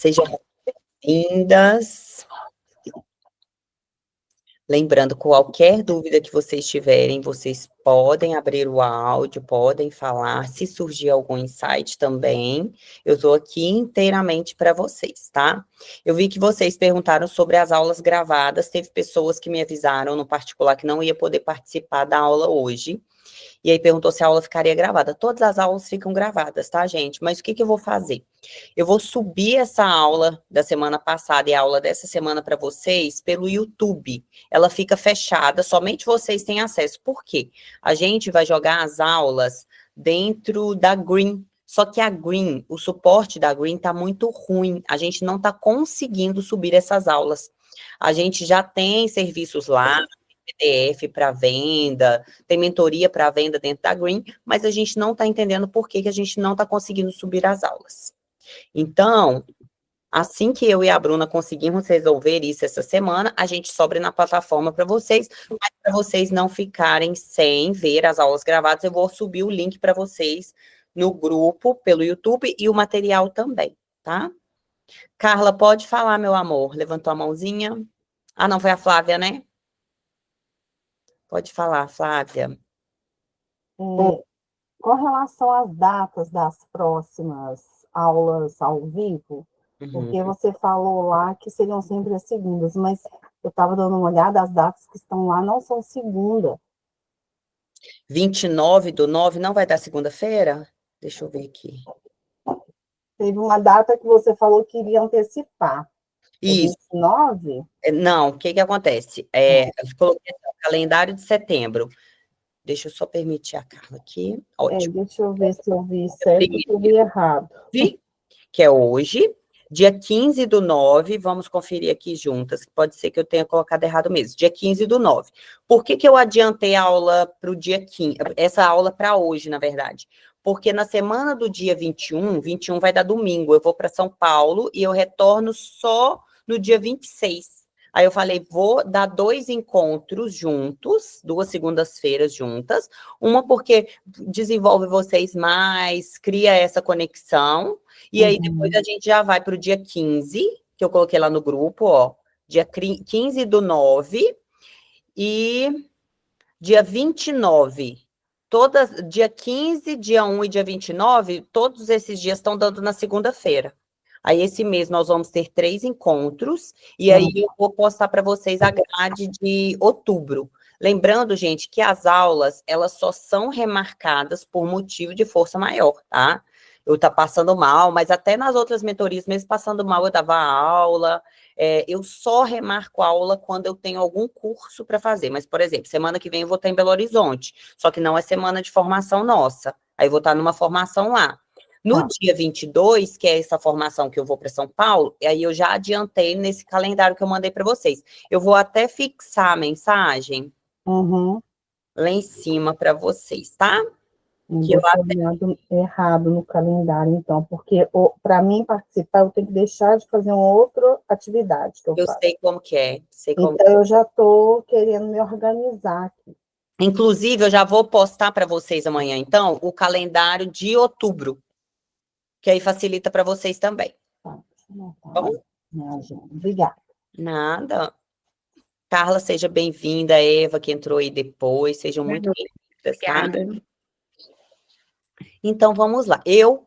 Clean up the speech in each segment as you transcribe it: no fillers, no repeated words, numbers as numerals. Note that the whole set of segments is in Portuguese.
Sejam bem-vindas. Lembrando, qualquer dúvida que vocês tiverem, vocês podem abrir o áudio, podem falar. Se surgir algum insight também, eu estou aqui inteiramente para vocês, tá? Eu vi que vocês perguntaram sobre as aulas gravadas. Teve pessoas que me avisaram no particular que não ia poder participar da aula hoje. E aí perguntou se a aula ficaria gravada. Todas as aulas ficam gravadas, tá, gente? Mas o que eu vou fazer? Eu vou subir essa aula da semana passada e a aula dessa semana para vocês pelo YouTube. Ela fica fechada, somente vocês têm acesso. Por quê? A gente vai jogar as aulas dentro da Green. Só que a Green, o suporte da Green tá muito ruim. A gente não tá conseguindo subir essas aulas. A gente já tem serviços lá, PDF para venda, tem mentoria para venda dentro da Green, mas a gente não está entendendo por que a gente não está conseguindo subir as aulas. Então, assim que eu e a Bruna conseguimos resolver isso essa semana, a gente sobe na plataforma para vocês, mas para vocês não ficarem sem ver as aulas gravadas, eu vou subir o link para vocês no grupo, pelo YouTube, e o material também, tá? Carla, pode falar, meu amor. Levantou a mãozinha. Ah, não, foi a Flávia, né? Pode falar, Flávia. Com relação às datas das próximas aulas ao vivo, porque você falou lá que seriam sempre as segundas, mas eu estava dando uma olhada, as datas que estão lá não são segunda. 29/9 não vai dar segunda-feira? Deixa eu ver aqui. Teve uma data que você falou que iria antecipar. Isso. 29? Não, o que acontece? Eu coloquei o calendário de setembro. Deixa eu só permitir a Carla aqui. Ótimo. Deixa eu ver se eu vi certo ou se eu vi errado. Que é hoje, dia 15/9, vamos conferir aqui juntas, que pode ser que eu tenha colocado errado mesmo, dia 15/9. Por que eu adiantei a aula para o dia 15, essa aula para hoje, na verdade? Porque na semana do dia 21 vai dar domingo, eu vou para São Paulo e eu retorno só no dia 26. Aí eu falei, vou dar 2 encontros juntos, 2 segundas-feiras juntas, uma porque desenvolve vocês mais, cria essa conexão, e aí depois a gente já vai para o dia 15, que eu coloquei lá no grupo, ó, dia 15/9, e dia 29. Dia 15, dia 1 e dia 29, todos esses dias estão dando na segunda-feira. Aí, esse mês, nós vamos ter 3 encontros, e aí eu vou postar para vocês a grade de outubro. Lembrando, gente, que as aulas, elas só são remarcadas por motivo de força maior, tá? Eu tá passando mal, mas até nas outras mentorias, mesmo passando mal, eu dava aula. Eu só remarco aula quando eu tenho algum curso para fazer. Mas, por exemplo, semana que vem eu vou estar em Belo Horizonte, só que não é semana de formação nossa. Aí eu vou estar numa formação lá. No dia 22, que é essa formação que eu vou para São Paulo, e aí eu já adiantei nesse calendário que eu mandei para vocês. Eu vou até fixar a mensagem lá em cima para vocês, tá? Que eu olhado errado no calendário, então, porque para mim participar, eu tenho que deixar de fazer uma outra atividade que eu faço. Sei como que é. Então, eu já estou querendo me organizar aqui. Inclusive, eu já vou postar para vocês amanhã, então, o calendário de outubro, que aí facilita para vocês também. Bom? Obrigada. Nada. Carla, seja bem-vinda. Eva, que entrou aí depois, sejam muito bem-vindas, tá? Então, vamos lá. Eu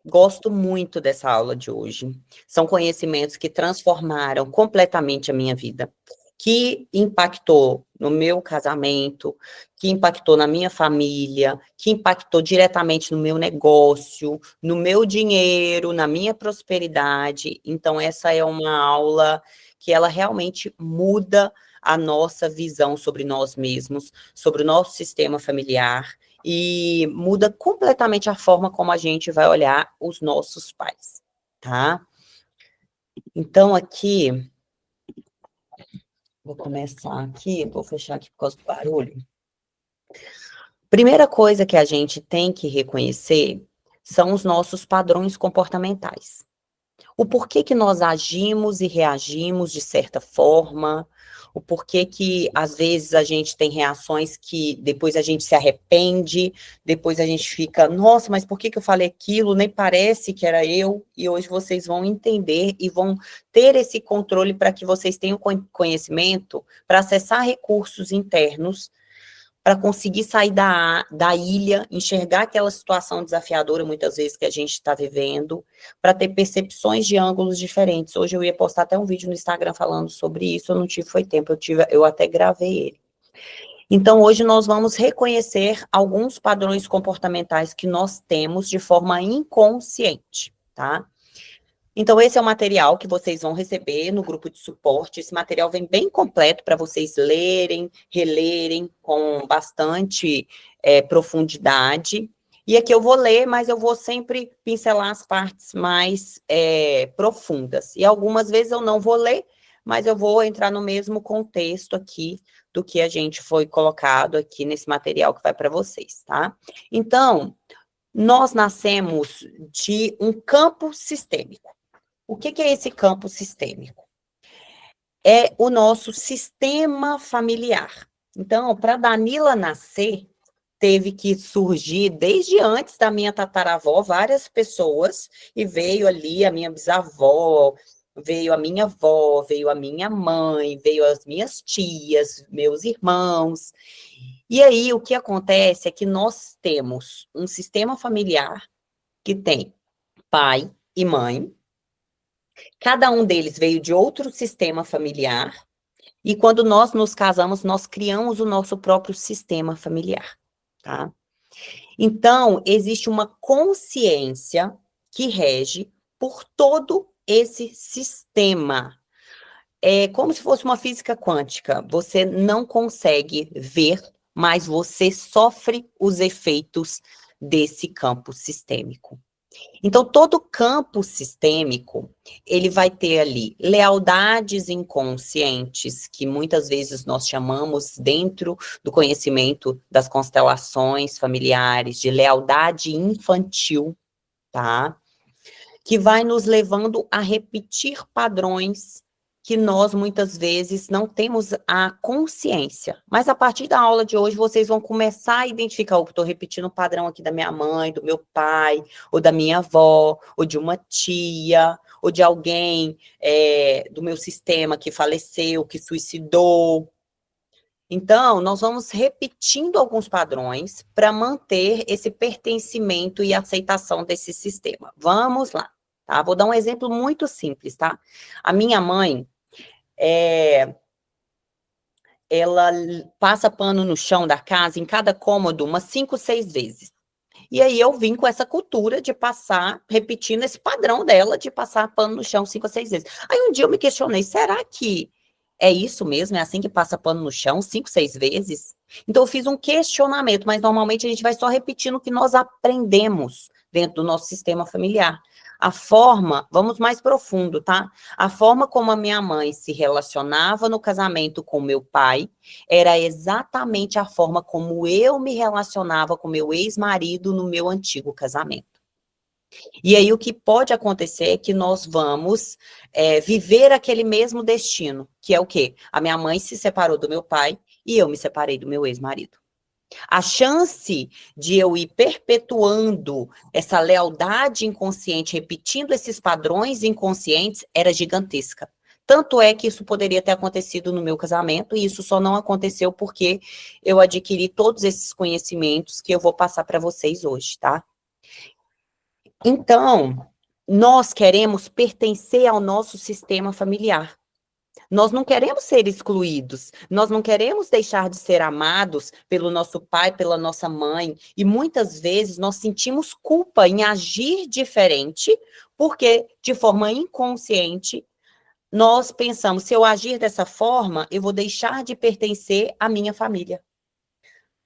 gosto muito dessa aula de hoje. São conhecimentos que transformaram completamente a minha vida, que impactou no meu casamento, que impactou na minha família, que impactou diretamente no meu negócio, no meu dinheiro, na minha prosperidade. Então, essa é uma aula que ela realmente muda a nossa visão sobre nós mesmos, sobre o nosso sistema familiar, e muda completamente a forma como a gente vai olhar os nossos pais, tá? Então, aqui, vou começar aqui, vou fechar aqui por causa do barulho. Primeira coisa que a gente tem que reconhecer são os nossos padrões comportamentais. o porquê que nós agimos e reagimos de certa forma, o porquê que, às vezes, a gente tem reações que depois a gente se arrepende, depois a gente fica, nossa, mas por que eu falei aquilo? Nem parece que era eu, e hoje vocês vão entender e vão ter esse controle para que vocês tenham conhecimento para acessar recursos internos, para conseguir sair da ilha, enxergar aquela situação desafiadora, muitas vezes, que a gente está vivendo, para ter percepções de ângulos diferentes. Hoje eu ia postar até um vídeo no Instagram falando sobre isso, eu não tive, foi tempo, eu até gravei ele. Então, hoje nós vamos reconhecer alguns padrões comportamentais que nós temos de forma inconsciente, tá? Então, esse é o material que vocês vão receber no grupo de suporte. Esse material vem bem completo para vocês lerem, relerem com bastante profundidade. E aqui eu vou ler, mas eu vou sempre pincelar as partes mais profundas. E algumas vezes eu não vou ler, mas eu vou entrar no mesmo contexto aqui do que a gente foi colocado aqui nesse material que vai para vocês, tá? Então, nós nascemos de um campo sistêmico. O que é esse campo sistêmico? É o nosso sistema familiar. Então, para Danila nascer, teve que surgir, desde antes da minha tataravó, várias pessoas, e veio ali a minha bisavó, veio a minha avó, veio a minha mãe, veio as minhas tias, meus irmãos. E aí, o que acontece é que nós temos um sistema familiar que tem pai e mãe. Cada um deles veio de outro sistema familiar, e quando nós nos casamos, nós criamos o nosso próprio sistema familiar, tá? Então, existe uma consciência que rege por todo esse sistema. É como se fosse uma física quântica. Você não consegue ver, mas você sofre os efeitos desse campo sistêmico. Então, todo campo sistêmico, ele vai ter ali lealdades inconscientes, que muitas vezes nós chamamos, dentro do conhecimento das constelações familiares, de lealdade infantil, tá? Que vai nos levando a repetir padrões que nós, muitas vezes, não temos a consciência. Mas, a partir da aula de hoje, vocês vão começar a identificar, eu estou repetindo o padrão aqui da minha mãe, do meu pai, ou da minha avó, ou de uma tia, ou de alguém do meu sistema que faleceu, que suicidou. Então, nós vamos repetindo alguns padrões para manter esse pertencimento e aceitação desse sistema. Vamos lá, tá? Vou dar um exemplo muito simples, tá? A minha mãe, ela passa pano no chão da casa, em cada cômodo, umas 5, 6 vezes. E aí eu vim com essa cultura de passar, repetindo esse padrão dela, de passar pano no chão 5 a 6 vezes. Aí um dia eu me questionei, será que é isso mesmo? É assim que passa pano no chão 5, 6 vezes? Então eu fiz um questionamento, mas normalmente a gente vai só repetindo o que nós aprendemos dentro do nosso sistema familiar. A forma, vamos mais profundo, tá? A forma como a minha mãe se relacionava no casamento com meu pai era exatamente a forma como eu me relacionava com meu ex-marido no meu antigo casamento. E aí o que pode acontecer é que nós vamos viver aquele mesmo destino, que é o quê? A minha mãe se separou do meu pai e eu me separei do meu ex-marido. A chance de eu ir perpetuando essa lealdade inconsciente, repetindo esses padrões inconscientes, era gigantesca. Tanto é que isso poderia ter acontecido no meu casamento, e isso só não aconteceu porque eu adquiri todos esses conhecimentos que eu vou passar para vocês hoje, tá? Então, nós queremos pertencer ao nosso sistema familiar. Nós não queremos ser excluídos, nós não queremos deixar de ser amados pelo nosso pai, pela nossa mãe, e muitas vezes nós sentimos culpa em agir diferente, porque de forma inconsciente nós pensamos, se eu agir dessa forma, eu vou deixar de pertencer à minha família.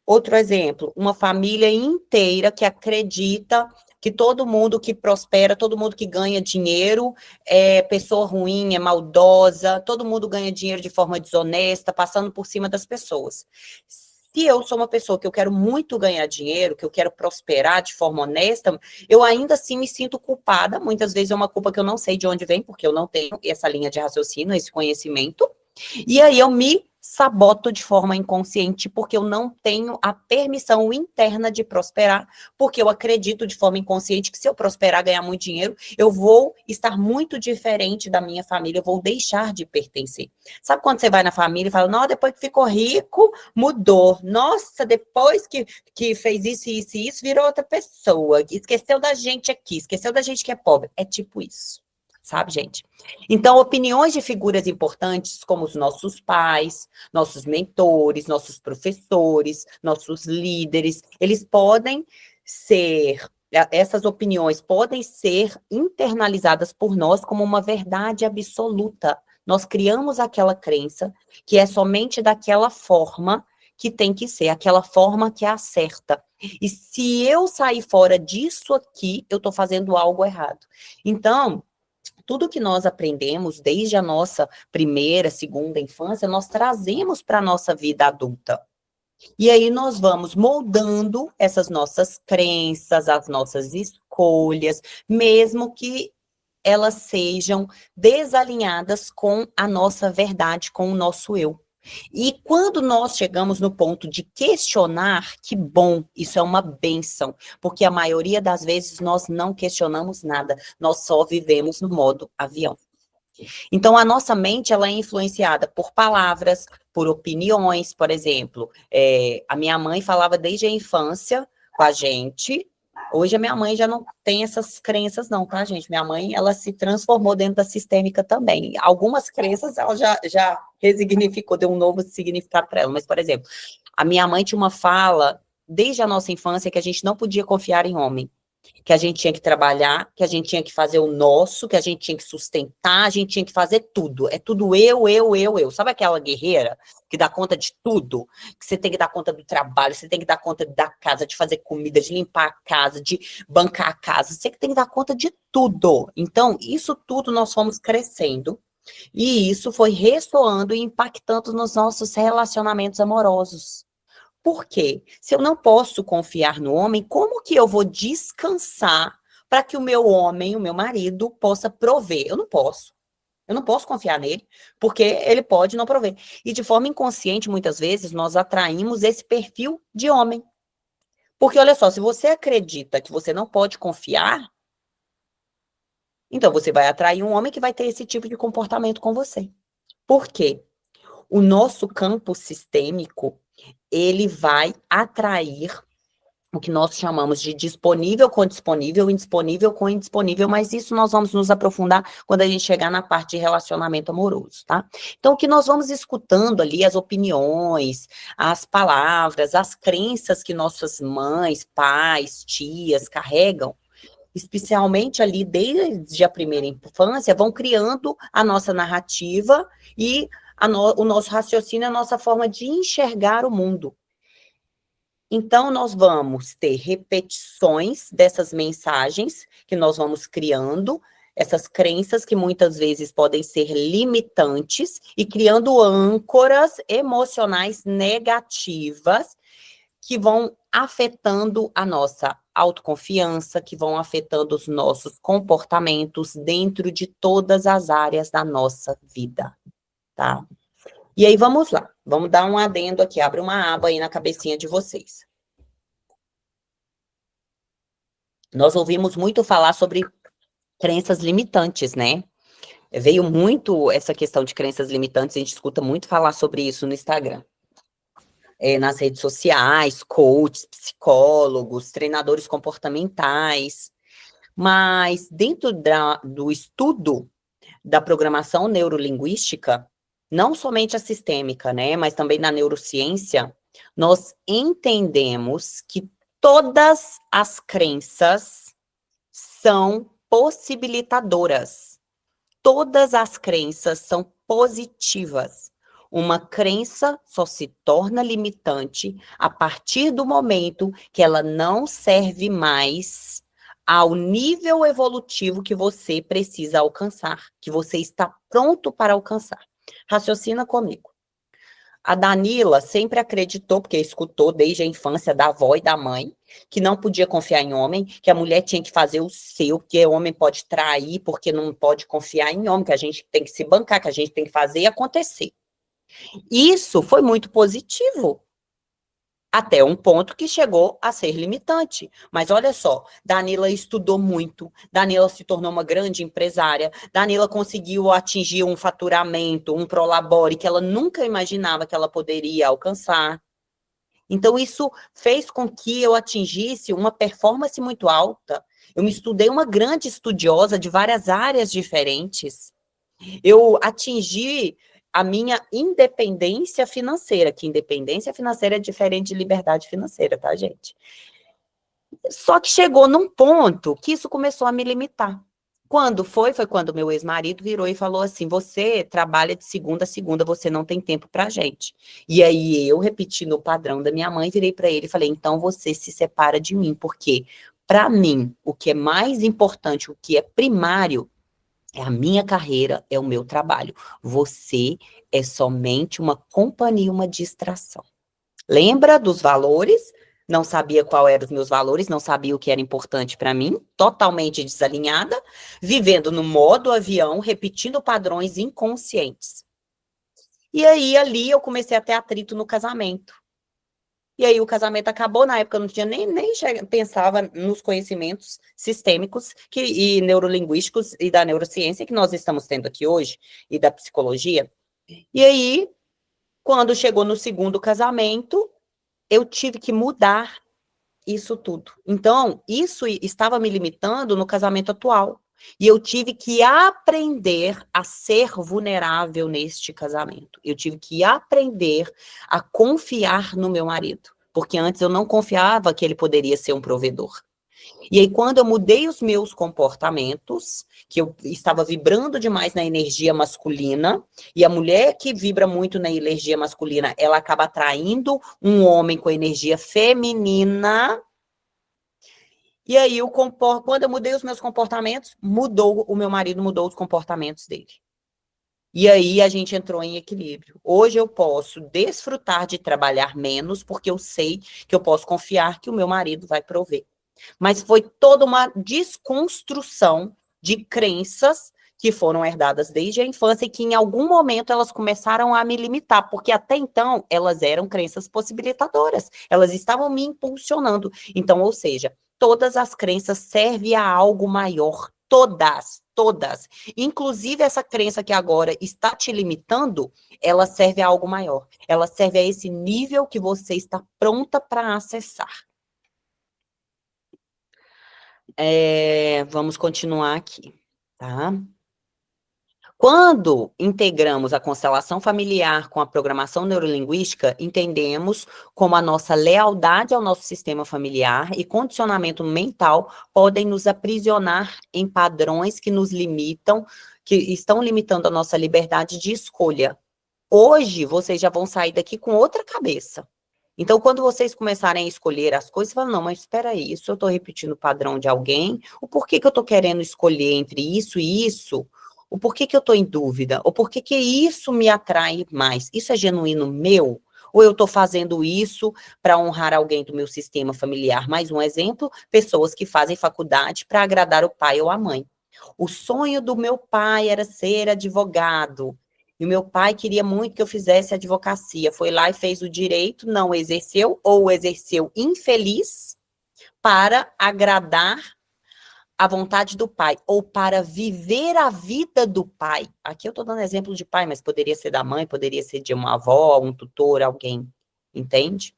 Outro exemplo, uma família inteira que acredita que todo mundo que prospera, todo mundo que ganha dinheiro é pessoa ruim, é maldosa, todo mundo ganha dinheiro de forma desonesta, passando por cima das pessoas. se eu sou uma pessoa que eu quero muito ganhar dinheiro, que eu quero prosperar de forma honesta, eu ainda assim me sinto culpada. Muitas vezes é uma culpa que eu não sei de onde vem, porque eu não tenho essa linha de raciocínio, esse conhecimento. E aí eu me saboto de forma inconsciente, porque eu não tenho a permissão interna de prosperar, porque eu acredito de forma inconsciente que se eu prosperar, ganhar muito dinheiro, eu vou estar muito diferente da minha família, eu vou deixar de pertencer. Sabe quando você vai na família e fala, não, depois que ficou rico, mudou. Nossa, depois que fez isso, isso e isso, virou outra pessoa. Esqueceu da gente aqui, esqueceu da gente que é pobre. É tipo isso, sabe, gente? Então, opiniões de figuras importantes, como os nossos pais, nossos mentores, nossos professores, nossos líderes, eles podem ser, essas opiniões podem ser internalizadas por nós como uma verdade absoluta. Nós criamos aquela crença que é somente daquela forma que tem que ser, aquela forma que é a certa. E se eu sair fora disso aqui, eu estou fazendo algo errado. Então, tudo que nós aprendemos desde a nossa primeira, segunda infância, nós trazemos para a nossa vida adulta. E aí nós vamos moldando essas nossas crenças, as nossas escolhas, mesmo que elas sejam desalinhadas com a nossa verdade, com o nosso eu. E quando nós chegamos no ponto de questionar, que bom, isso é uma bênção, porque a maioria das vezes nós não questionamos nada, nós só vivemos no modo avião. Então, a nossa mente, ela é influenciada por palavras, por opiniões, por exemplo. A minha mãe falava desde a infância com a gente. Hoje a minha mãe já não tem essas crenças não, tá, gente? Minha mãe, ela se transformou dentro da sistêmica também. Algumas crenças ela já resignificou, deu um novo significado para ela. Mas, por exemplo, a minha mãe tinha uma fala, desde a nossa infância, que a gente não podia confiar em homem, que a gente tinha que trabalhar, que a gente tinha que fazer o nosso, que a gente tinha que sustentar, a gente tinha que fazer tudo. É tudo eu. Sabe aquela guerreira que dá conta de tudo? Que você tem que dar conta do trabalho, você tem que dar conta da casa, de fazer comida, de limpar a casa, de bancar a casa. Você tem que dar conta de tudo. Então, isso tudo nós fomos crescendo. E isso foi ressoando e impactando nos nossos relacionamentos amorosos. Por quê? Se eu não posso confiar no homem, como que eu vou descansar para que o meu homem, o meu marido, possa prover? Eu não posso. Eu não posso confiar nele, porque ele pode não prover. E de forma inconsciente, muitas vezes, nós atraímos esse perfil de homem. Porque, olha só, se você acredita que você não pode confiar, então você vai atrair um homem que vai ter esse tipo de comportamento com você. Por quê? O nosso campo sistêmico, ele vai atrair o que nós chamamos de disponível com disponível, indisponível com indisponível, mas isso nós vamos nos aprofundar quando a gente chegar na parte de relacionamento amoroso, tá? Então, o que nós vamos escutando ali, as opiniões, as palavras, as crenças que nossas mães, pais, tias carregam, especialmente ali desde a primeira infância, vão criando a nossa narrativa e o nosso raciocínio, a nossa forma de enxergar o mundo. Então, nós vamos ter repetições dessas mensagens que nós vamos criando, essas crenças que muitas vezes podem ser limitantes e criando âncoras emocionais negativas que vão afetando a nossa autoconfiança, que vão afetando os nossos comportamentos dentro de todas as áreas da nossa vida, tá? E aí, vamos lá. Vamos dar um adendo aqui. Abre uma aba aí na cabecinha de vocês. Nós ouvimos muito falar sobre crenças limitantes, né? Veio muito essa questão de crenças limitantes, a gente escuta muito falar sobre isso no Instagram. Nas redes sociais, coaches, psicólogos, treinadores comportamentais. Mas dentro do estudo da programação neurolinguística, não somente a sistêmica, né, mas também na neurociência, nós entendemos que todas as crenças são possibilitadoras. Todas as crenças são positivas. Uma crença só se torna limitante a partir do momento que ela não serve mais ao nível evolutivo que você precisa alcançar, que você está pronto para alcançar. Raciocina comigo. A Danila sempre acreditou, porque escutou desde a infância da avó e da mãe, que não podia confiar em homem, que a mulher tinha que fazer o seu, que o homem pode trair, porque não pode confiar em homem, que a gente tem que se bancar, que a gente tem que fazer acontecer. Isso foi muito positivo, até um ponto que chegou a ser limitante. Mas olha só, Danila estudou muito, Danila se tornou uma grande empresária, Danila conseguiu atingir um faturamento, um prolabore que ela nunca imaginava que ela poderia alcançar. Então, isso fez com que eu atingisse uma performance muito alta. Eu me estudei uma grande estudiosa de várias áreas diferentes. Eu atingi a minha independência financeira, que independência financeira é diferente de liberdade financeira, tá, gente? Só que chegou num ponto que isso começou a me limitar. Quando foi? Foi quando meu ex-marido virou e falou assim: você trabalha de segunda a segunda, você não tem tempo pra gente. E aí eu, repetindo o padrão da minha mãe, virei pra ele e falei: então você se separa de mim, porque pra mim o que é mais importante, o que é primário, é a minha carreira, é o meu trabalho. Você é somente uma companhia, uma distração. Lembra dos valores? Não sabia qual eram os meus valores, não sabia o que era importante para mim, totalmente desalinhada, vivendo no modo avião, repetindo padrões inconscientes. E aí, ali, eu comecei a ter atrito no casamento. E aí, o casamento acabou, na época eu não tinha pensava nos conhecimentos sistêmicos e neurolinguísticos e da neurociência que nós estamos tendo aqui hoje, e da psicologia. E aí, quando chegou no segundo casamento, eu tive que mudar isso tudo. Então, isso estava me limitando no casamento atual. E eu tive que aprender a ser vulnerável neste casamento. Eu tive que aprender a confiar no meu marido. Porque antes eu não confiava que ele poderia ser um provedor. E aí, quando eu mudei os meus comportamentos, que eu estava vibrando demais na energia masculina, e a mulher que vibra muito na energia masculina, ela acaba atraindo um homem com energia feminina. E aí, quando eu mudei os meus comportamentos, o meu marido mudou os comportamentos dele. E aí a gente entrou em equilíbrio. Hoje eu posso desfrutar de trabalhar menos, porque eu sei que eu posso confiar que o meu marido vai prover. Mas foi toda uma desconstrução de crenças que foram herdadas desde a infância e que em algum momento elas começaram a me limitar, porque até então elas eram crenças possibilitadoras, elas estavam me impulsionando. Então, ou seja, todas as crenças servem a algo maior, todas. Inclusive essa crença que agora está te limitando, ela serve a algo maior. Ela serve a esse nível que você está pronta para acessar. Vamos continuar aqui, tá? Quando integramos a constelação familiar com a programação neurolinguística, entendemos como a nossa lealdade ao nosso sistema familiar e condicionamento mental podem nos aprisionar em padrões que nos limitam, que estão limitando a nossa liberdade de escolha. Hoje, vocês já vão sair daqui com outra cabeça. Então, quando vocês começarem a escolher as coisas, você fala, não, mas espera aí, isso eu estou repetindo o padrão de alguém? O porquê que eu estou querendo escolher entre isso e isso? O porquê que eu estou em dúvida? O porquê que isso me atrai mais? Isso é genuíno meu? Ou eu estou fazendo isso para honrar alguém do meu sistema familiar? Mais um exemplo, pessoas que fazem faculdade para agradar o pai ou a mãe. O sonho do meu pai era ser advogado. E o meu pai queria muito que eu fizesse advocacia. Foi lá e fez o direito, não exerceu, ou exerceu infeliz para agradar a vontade do pai, ou para viver a vida do pai. Aqui eu estou dando exemplo de pai, mas poderia ser da mãe, poderia ser de uma avó, um tutor, alguém. Entende?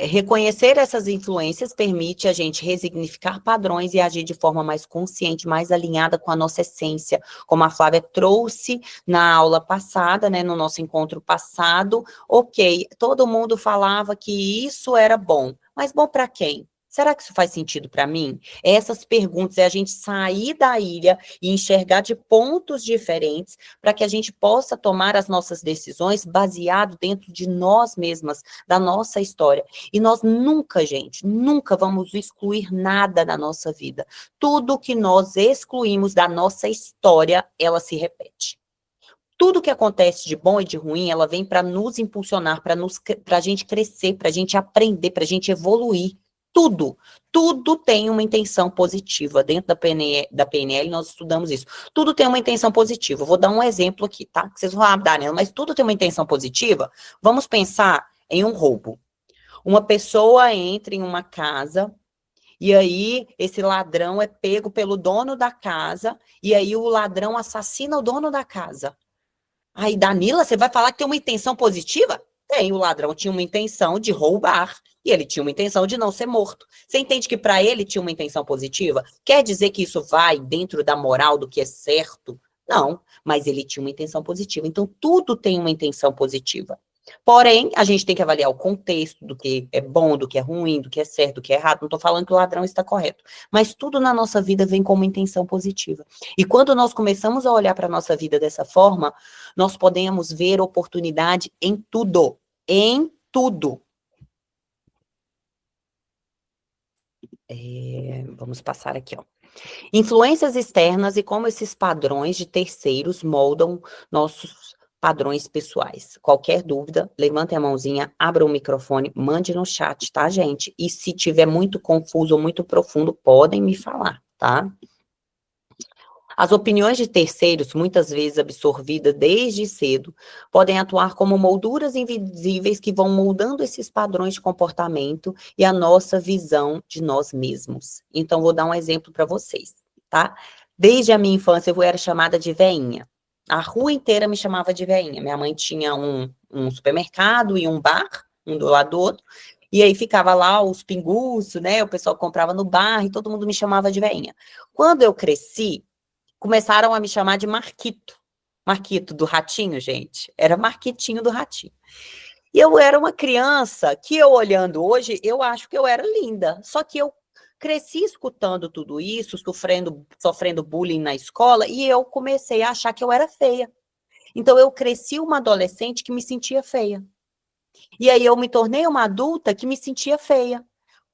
Reconhecer essas influências permite a gente resignificar padrões e agir de forma mais consciente, mais alinhada com a nossa essência, como a Flávia trouxe na aula passada, né, no nosso encontro passado. Ok, todo mundo falava que isso era bom, mas bom para quem? Será que isso faz sentido para mim? Essas perguntas é a gente sair da ilha e enxergar de pontos diferentes para que a gente possa tomar as nossas decisões baseado dentro de nós mesmas, da nossa história. E nós nunca, gente, nunca vamos excluir nada da nossa vida. Tudo que nós excluímos da nossa história, ela se repete. Tudo que acontece de bom e de ruim, ela vem para nos impulsionar, para a gente crescer, para a gente aprender, para a gente evoluir. Tudo tem uma intenção positiva. Dentro da PNL, nós estudamos isso. Tudo tem uma intenção positiva. Eu vou dar um exemplo aqui, tá? Vocês vão falar, Daniela, mas tudo tem uma intenção positiva? Vamos pensar em um roubo. Uma pessoa entra em uma casa e aí esse ladrão é pego pelo dono da casa e aí o ladrão assassina o dono da casa. Aí, Danila, você vai falar que tem uma intenção positiva? Tem, o ladrão tinha uma intenção de roubar e ele tinha uma intenção de não ser morto. Você entende que para ele tinha uma intenção positiva? Quer dizer que isso vai dentro da moral do que é certo? Não, mas ele tinha uma intenção positiva. Então, tudo tem uma intenção positiva. Porém, a gente tem que avaliar o contexto do que é bom, do que é ruim, do que é certo, do que é errado. Não estou falando que o ladrão está correto, mas tudo na nossa vida vem com uma intenção positiva. E quando nós começamos a olhar para a nossa vida dessa forma, nós podemos ver oportunidade em tudo. Em tudo. Vamos passar aqui, ó. Influências externas e como esses padrões de terceiros moldam nossos padrões pessoais. Qualquer dúvida, levante a mãozinha, abra o microfone, mande no chat, tá, gente? E se tiver muito confuso ou muito profundo, podem me falar, tá? As opiniões de terceiros, muitas vezes absorvidas desde cedo, podem atuar como molduras invisíveis que vão moldando esses padrões de comportamento e a nossa visão de nós mesmos. Então, vou dar um exemplo para vocês, tá? Desde a minha infância, eu era chamada de veinha. A rua inteira me chamava de veinha. Minha mãe tinha um supermercado e um bar, um do lado do outro, e aí ficava lá os pinguços, né? O pessoal comprava no bar e todo mundo me chamava de veinha. Quando eu cresci, começaram a me chamar de Marquito. Marquito do Ratinho, gente. Era Marquitinho do Ratinho. E eu era uma criança que eu olhando hoje, eu acho que eu era linda. Só que eu cresci escutando tudo isso, sofrendo bullying na escola, e eu comecei a achar que eu era feia. Então eu cresci uma adolescente que me sentia feia. E aí eu me tornei uma adulta que me sentia feia.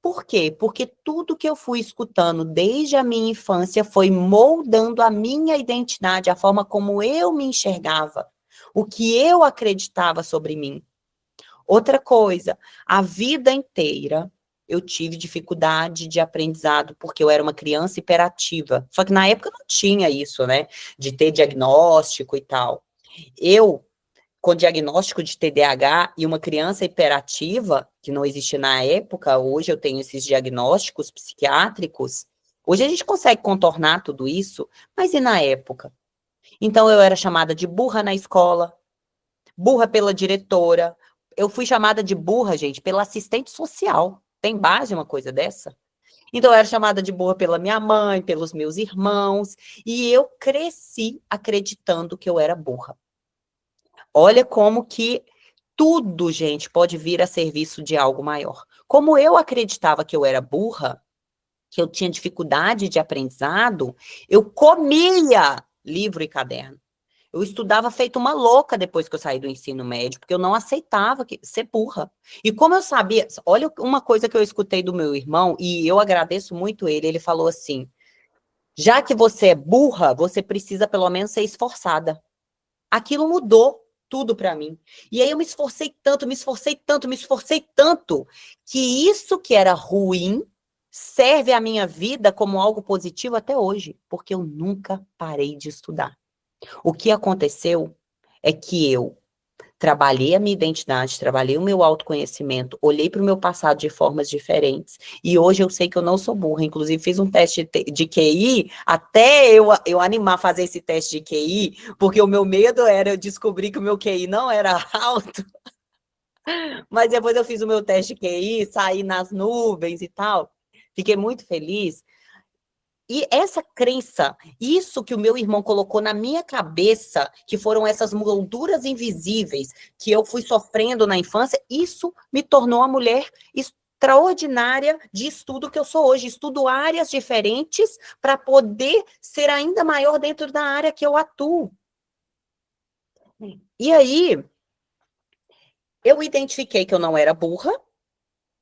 Por quê? Porque tudo que eu fui escutando desde a minha infância foi moldando a minha identidade, a forma como eu me enxergava, o que eu acreditava sobre mim. Outra coisa, a vida inteira eu tive dificuldade de aprendizado porque eu era uma criança hiperativa. Só que na época não tinha isso, né? De ter diagnóstico e tal. Eu com diagnóstico de TDAH e uma criança hiperativa, que não existia na época, hoje eu tenho esses diagnósticos psiquiátricos, hoje a gente consegue contornar tudo isso, mas e na época? Então eu era chamada de burra na escola, burra pela diretora, eu fui chamada de burra, gente, pela assistente social. Tem base uma coisa dessa? Então eu era chamada de burra pela minha mãe, pelos meus irmãos, e eu cresci acreditando que eu era burra. Olha como que tudo, gente, pode vir a serviço de algo maior. Como eu acreditava que eu era burra, que eu tinha dificuldade de aprendizado, eu comia livro e caderno. Eu estudava feito uma louca depois que eu saí do ensino médio, porque eu não aceitava ser burra. E como eu sabia, olha uma coisa que eu escutei do meu irmão, e eu agradeço muito ele falou assim, já que você é burra, você precisa pelo menos ser esforçada. Aquilo mudou tudo para mim. E aí eu me esforcei tanto, me esforcei tanto, me esforcei tanto, que isso que era ruim serve à minha vida como algo positivo até hoje, porque eu nunca parei de estudar. O que aconteceu é que eu trabalhei a minha identidade, trabalhei o meu autoconhecimento, olhei para o meu passado de formas diferentes, e hoje eu sei que eu não sou burra, inclusive fiz um teste de QI, até eu animar a fazer esse teste de QI, porque o meu medo era eu descobrir que o meu QI não era alto, mas depois eu fiz o meu teste de QI, saí nas nuvens e tal, fiquei muito feliz. E essa crença, isso que o meu irmão colocou na minha cabeça, que foram essas molduras invisíveis que eu fui sofrendo na infância, isso me tornou a mulher extraordinária de estudo que eu sou hoje. Estudo áreas diferentes para poder ser ainda maior dentro da área que eu atuo. E aí, eu identifiquei que eu não era burra,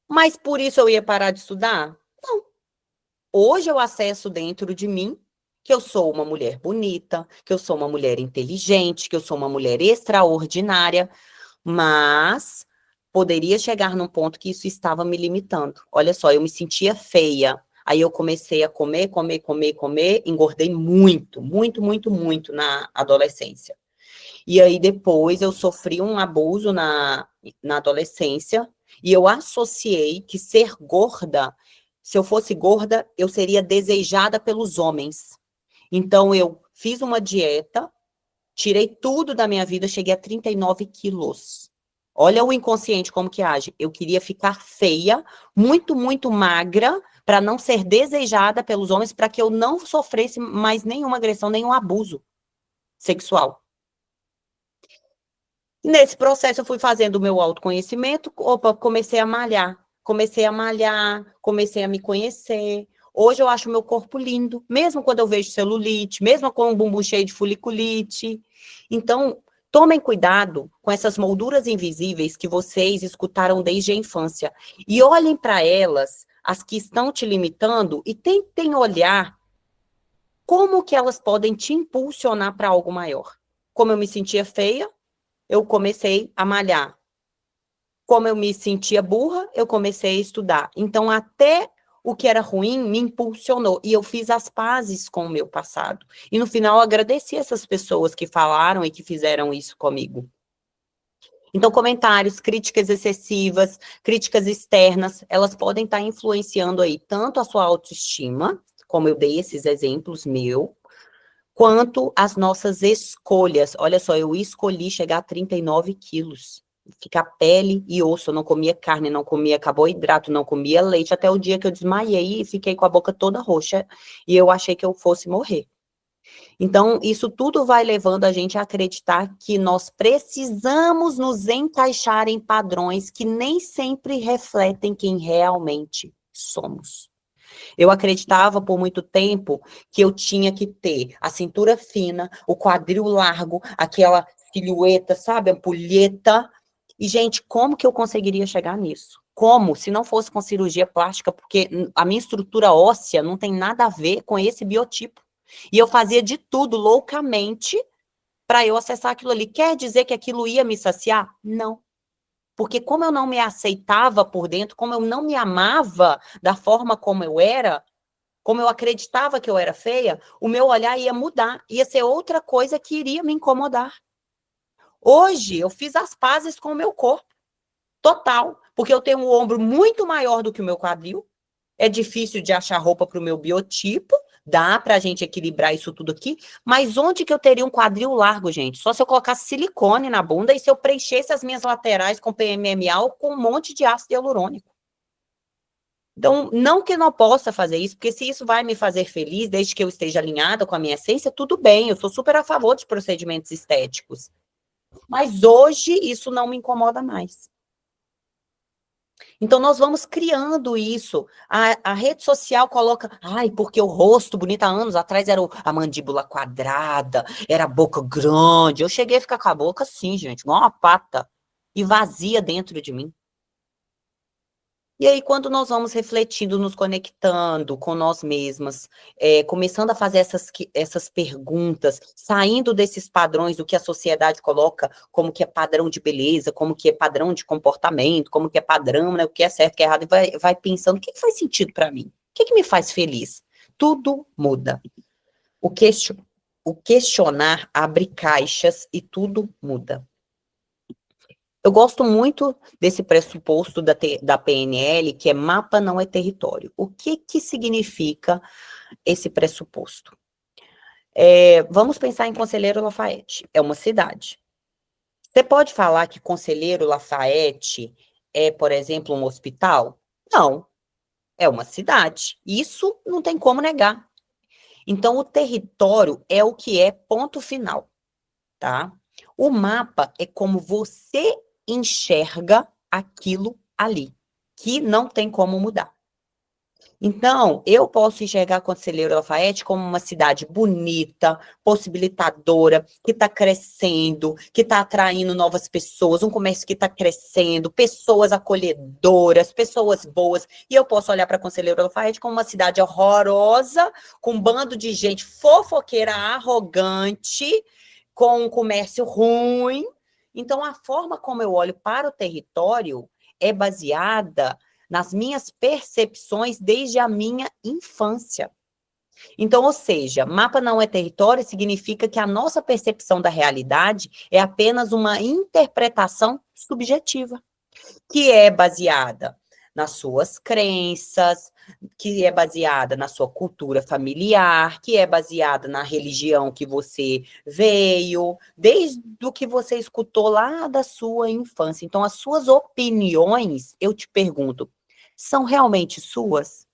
mas por isso eu ia parar de estudar? Não. Hoje eu acesso dentro de mim que eu sou uma mulher bonita, que eu sou uma mulher inteligente, que eu sou uma mulher extraordinária, mas poderia chegar num ponto que isso estava me limitando. Olha só, eu me sentia feia. Aí eu comecei a comer, comer, comer, comer, engordei muito, muito, muito, muito na adolescência. E aí depois eu sofri um abuso na adolescência e eu associei que ser gorda, se eu fosse gorda, eu seria desejada pelos homens. Então eu fiz uma dieta, tirei tudo da minha vida, cheguei a 39 quilos. Olha o inconsciente como que age. Eu queria ficar feia, muito, muito magra, para não ser desejada pelos homens, para que eu não sofresse mais nenhuma agressão, nenhum abuso sexual. Nesse processo, eu fui fazendo o meu autoconhecimento, opa, comecei a malhar, comecei a me conhecer. Hoje eu acho o meu corpo lindo, mesmo quando eu vejo celulite, mesmo com o bumbum cheio de foliculite. Então, tomem cuidado com essas molduras invisíveis que vocês escutaram desde a infância. E olhem para elas, as que estão te limitando, e tentem olhar como que elas podem te impulsionar para algo maior. Como eu me sentia feia, eu comecei a malhar. Como eu me sentia burra, eu comecei a estudar. Então, até o que era ruim me impulsionou. E eu fiz as pazes com o meu passado. E no final, eu agradeci essas pessoas que falaram e que fizeram isso comigo. Então, comentários, críticas excessivas, críticas externas, elas podem estar influenciando aí tanto a sua autoestima, como eu dei esses exemplos quanto as nossas escolhas. Olha só, eu escolhi chegar a 39 quilos. Ficar pele e osso, eu não comia carne, não comia carboidrato, não comia leite, até o dia que eu desmaiei e fiquei com a boca toda roxa, e eu achei que eu fosse morrer. Então, isso tudo vai levando a gente a acreditar que nós precisamos nos encaixar em padrões que nem sempre refletem quem realmente somos. Eu acreditava por muito tempo que eu tinha que ter a cintura fina, o quadril largo, aquela silhueta, sabe, ampulheta. E, gente, como que eu conseguiria chegar nisso? Como? Se não fosse com cirurgia plástica, porque a minha estrutura óssea não tem nada a ver com esse biotipo. E eu fazia de tudo loucamente para eu acessar aquilo ali. Quer dizer que aquilo ia me saciar? Não. Porque como eu não me aceitava por dentro, como eu não me amava da forma como eu era, como eu acreditava que eu era feia, o meu olhar ia mudar, ia ser outra coisa que iria me incomodar. Hoje, eu fiz as pazes com o meu corpo, total, porque eu tenho um ombro muito maior do que o meu quadril, é difícil de achar roupa para o meu biotipo, dá para a gente equilibrar isso tudo aqui, mas onde que eu teria um quadril largo, gente? Só se eu colocasse silicone na bunda e se eu preenchesse as minhas laterais com PMMA ou com um monte de ácido hialurônico. Então, não que eu não possa fazer isso, porque se isso vai me fazer feliz, desde que eu esteja alinhada com a minha essência, tudo bem, eu sou super a favor de procedimentos estéticos. Mas hoje isso não me incomoda mais. Então, nós vamos criando isso. A rede social coloca, ai, porque o rosto bonito há anos atrás era a mandíbula quadrada, era a boca grande. Eu cheguei a ficar com a boca assim, gente, igual uma pata, e vazia dentro de mim. E aí, quando nós vamos refletindo, nos conectando com nós mesmas, começando a fazer essas perguntas, saindo desses padrões do que a sociedade coloca como que é padrão de beleza, como que é padrão de comportamento, como que é padrão, né, o que é certo, o que é errado, e vai pensando, o que faz sentido para mim? O que me faz feliz? Tudo muda. O, question, o questionar abre caixas e tudo muda. Eu gosto muito desse pressuposto da PNL, que é mapa não é território. O que significa esse pressuposto? Vamos pensar em Conselheiro Lafayette. É uma cidade. Você pode falar que Conselheiro Lafayette é, por exemplo, um hospital? Não, é uma cidade. Isso não tem como negar. Então, o território é o que é ponto final, tá? O mapa é como você enxerga aquilo ali, que não tem como mudar. Então, eu posso enxergar Conselheiro Lafayette como uma cidade bonita, possibilitadora, que está crescendo, que está atraindo novas pessoas, um comércio que está crescendo, pessoas acolhedoras, pessoas boas. E eu posso olhar para Conselheiro Lafayette como uma cidade horrorosa, com um bando de gente fofoqueira, arrogante, com um comércio ruim. Então, a forma como eu olho para o território é baseada nas minhas percepções desde a minha infância. Então, ou seja, mapa não é território significa que a nossa percepção da realidade é apenas uma interpretação subjetiva, que é baseada nas suas crenças, que é baseada na sua cultura familiar, que é baseada na religião que você veio, desde o que você escutou lá da sua infância. Então, as suas opiniões, eu te pergunto, são realmente suas?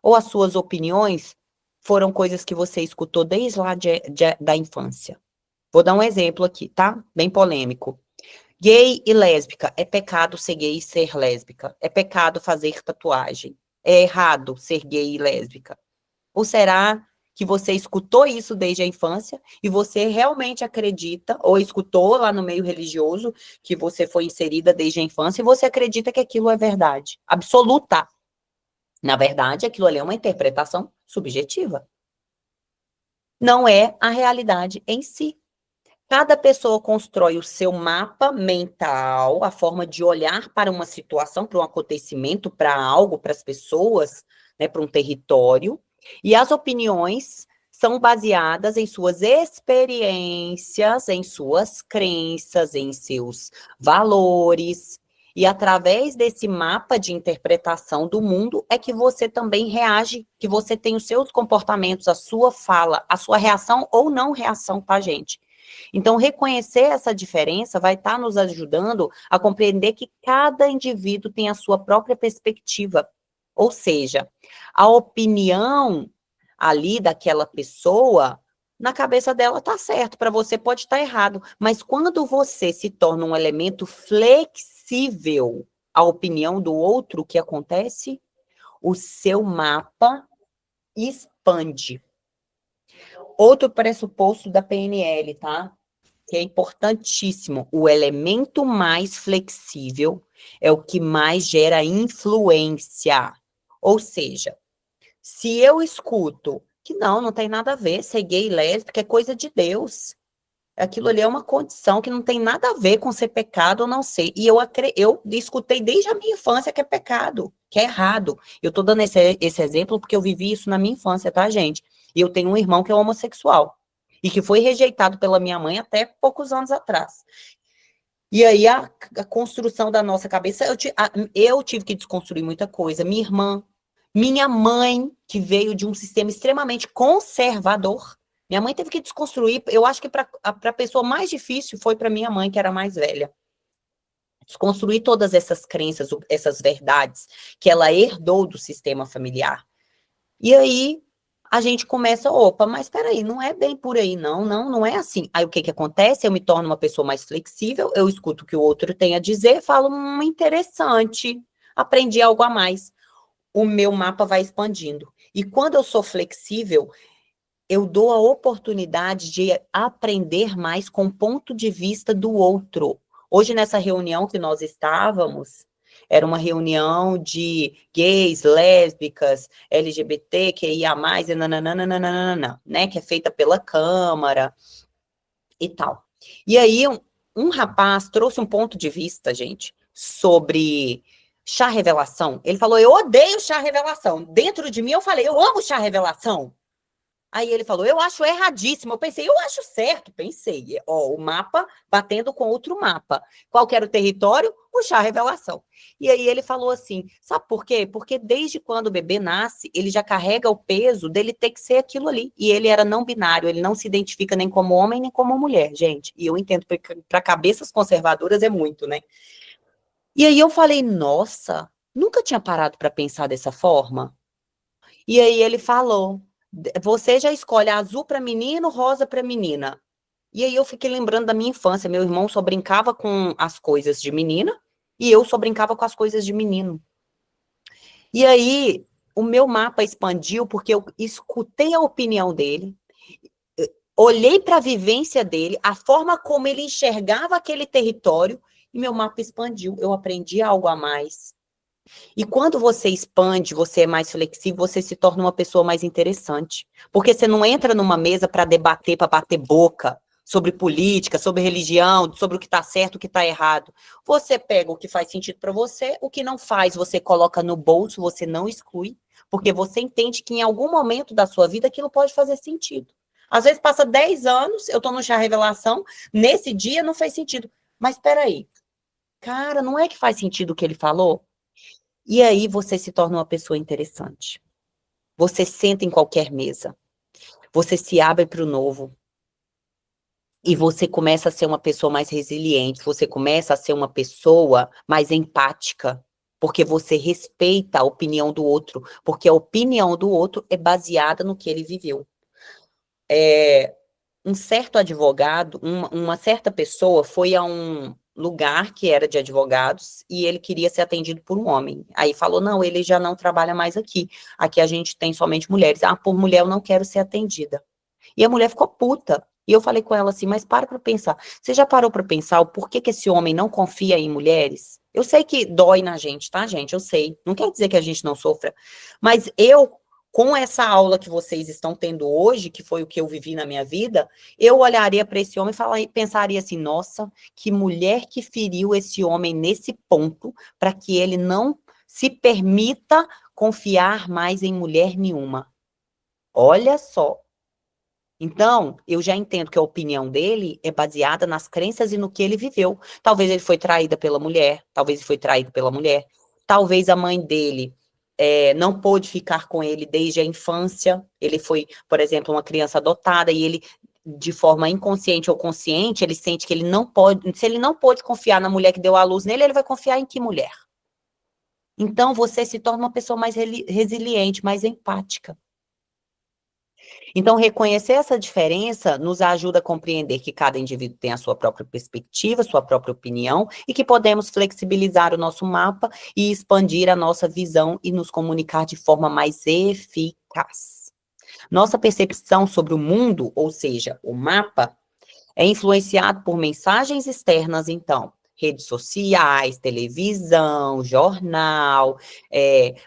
Ou as suas opiniões foram coisas que você escutou desde lá da infância? Vou dar um exemplo aqui, tá? Bem polêmico. Gay e lésbica, é pecado ser gay e ser lésbica. É pecado fazer tatuagem. É errado ser gay e lésbica. Ou será que você escutou isso desde a infância e você realmente acredita, ou escutou lá no meio religioso, que você foi inserida desde a infância, e você acredita que aquilo é verdade absoluta? Na verdade, aquilo ali é uma interpretação subjetiva. Não é a realidade em si. Cada pessoa constrói o seu mapa mental, a forma de olhar para uma situação, para um acontecimento, para algo, para as pessoas, né, para um território, e as opiniões são baseadas em suas experiências, em suas crenças, em seus valores, e através desse mapa de interpretação do mundo é que você também reage, que você tem os seus comportamentos, a sua fala, a sua reação ou não reação, tá, gente? Então, reconhecer essa diferença vai estar nos ajudando a compreender que cada indivíduo tem a sua própria perspectiva. Ou seja, a opinião ali daquela pessoa, na cabeça dela está certo, para você pode estar errado. Mas quando você se torna um elemento flexível à opinião do outro, o que acontece? O seu mapa expande. Outro pressuposto da PNL, tá? Que é importantíssimo, o elemento mais flexível é o que mais gera influência. Ou seja, se eu escuto que não tem nada a ver ser gay e lésbica, é coisa de Deus. Aquilo ali é uma condição que não tem nada a ver com ser pecado ou não ser. E eu escutei desde a minha infância que é pecado, que é errado. Eu tô dando esse exemplo porque eu vivi isso na minha infância, tá, gente? E eu tenho um irmão que é homossexual e que foi rejeitado pela minha mãe até poucos anos atrás. E aí a construção da nossa cabeça, eu tive que desconstruir muita coisa. Minha irmã, minha mãe, que veio de um sistema extremamente conservador, minha mãe teve que desconstruir. Eu acho que para a pessoa mais difícil foi para minha mãe, que era mais velha. Desconstruir todas essas crenças, essas verdades que ela herdou do sistema familiar. E aí a gente começa, opa, mas espera aí, não é bem por aí, não é assim. Aí o que acontece? Eu me torno uma pessoa mais flexível, eu escuto o que o outro tem a dizer, falo, interessante, aprendi algo a mais. O meu mapa vai expandindo. E quando eu sou flexível, eu dou a oportunidade de aprender mais com o ponto de vista do outro. Hoje, nessa reunião que nós estávamos, era uma reunião de gays, lésbicas, LGBT, que ia mais, nananana, né, que é feita pela Câmara e tal. E aí, um rapaz trouxe um ponto de vista, gente, sobre chá revelação. Ele falou, eu odeio chá revelação. Dentro de mim, eu falei, eu amo chá revelação. Aí ele falou, eu acho erradíssimo. Eu pensei, eu acho certo. Pensei, ó, o mapa batendo com outro mapa. Qual que era o território? O chá revelação. E aí ele falou assim, sabe por quê? Porque desde quando o bebê nasce, ele já carrega o peso dele ter que ser aquilo ali. E ele era não binário, ele não se identifica nem como homem, nem como mulher, gente. E eu entendo, para cabeças conservadoras é muito, né? E aí eu falei, nossa, nunca tinha parado para pensar dessa forma. E aí ele falou, você já escolhe azul para menino, rosa para menina. E aí eu fiquei lembrando da minha infância, meu irmão só brincava com as coisas de menina e eu só brincava com as coisas de menino. E aí o meu mapa expandiu porque eu escutei a opinião dele, olhei para a vivência dele, a forma como ele enxergava aquele território, e meu mapa expandiu. Eu aprendi algo a mais. E quando você expande, você é mais flexível, você se torna uma pessoa mais interessante. Porque você não entra numa mesa para debater, para bater boca sobre política, sobre religião, sobre o que está certo, o que está errado. Você pega o que faz sentido para você, o que não faz, você coloca no bolso, você não exclui, porque você entende que em algum momento da sua vida aquilo pode fazer sentido. Às vezes passa 10 anos, eu estou no chá revelação, nesse dia não fez sentido. Mas espera aí, cara, não é que faz sentido o que ele falou? E aí você se torna uma pessoa interessante. Você senta em qualquer mesa. Você se abre para o novo. E você começa a ser uma pessoa mais resiliente. Você começa a ser uma pessoa mais empática. Porque você respeita a opinião do outro. Porque a opinião do outro é baseada no que ele viveu. Um certo advogado, uma certa pessoa foi a um lugar que era de advogados e ele queria ser atendido por um homem. Aí falou, não, ele já não trabalha mais aqui. Aqui a gente tem somente mulheres. Ah, por mulher eu não quero ser atendida. E a mulher ficou puta. E eu falei com ela assim, mas para pensar. Você já parou para pensar o porquê que esse homem não confia em mulheres? Eu sei que dói na gente, tá, gente? Eu sei. Não quer dizer que a gente não sofra. Mas eu, com essa aula que vocês estão tendo hoje, que foi o que eu vivi na minha vida, eu olharia para esse homem e pensaria assim, nossa, que mulher que feriu esse homem nesse ponto para que ele não se permita confiar mais em mulher nenhuma. Olha só. Então, eu já entendo que a opinião dele é baseada nas crenças e no que ele viveu. Talvez ele foi traída pela mulher, talvez ele foi traído pela mulher, talvez a mãe dele não pôde ficar com ele desde a infância. Ele foi, por exemplo, uma criança adotada e ele, de forma inconsciente ou consciente, ele sente que ele não pode, se ele não pôde confiar na mulher que deu à luz nele, ele vai confiar em que mulher? Então, você se torna uma pessoa mais resiliente, mais empática. Então, reconhecer essa diferença nos ajuda a compreender que cada indivíduo tem a sua própria perspectiva, sua própria opinião, e que podemos flexibilizar o nosso mapa e expandir a nossa visão e nos comunicar de forma mais eficaz. Nossa percepção sobre o mundo, ou seja, o mapa, é influenciado por mensagens externas, então, redes sociais, televisão, jornal,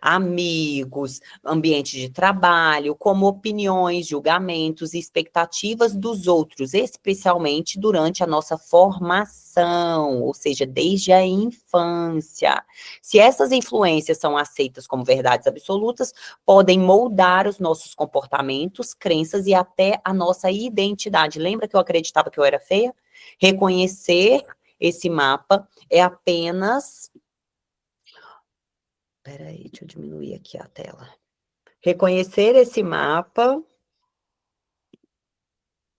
amigos, ambiente de trabalho, como opiniões, julgamentos e expectativas dos outros, especialmente durante a nossa formação, ou seja, desde a infância. Se essas influências são aceitas como verdades absolutas, podem moldar os nossos comportamentos, crenças e até a nossa identidade. Lembra que eu acreditava que eu era feia? Reconhecer esse mapa é apenas... Peraí, deixa eu diminuir aqui a tela. Reconhecer esse mapa...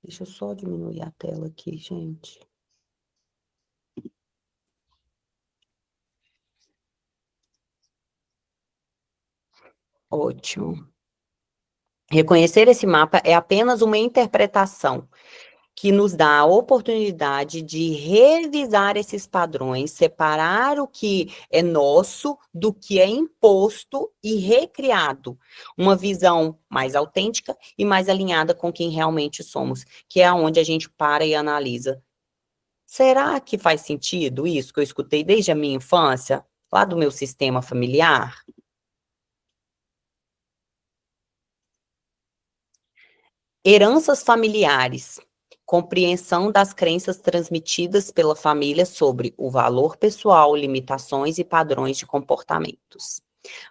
Deixa eu só diminuir a tela aqui, gente. Ótimo. Reconhecer esse mapa é apenas uma interpretação que nos dá a oportunidade de revisar esses padrões, separar o que é nosso do que é imposto e recriado. Uma visão mais autêntica e mais alinhada com quem realmente somos, que é onde a gente para e analisa. Será que faz sentido isso que eu escutei desde a minha infância, lá do meu sistema familiar? Heranças familiares. Compreensão das crenças transmitidas pela família sobre o valor pessoal, limitações e padrões de comportamentos.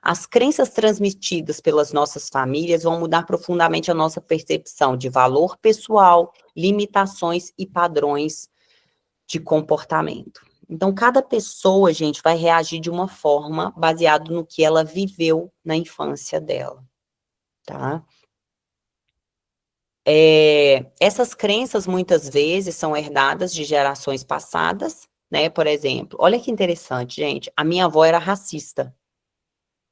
As crenças transmitidas pelas nossas famílias vão mudar profundamente a nossa percepção de valor pessoal, limitações e padrões de comportamento. Então, cada pessoa, gente, vai reagir de uma forma baseado no que ela viveu na infância dela, tá? Essas crenças, muitas vezes, são herdadas de gerações passadas, né? Por exemplo, olha que interessante, gente, a minha avó era racista.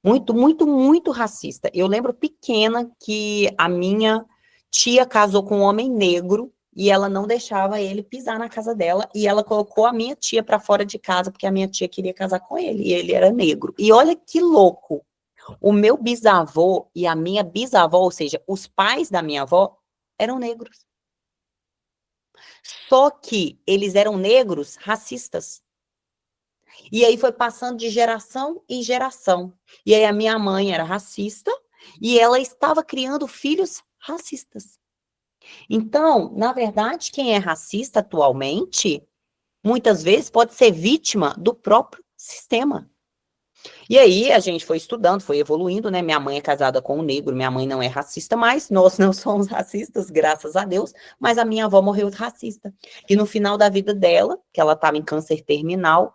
Muito, muito, muito racista. Eu lembro pequena que a minha tia casou com um homem negro e ela não deixava ele pisar na casa dela e ela colocou a minha tia para fora de casa porque a minha tia queria casar com ele e ele era negro. E olha que louco. O meu bisavô e a minha bisavó, ou seja, os pais da minha avó, eram negros. Só que eles eram negros racistas. E aí foi passando de geração em geração. E aí a minha mãe era racista e ela estava criando filhos racistas. Então, na verdade, quem é racista atualmente, muitas vezes pode ser vítima do próprio sistema. E aí a gente foi estudando, foi evoluindo, né? Minha mãe é casada com um negro, minha mãe não é racista mais, nós não somos racistas, graças a Deus, mas a minha avó morreu racista. E no final da vida dela, que ela estava em câncer terminal,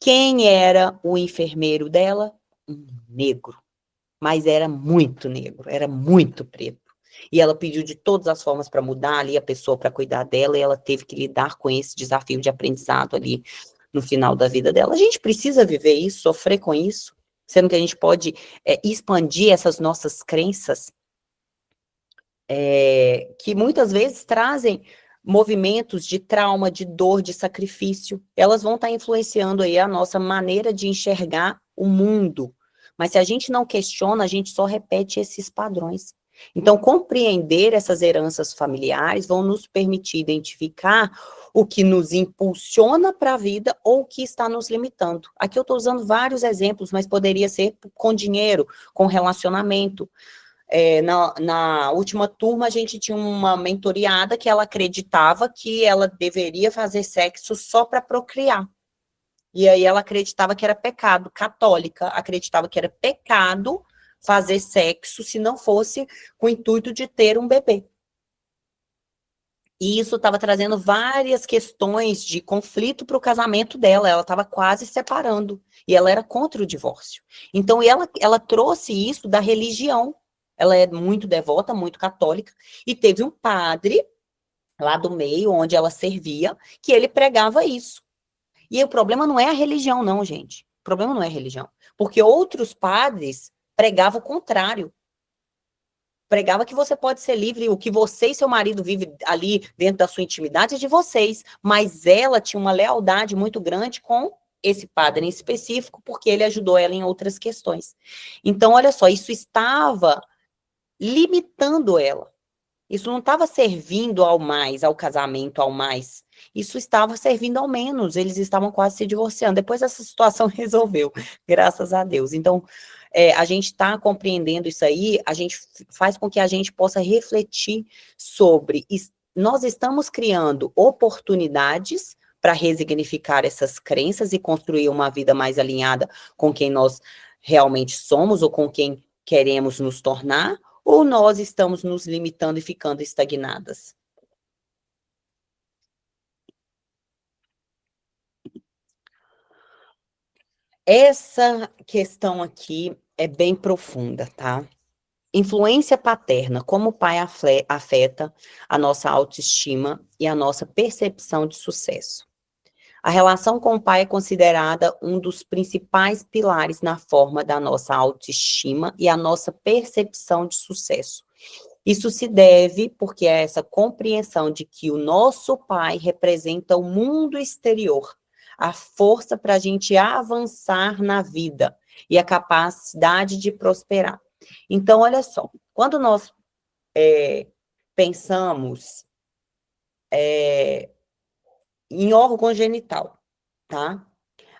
quem era o enfermeiro dela? Um negro. Mas era muito negro, era muito preto. E ela pediu de todas as formas para mudar ali a pessoa para cuidar dela, e ela teve que lidar com esse desafio de aprendizado ali no final da vida dela. A gente precisa viver isso, sofrer com isso, sendo que a gente pode expandir essas nossas crenças, que muitas vezes trazem movimentos de trauma, de dor, de sacrifício. Elas vão estar influenciando aí a nossa maneira de enxergar o mundo. Mas se a gente não questiona, a gente só repete esses padrões. Então, compreender essas heranças familiares vão nos permitir identificar o que nos impulsiona para a vida ou o que está nos limitando. Aqui eu estou usando vários exemplos, mas poderia ser com dinheiro, com relacionamento. Na última turma, a gente tinha uma mentoriada que ela acreditava que ela deveria fazer sexo só para procriar. E aí ela acreditava que era pecado, católica, acreditava que era pecado fazer sexo se não fosse com o intuito de ter um bebê. E isso estava trazendo várias questões de conflito para o casamento dela, ela estava quase separando, e ela era contra o divórcio. Então, ela trouxe isso da religião, ela é muito devota, muito católica, e teve um padre lá do meio, onde ela servia, que ele pregava isso. E o problema não é a religião, não, gente. O problema não é a religião. Porque outros padres pregavam o contrário. Pregava que você pode ser livre, o que você e seu marido vivem ali dentro da sua intimidade é de vocês. Mas ela tinha uma lealdade muito grande com esse padre em específico, porque ele ajudou ela em outras questões. Então, olha só, isso estava limitando ela. Isso não estava servindo ao mais, ao casamento, ao mais. Isso estava servindo ao menos. Eles estavam quase se divorciando. Depois essa situação resolveu, graças a Deus. Então, a gente está compreendendo isso aí, a gente faz com que a gente possa refletir sobre. Nós estamos criando oportunidades para resignificar essas crenças e construir uma vida mais alinhada com quem nós realmente somos ou com quem queremos nos tornar, ou nós estamos nos limitando e ficando estagnadas? Essa questão aqui é bem profunda, tá? Influência paterna, como o pai afeta a nossa autoestima e a nossa percepção de sucesso. A relação com o pai é considerada um dos principais pilares na forma da nossa autoestima e a nossa percepção de sucesso. Isso se deve porque é essa compreensão de que o nosso pai representa o mundo exterior, a força para a gente avançar na vida e a capacidade de prosperar. Então, olha só, quando nós pensamos em órgão genital, tá?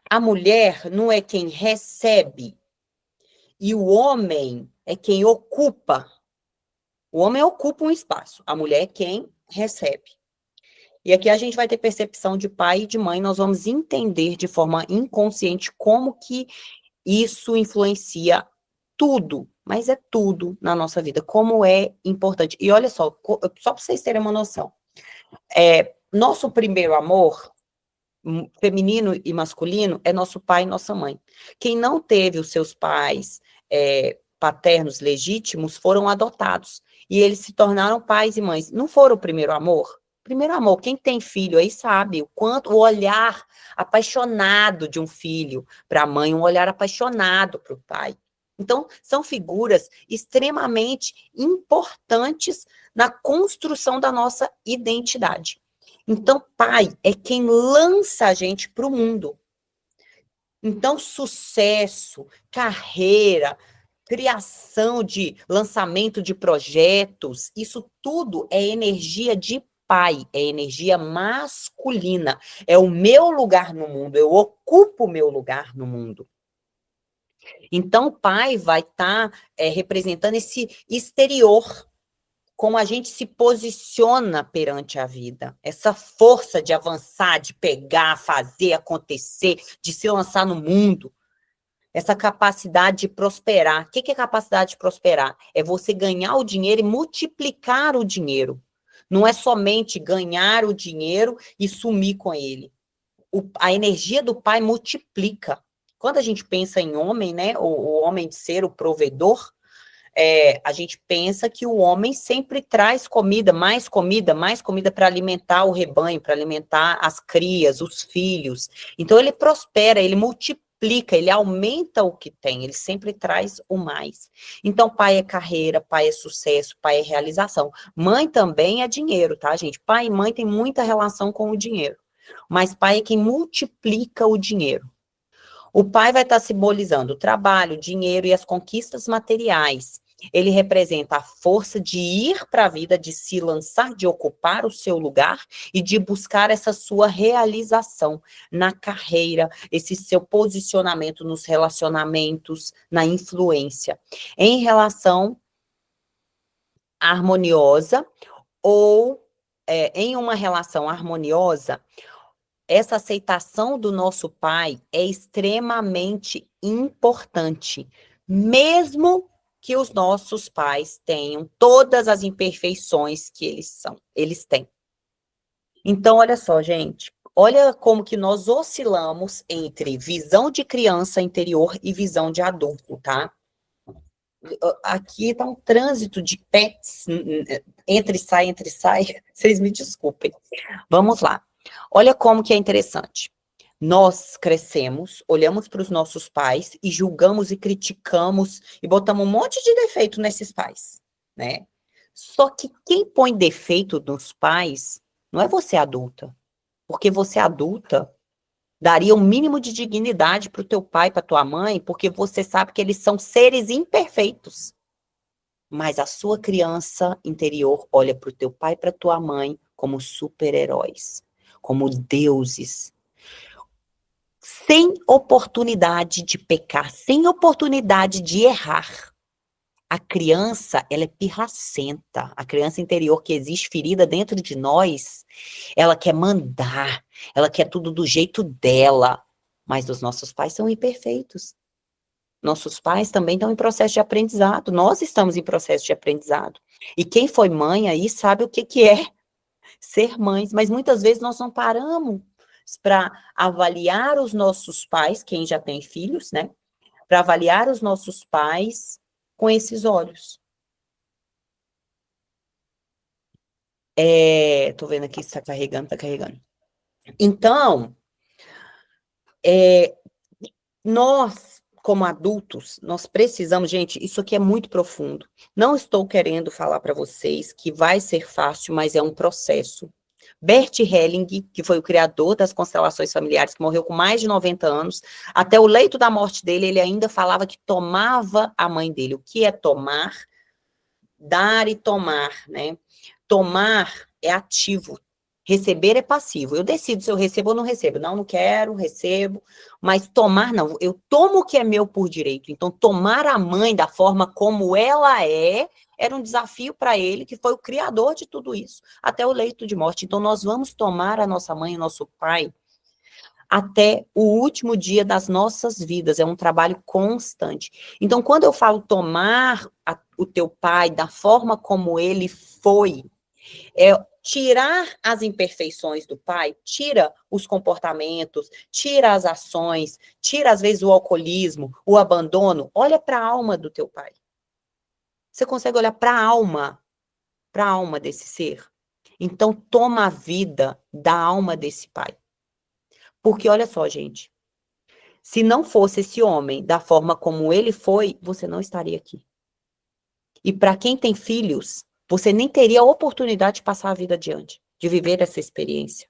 A mulher não é quem recebe e o homem é quem ocupa. O homem ocupa um espaço, a mulher é quem recebe. E aqui a gente vai ter percepção de pai e de mãe, nós vamos entender de forma inconsciente como que isso influencia tudo, mas é tudo na nossa vida, como é importante. E olha só para vocês terem uma noção, nosso primeiro amor, feminino e masculino, é nosso pai e nossa mãe. Quem não teve os seus pais paternos legítimos foram adotados, e eles se tornaram pais e mães. Não foram o primeiro amor? Primeiro amor, quem tem filho aí sabe o quanto, o olhar apaixonado de um filho para a mãe, um olhar apaixonado para o pai. Então, são figuras extremamente importantes na construção da nossa identidade. Então, pai é quem lança a gente para o mundo. Então, sucesso, carreira, criação de lançamento de projetos, isso tudo é energia de pai, é energia masculina, é o meu lugar no mundo, eu ocupo o meu lugar no mundo. Então, o pai vai estar representando esse exterior, como a gente se posiciona perante a vida, essa força de avançar, de pegar, fazer acontecer, de se lançar no mundo, essa capacidade de prosperar. O que é capacidade de prosperar? É você ganhar o dinheiro e multiplicar o dinheiro. Não é somente ganhar o dinheiro e sumir com ele. A energia do pai multiplica. Quando a gente pensa em homem, né, o homem de ser o provedor, a gente pensa que o homem sempre traz comida, mais comida para alimentar o rebanho, para alimentar as crias, os filhos. Então, ele prospera, ele multiplica, ele aumenta o que tem, ele sempre traz o mais. Então, pai é carreira, pai é sucesso, pai é realização. Mãe também é dinheiro, tá, gente? Pai e mãe têm muita relação com o dinheiro, mas pai é quem multiplica o dinheiro. O pai vai estar simbolizando o trabalho, o dinheiro e as conquistas materiais. Ele representa a força de ir para a vida, de se lançar, de ocupar o seu lugar e de buscar essa sua realização na carreira, esse seu posicionamento nos relacionamentos, na influência. Em relação harmoniosa ou em uma relação harmoniosa, essa aceitação do nosso pai é extremamente importante, mesmo que os nossos pais tenham todas as imperfeições que eles têm. Então, olha só, gente, olha como que nós oscilamos entre visão de criança interior e visão de adulto, tá? Aqui tá um trânsito de pets, entre e sai, vocês me desculpem. Vamos lá. Olha como que é interessante. Nós crescemos, olhamos para os nossos pais e julgamos e criticamos e botamos um monte de defeito nesses pais, né? Só que quem põe defeito nos pais não é você adulta, porque você adulta daria um mínimo de dignidade para o teu pai, para tua mãe, porque você sabe que eles são seres imperfeitos. Mas a sua criança interior olha para o teu pai e para tua mãe como super-heróis, como deuses, sem oportunidade de pecar, sem oportunidade de errar. A criança, ela é pirracenta. A criança interior que existe ferida dentro de nós, ela quer mandar, ela quer tudo do jeito dela. Mas os nossos pais são imperfeitos. Nossos pais também estão em processo de aprendizado. Nós estamos em processo de aprendizado. E quem foi mãe aí sabe o que é ser mães. Mas muitas vezes nós não paramos para avaliar os nossos pais, quem já tem filhos, né? Para avaliar os nossos pais com esses olhos. Tô vendo aqui se tá carregando, tá carregando. Então, nós, como adultos, nós precisamos, gente, isso aqui é muito profundo. Não estou querendo falar para vocês que vai ser fácil, mas é um processo. Bert Helling, que foi o criador das constelações familiares, que morreu com mais de 90 anos, até o leito da morte dele, ele ainda falava que tomava a mãe dele. O que é tomar? Dar e tomar, né? Tomar é ativo, receber é passivo. Eu decido se eu recebo ou não recebo. Não, não quero, recebo. Mas tomar, não. Eu tomo o que é meu por direito. Então, tomar a mãe da forma como ela era um desafio para ele, que foi o criador de tudo isso, até o leito de morte. Então, nós vamos tomar a nossa mãe, o nosso pai, até o último dia das nossas vidas, é um trabalho constante. Então, quando eu falo tomar o teu pai da forma como ele foi, é tirar as imperfeições do pai, tira os comportamentos, tira as ações, tira às vezes o alcoolismo, o abandono, olha para a alma do teu pai. Você consegue olhar para a alma desse ser? Então, toma a vida da alma desse pai. Porque olha só, gente, se não fosse esse homem da forma como ele foi, você não estaria aqui. E para quem tem filhos, você nem teria a oportunidade de passar a vida adiante, de viver essa experiência.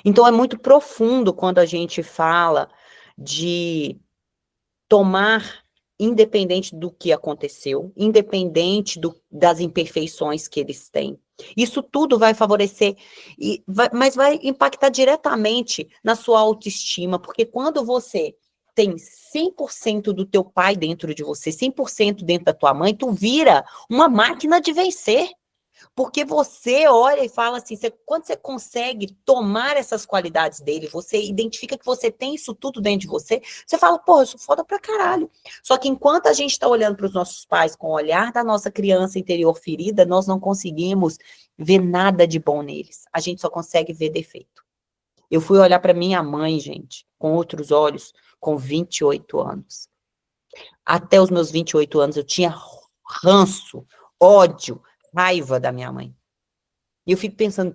Então é muito profundo quando a gente fala de tomar independente do que aconteceu, independente das imperfeições que eles têm. Isso tudo vai favorecer, mas vai impactar diretamente na sua autoestima, porque quando você tem 100% do teu pai dentro de você, 100% dentro da tua mãe, tu vira uma máquina de vencer. Porque você olha e fala assim, quando você consegue tomar essas qualidades dele, você identifica que você tem isso tudo dentro de você, você fala, pô, eu sou foda pra caralho. Só que enquanto a gente está olhando para os nossos pais com o olhar da nossa criança interior ferida, nós não conseguimos ver nada de bom neles. A gente só consegue ver defeito. Eu fui olhar para minha mãe, gente, com outros olhos, com 28 anos. Até os meus 28 anos eu tinha ranço, ódio, raiva da minha mãe. E eu fico pensando,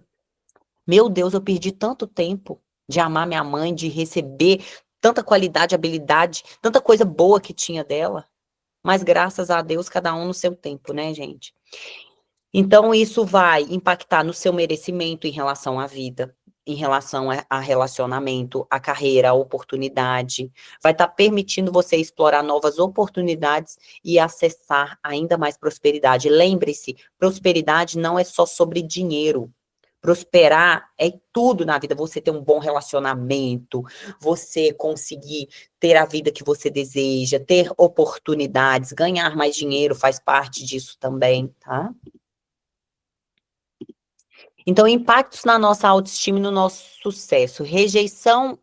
meu Deus, eu perdi tanto tempo de amar minha mãe, de receber tanta qualidade, habilidade, tanta coisa boa que tinha dela. Mas graças a Deus, cada um no seu tempo, né, gente? Então, isso vai impactar no seu merecimento em relação à vida, em relação a relacionamento, a carreira, a oportunidade. Vai estar permitindo você explorar novas oportunidades e acessar ainda mais prosperidade. Lembre-se, prosperidade não é só sobre dinheiro. Prosperar é tudo na vida, você ter um bom relacionamento, você conseguir ter a vida que você deseja, ter oportunidades, ganhar mais dinheiro faz parte disso também, tá? Então, impactos na nossa autoestima e no nosso sucesso. Rejeição,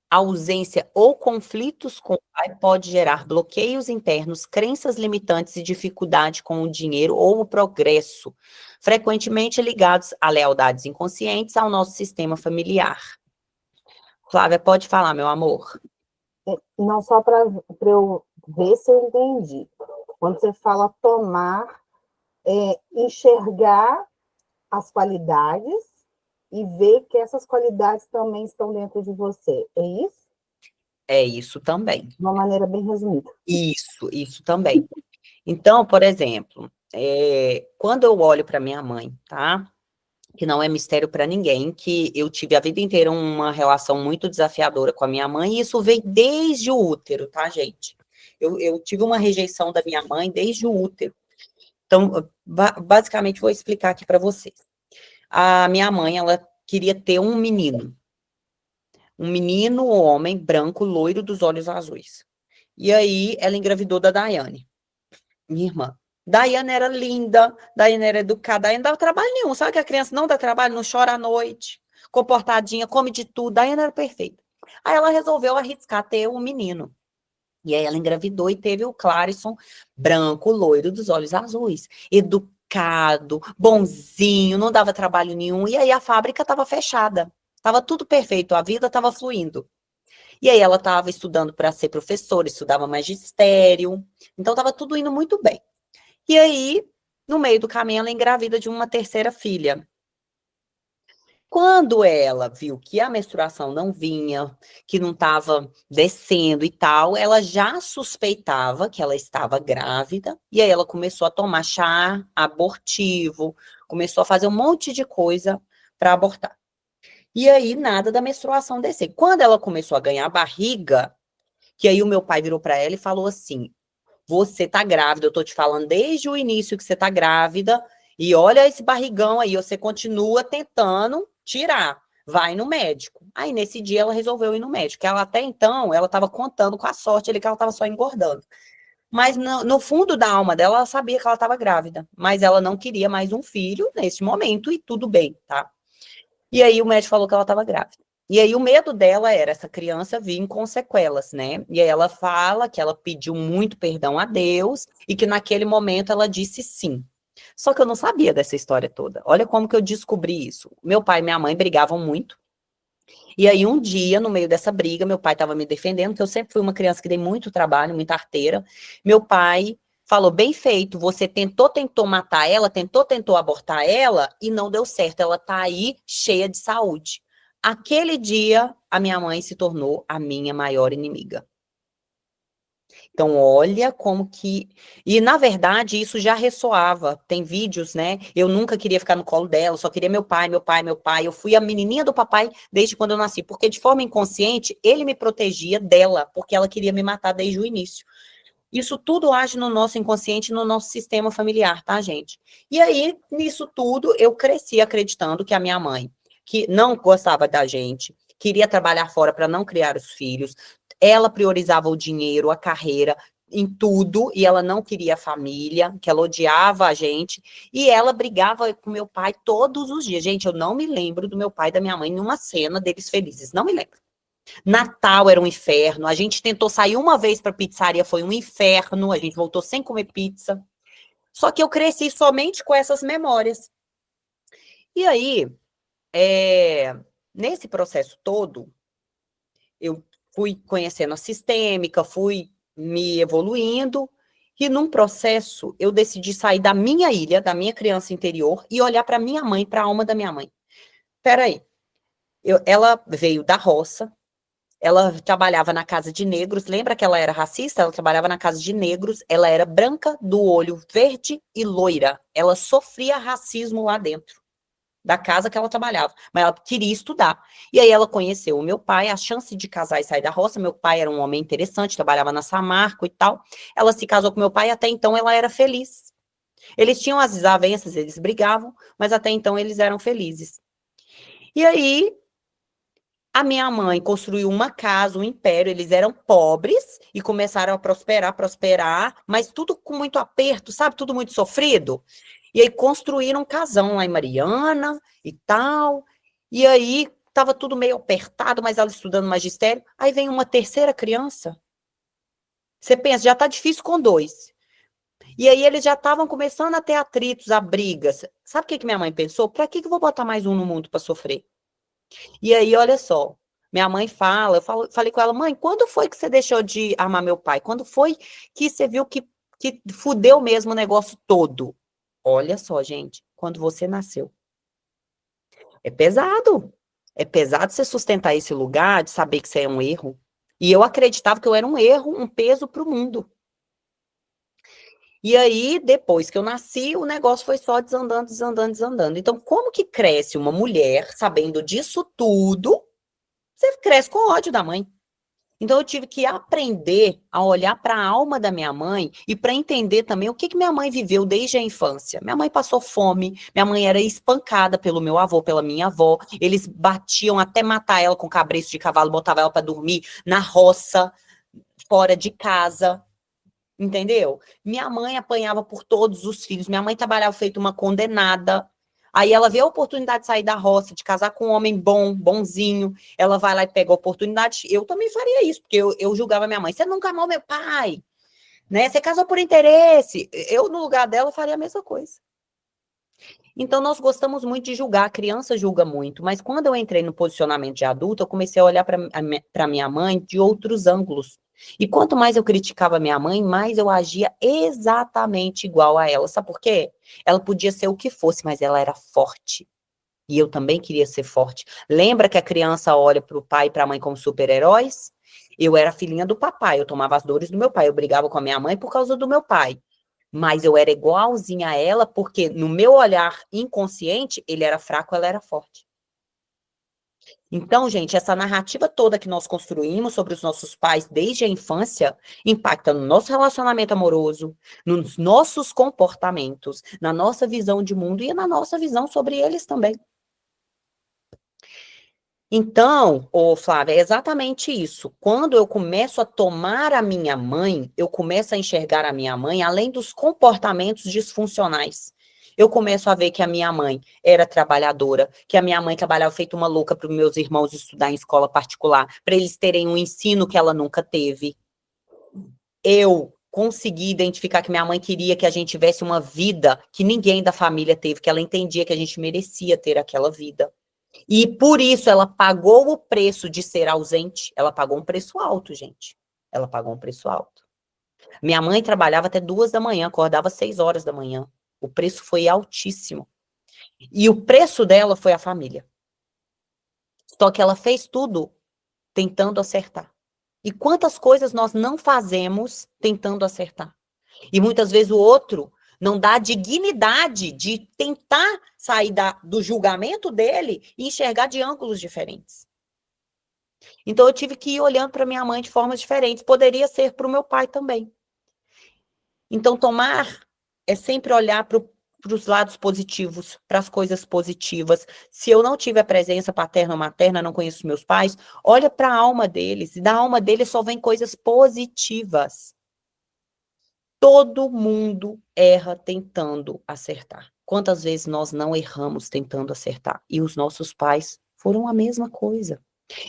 ausência ou conflitos com o pai pode gerar bloqueios internos, crenças limitantes e dificuldade com o dinheiro ou o progresso, frequentemente ligados a lealdades inconscientes ao nosso sistema familiar. Flávia, pode falar, meu amor. Não, só para eu ver se eu entendi. Quando você fala tomar, enxergar as qualidades e ver que essas qualidades também estão dentro de você. É isso? É isso também. De uma maneira bem resumida. Isso também. Então, por exemplo, quando eu olho para minha mãe, tá? Que não é mistério para ninguém, que eu tive a vida inteira uma relação muito desafiadora com a minha mãe, e isso veio desde o útero, tá, gente? Eu tive uma rejeição da minha mãe desde o útero. Então, basicamente, vou explicar aqui para vocês. A minha mãe, ela queria ter um menino, homem, branco, loiro, dos olhos azuis. E aí, ela engravidou da Daiane, minha irmã. Daiane era linda, Daiane era educada, Daiane não dava trabalho nenhum. Sabe que a criança não dá trabalho, não chora à noite, comportadinha, come de tudo. Daiane era perfeita. Aí ela resolveu arriscar ter um menino. E aí ela engravidou e teve o Clarison, branco, loiro, dos olhos azuis. Educado, bonzinho, não dava trabalho nenhum. E aí a fábrica estava fechada. Estava tudo perfeito, a vida estava fluindo. E aí ela estava estudando para ser professora, estudava magistério. Então estava tudo indo muito bem. E aí, no meio do caminho, ela engravida de uma terceira filha. Quando ela viu que a menstruação não vinha, que não estava descendo e tal, ela já suspeitava que ela estava grávida, e aí ela começou a tomar chá abortivo, começou a fazer um monte de coisa para abortar. E aí, nada da menstruação descer. Quando ela começou a ganhar barriga, que aí o meu pai virou para ela e falou assim: você tá grávida, eu tô te falando desde o início que você tá grávida, e olha esse barrigão aí, você continua tentando tirar, vai no médico. Aí nesse dia ela resolveu ir no médico, ela até então, ela tava contando com a sorte ali que ela tava só engordando. Mas no fundo da alma dela, ela sabia que ela estava grávida, mas ela não queria mais um filho nesse momento, e tudo bem, tá? E aí o médico falou que ela estava grávida. E aí o medo dela era essa criança vir com sequelas, né? E aí ela fala que ela pediu muito perdão a Deus e que naquele momento ela disse sim. Só que eu não sabia dessa história toda. Olha como que eu descobri isso. Meu pai e minha mãe brigavam muito. E aí um dia, no meio dessa briga, meu pai estava me defendendo, que eu sempre fui uma criança que dei muito trabalho, muita arteira. Meu pai falou, bem feito, você tentou matar ela, tentou abortar ela e não deu certo, ela tá aí cheia de saúde. Aquele dia, a minha mãe se tornou a minha maior inimiga. Então, olha como que... E, na verdade, isso já ressoava. Tem vídeos, né? Eu nunca queria ficar no colo dela, só queria meu pai, meu pai, meu pai. Eu fui a menininha do papai desde quando eu nasci, porque de forma inconsciente, ele me protegia dela, porque ela queria me matar desde o início. Isso tudo age no nosso inconsciente, no nosso sistema familiar, tá, gente? E aí, nisso tudo, eu cresci acreditando que a minha mãe, que não gostava da gente, queria trabalhar fora para não criar os filhos, ela priorizava o dinheiro, a carreira, em tudo, e ela não queria família, que ela odiava a gente, e ela brigava com meu pai todos os dias. Gente, eu não me lembro do meu pai e da minha mãe numa cena deles felizes, não me lembro. Natal era um inferno. A gente tentou sair uma vez para pizzaria, foi um inferno. A gente voltou sem comer pizza. Só que eu cresci somente com essas memórias. E aí, nesse processo todo, eu fui conhecendo a sistêmica, fui me evoluindo. E num processo, eu decidi sair da minha ilha, da minha criança interior, e olhar para minha mãe, para a alma da minha mãe. Peraí, ela veio da roça. Ela trabalhava na casa de negros. Lembra que ela era racista? Ela trabalhava na casa de negros. Ela era branca, do olho verde e loira. Ela sofria racismo lá dentro da casa que ela trabalhava, mas ela queria estudar. E aí ela conheceu o meu pai, a chance de casar e sair da roça. Meu pai era um homem interessante, trabalhava na Samarco e tal. Ela se casou com meu pai e até então ela era feliz. Eles tinham as desavenças, eles brigavam, mas até então eles eram felizes. E aí a minha mãe construiu uma casa, um império, eles eram pobres e começaram a prosperar, mas tudo com muito aperto, sabe? Tudo muito sofrido. E aí construíram um casão lá em Mariana e tal. E aí estava tudo meio apertado, mas ela estudando magistério. Aí vem uma terceira criança. Você pensa, já tá difícil com dois. E aí eles já estavam começando a ter atritos, a brigas. Sabe o que minha mãe pensou? Para que eu vou botar mais um no mundo para sofrer? E aí, olha só, minha mãe fala, falei com ela, mãe, quando foi que você deixou de amar meu pai? Quando foi que você viu que fudeu mesmo o negócio todo? Olha só, gente, quando você nasceu. É pesado. É pesado você sustentar esse lugar, de saber que você é um erro. E eu acreditava que eu era um erro, um peso para o mundo. E aí, depois que eu nasci, o negócio foi só desandando, desandando, desandando. Então, como que cresce uma mulher sabendo disso tudo? Você cresce com ódio da mãe. Então eu tive que aprender a olhar para a alma da minha mãe e para entender também o que que minha mãe viveu desde a infância. Minha mãe passou fome, minha mãe era espancada pelo meu avô, pela minha avó. Eles batiam até matar ela com cabresto de cavalo, botavam ela para dormir na roça, fora de casa. Entendeu? Minha mãe apanhava por todos os filhos. Minha mãe trabalhava feito uma condenada. Aí ela vê a oportunidade de sair da roça, de casar com um homem bom, bonzinho. Ela vai lá e pega a oportunidade. Eu também faria isso, porque eu julgava minha mãe. Você nunca amou meu pai, né? Você casou por interesse. Eu, no lugar dela, faria a mesma coisa. Então, nós gostamos muito de julgar, a criança julga muito, mas quando eu entrei no posicionamento de adulto, eu comecei a olhar para minha mãe de outros ângulos. E quanto mais eu criticava minha mãe, mais eu agia exatamente igual a ela. Sabe por quê? Ela podia ser o que fosse, mas ela era forte. E eu também queria ser forte. Lembra que a criança olha para o pai e para a mãe como super-heróis? Eu era filhinha do papai, eu tomava as dores do meu pai, eu brigava com a minha mãe por causa do meu pai. Mas eu era igualzinha a ela, porque no meu olhar inconsciente, ele era fraco, ela era forte. Então, gente, essa narrativa toda que nós construímos sobre os nossos pais desde a infância impacta no nosso relacionamento amoroso, nos nossos comportamentos, na nossa visão de mundo e na nossa visão sobre eles também. Então, ô Flávia, é exatamente isso. Quando eu começo a tomar a minha mãe, eu começo a enxergar a minha mãe além dos comportamentos disfuncionais. Eu começo a ver que a minha mãe era trabalhadora, que a minha mãe trabalhava feito uma louca para os meus irmãos estudar em escola particular, para eles terem um ensino que ela nunca teve. Eu consegui identificar que minha mãe queria que a gente tivesse uma vida que ninguém da família teve, que ela entendia que a gente merecia ter aquela vida. E por isso ela pagou o preço de ser ausente. Ela pagou um preço alto, gente. Ela pagou um preço alto. Minha mãe trabalhava até 2 da manhã, acordava 6 horas da manhã. O preço foi altíssimo. E o preço dela foi a família. Só que ela fez tudo tentando acertar. E quantas coisas nós não fazemos tentando acertar? E muitas vezes o outro não dá a dignidade de tentar sair do julgamento dele e enxergar de ângulos diferentes. Então eu tive que ir olhando para minha mãe de formas diferentes. Poderia ser para o meu pai também. Então, tomar é sempre olhar para os lados positivos, para as coisas positivas. Se eu não tive a presença paterna ou materna, não conheço meus pais, olha para a alma deles, e da alma deles só vem coisas positivas. Todo mundo erra tentando acertar. Quantas vezes nós não erramos tentando acertar? E os nossos pais foram a mesma coisa.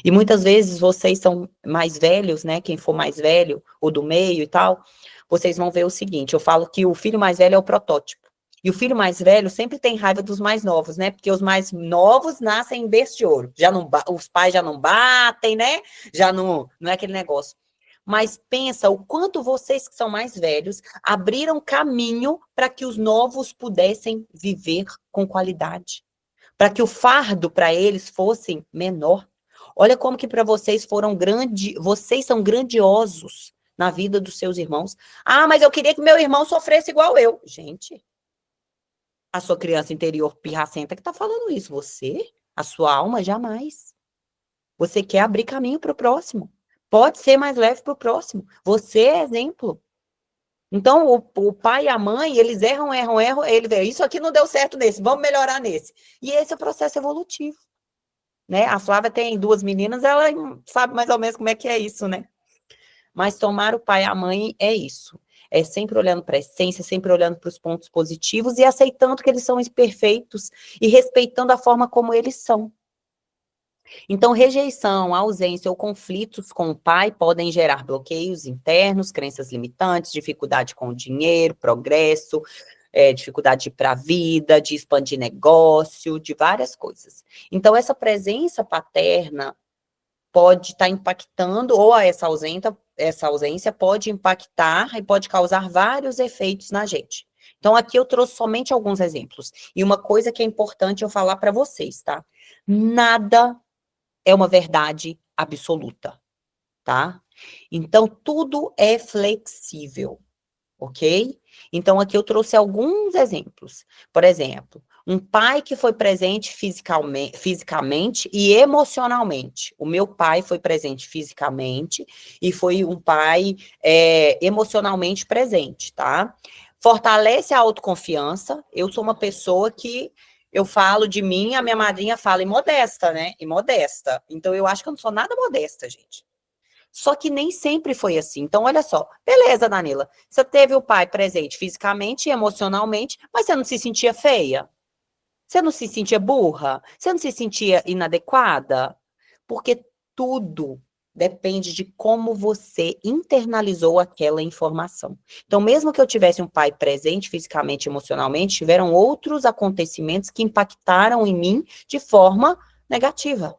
E muitas vezes vocês são mais velhos, né? Quem for mais velho, ou do meio e tal, vocês vão ver o seguinte: eu falo que o filho mais velho é o protótipo. E o filho mais velho sempre tem raiva dos mais novos, né? Porque os mais novos nascem em berço de ouro. Já não, os pais já não batem, né? Já não é aquele negócio. Mas pensa o quanto vocês que são mais velhos abriram caminho para que os novos pudessem viver com qualidade, para que o fardo para eles fosse menor. Olha como que para vocês vocês são grandiosos na vida dos seus irmãos. Ah, mas eu queria que meu irmão sofresse igual eu. Gente, a sua criança interior pirracenta que está falando isso. Você, a sua alma, jamais. Você quer abrir caminho para o próximo. Pode ser mais leve para o próximo. Você é exemplo. Então, o pai e a mãe, eles erram, ele vê, isso aqui não deu certo nesse, vamos melhorar nesse. E esse é o processo evolutivo, né? A Flávia tem 2 meninas, ela sabe mais ou menos como é que é isso, né? Mas tomar o pai e a mãe é isso. É sempre olhando para a essência, sempre olhando para os pontos positivos e aceitando que eles são imperfeitos e respeitando a forma como eles são. Então, rejeição, ausência ou conflitos com o pai podem gerar bloqueios internos, crenças limitantes, dificuldade com o dinheiro, progresso, dificuldade de ir para a vida, de expandir negócio, de várias coisas. Então, essa presença paterna pode estar impactando, ou essa ausência pode impactar e pode causar vários efeitos na gente. Então, aqui eu trouxe somente alguns exemplos. E uma coisa que é importante eu falar para vocês, tá? Nada é uma verdade absoluta, tá? Então, tudo é flexível, ok? Então, aqui eu trouxe alguns exemplos. Por exemplo, um pai que foi presente fisicamente e emocionalmente. O meu pai foi presente fisicamente e foi um pai emocionalmente presente, tá? Fortalece a autoconfiança. Eu sou uma pessoa que eu falo de mim, a minha madrinha fala imodesta, né? Imodesta. Então, eu acho que eu não sou nada modesta, gente. Só que nem sempre foi assim. Então, olha só. Beleza, Danila. Você teve o pai presente fisicamente e emocionalmente, mas você não se sentia feia? Você não se sentia burra? Você não se sentia inadequada? Porque tudo depende de como você internalizou aquela informação. Então, mesmo que eu tivesse um pai presente fisicamente e emocionalmente, tiveram outros acontecimentos que impactaram em mim de forma negativa.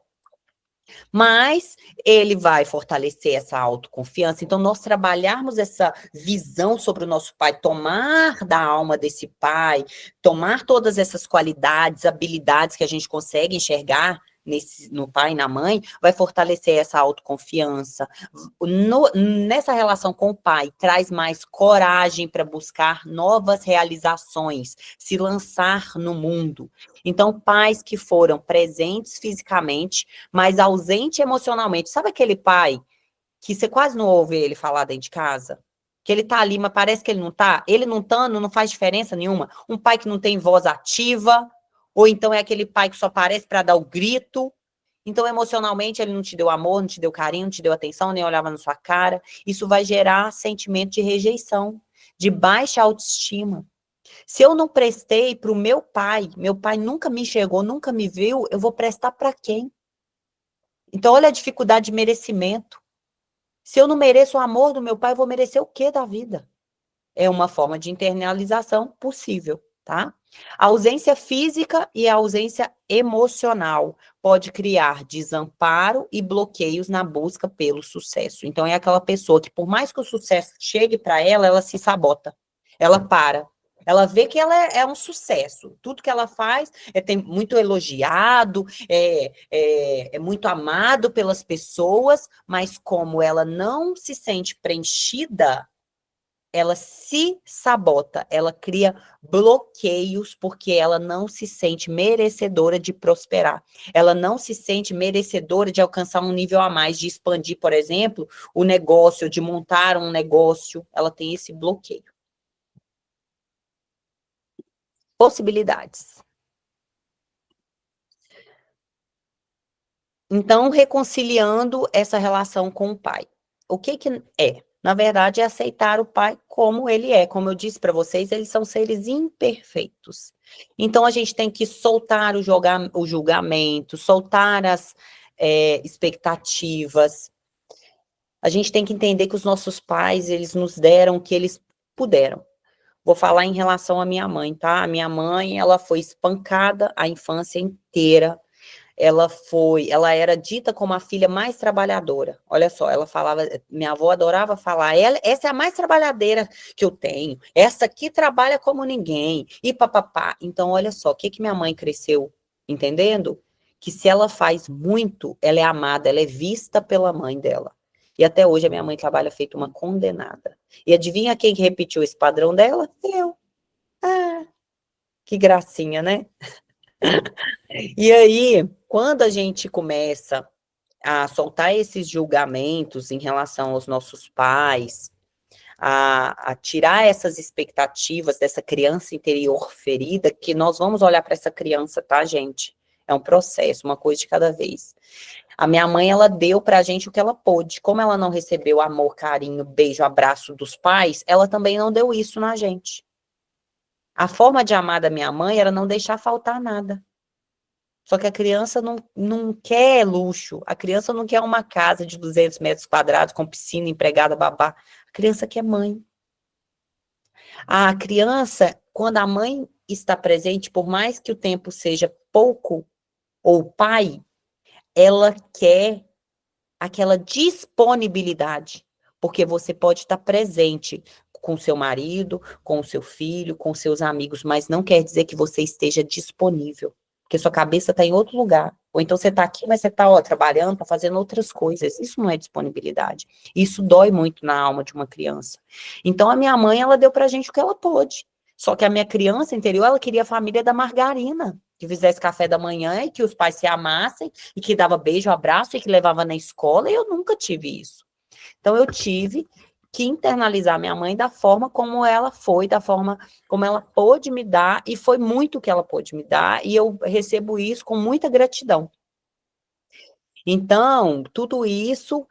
Mas ele vai fortalecer essa autoconfiança. Então, nós trabalharmos essa visão sobre o nosso pai, tomar da alma desse pai, tomar todas essas qualidades, habilidades que a gente consegue enxergar no pai e na mãe, vai fortalecer essa autoconfiança. Nessa relação com o pai, traz mais coragem para buscar novas realizações, se lançar no mundo. Então, pais que foram presentes fisicamente, mas ausente emocionalmente. Sabe aquele pai que você quase não ouve ele falar dentro de casa? Que ele tá ali, mas parece que ele não tá? Ele não estando, não faz diferença nenhuma. Um pai que não tem voz ativa, ou então é aquele pai que só aparece para dar o grito. Então, emocionalmente, ele não te deu amor, não te deu carinho, não te deu atenção, nem olhava na sua cara. Isso vai gerar sentimento de rejeição, de baixa autoestima. Se eu não prestei para o meu pai nunca me enxergou, nunca me viu, eu vou prestar para quem? Então, olha a dificuldade de merecimento. Se eu não mereço o amor do meu pai, eu vou merecer o quê da vida? É uma forma de internalização possível, tá? A ausência física e a ausência emocional pode criar desamparo e bloqueios na busca pelo sucesso. Então, é aquela pessoa que, por mais que o sucesso chegue para ela, ela se sabota, ela para. Ela vê que ela é um sucesso. Tudo que ela faz tem muito elogiado, é muito amado pelas pessoas, mas como ela não se sente preenchida, ela se sabota, ela cria bloqueios porque ela não se sente merecedora de prosperar. Ela não se sente merecedora de alcançar um nível a mais, de expandir, por exemplo, o negócio, de montar um negócio. Ela tem esse bloqueio. possibilidades. Então, reconciliando essa relação com o pai. O que é? Na verdade, é aceitar o pai como ele é. Como eu disse para vocês, eles são seres imperfeitos. Então, a gente tem que soltar o julgamento, soltar as expectativas. A gente tem que entender que os nossos pais, eles nos deram o que eles puderam. Vou falar em relação à minha mãe, tá? A minha mãe, ela foi espancada a infância inteira. Ela era dita como a filha mais trabalhadora. Olha só, ela falava, minha avó adorava falar, essa é a mais trabalhadeira que eu tenho, essa aqui trabalha como ninguém, e papapá. Então, olha só, o que minha mãe cresceu entendendo? Que se ela faz muito, ela é amada, ela é vista pela mãe dela. E até hoje a minha mãe trabalha feito uma condenada. E adivinha quem que repetiu esse padrão dela? Eu. Ah, que gracinha, né? E aí, quando a gente começa a soltar esses julgamentos em relação aos nossos pais, a tirar essas expectativas dessa criança interior ferida, que nós vamos olhar para essa criança, tá, gente? É um processo, uma coisa de cada vez. A minha mãe, ela deu pra gente o que ela pôde. Como ela não recebeu amor, carinho, beijo, abraço dos pais, ela também não deu isso na gente. A forma de amar da minha mãe era não deixar faltar nada. Só que a criança não quer luxo, a criança não quer uma casa de 200 metros quadrados com piscina, empregada, babá. A criança quer mãe. A criança, quando a mãe está presente, por mais que o tempo seja pouco, ou o pai, ela quer aquela disponibilidade, porque você pode estar presente com seu marido, com o seu filho, com seus amigos, mas não quer dizer que você esteja disponível. Porque sua cabeça está em outro lugar. Ou então você está aqui, mas você está trabalhando, está fazendo outras coisas. Isso não é disponibilidade. Isso dói muito na alma de uma criança. Então a minha mãe, ela deu pra gente o que ela pôde. Só que a minha criança interior, ela queria a família da margarina, que fizesse café da manhã e que os pais se amassem e que dava beijo, abraço e que levava na escola, e eu nunca tive isso. Então eu tive que internalizar minha mãe da forma como ela foi, da forma como ela pôde me dar, e foi muito que ela pôde me dar, e eu recebo isso com muita gratidão. Então, tudo isso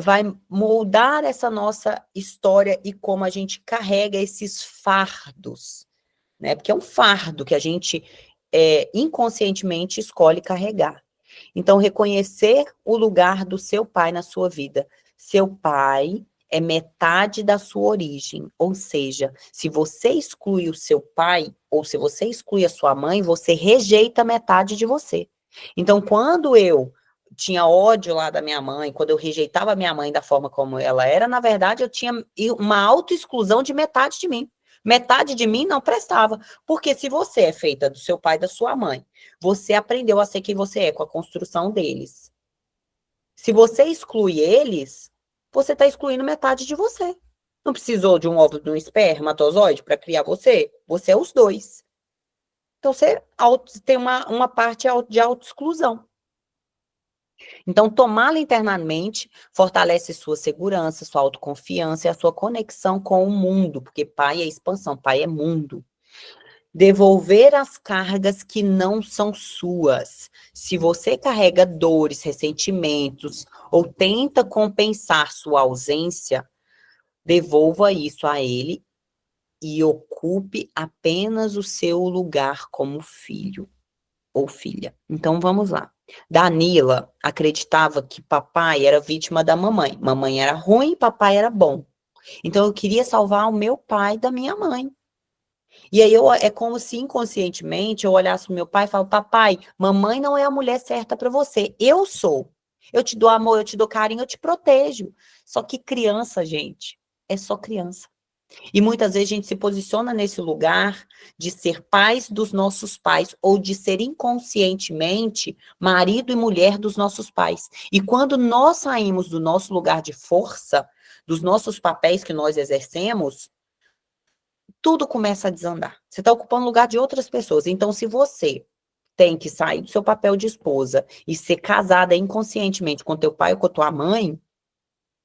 vai moldar essa nossa história e como a gente carrega esses fardos, né? Porque é um fardo que a gente inconscientemente escolhe carregar. Então, reconhecer o lugar do seu pai na sua vida. Seu pai é metade da sua origem, ou seja, se você exclui o seu pai, ou se você exclui a sua mãe, você rejeita metade de você. Então, quando eu tinha ódio lá da minha mãe, quando eu rejeitava a minha mãe da forma como ela era, na verdade, eu tinha uma autoexclusão de metade de mim. Metade de mim não prestava. Porque se você é feita do seu pai e da sua mãe, você aprendeu a ser quem você é com a construção deles. Se você exclui eles, você está excluindo metade de você. Não precisou de um óvulo de um espermatozoide para criar você? Você é os dois. Então, você tem uma parte de autoexclusão. Então, tomá-la internamente fortalece sua segurança, sua autoconfiança e a sua conexão com o mundo, porque pai é expansão, pai é mundo. Devolver as cargas que não são suas. Se você carrega dores, ressentimentos, ou tenta compensar sua ausência, devolva isso a ele e ocupe apenas o seu lugar como filho ou filha. Então, vamos lá. Danila acreditava que papai era vítima da mamãe. Mamãe era ruim, papai era bom. Então, eu queria salvar o meu pai da minha mãe. E aí, é como se inconscientemente eu olhasse pro meu pai e falasse, papai, mamãe não é a mulher certa para você. Eu sou. Eu te dou amor, eu te dou carinho, eu te protejo. Só que criança, gente, é só criança. E muitas vezes a gente se posiciona nesse lugar de ser pais dos nossos pais ou de ser inconscientemente marido e mulher dos nossos pais. E quando nós saímos do nosso lugar de força, dos nossos papéis que nós exercemos, tudo começa a desandar. Você está ocupando o lugar de outras pessoas. Então, se você tem que sair do seu papel de esposa e ser casada inconscientemente com teu pai ou com tua mãe,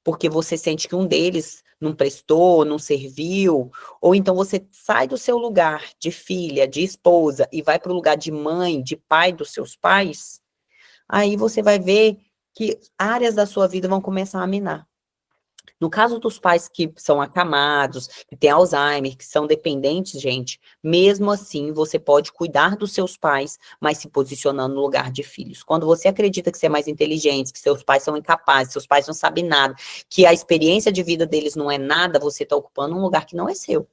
porque você sente que um deles não prestou, não serviu, ou então você sai do seu lugar de filha, de esposa, e vai para o lugar de mãe, de pai dos seus pais, aí você vai ver que áreas da sua vida vão começar a minar. No caso dos pais que são acamados, que têm Alzheimer, que são dependentes, gente, mesmo assim, você pode cuidar dos seus pais, mas se posicionando no lugar de filhos. Quando você acredita que você é mais inteligente, que seus pais são incapazes, seus pais não sabem nada, que a experiência de vida deles não é nada, você está ocupando um lugar que não é seu.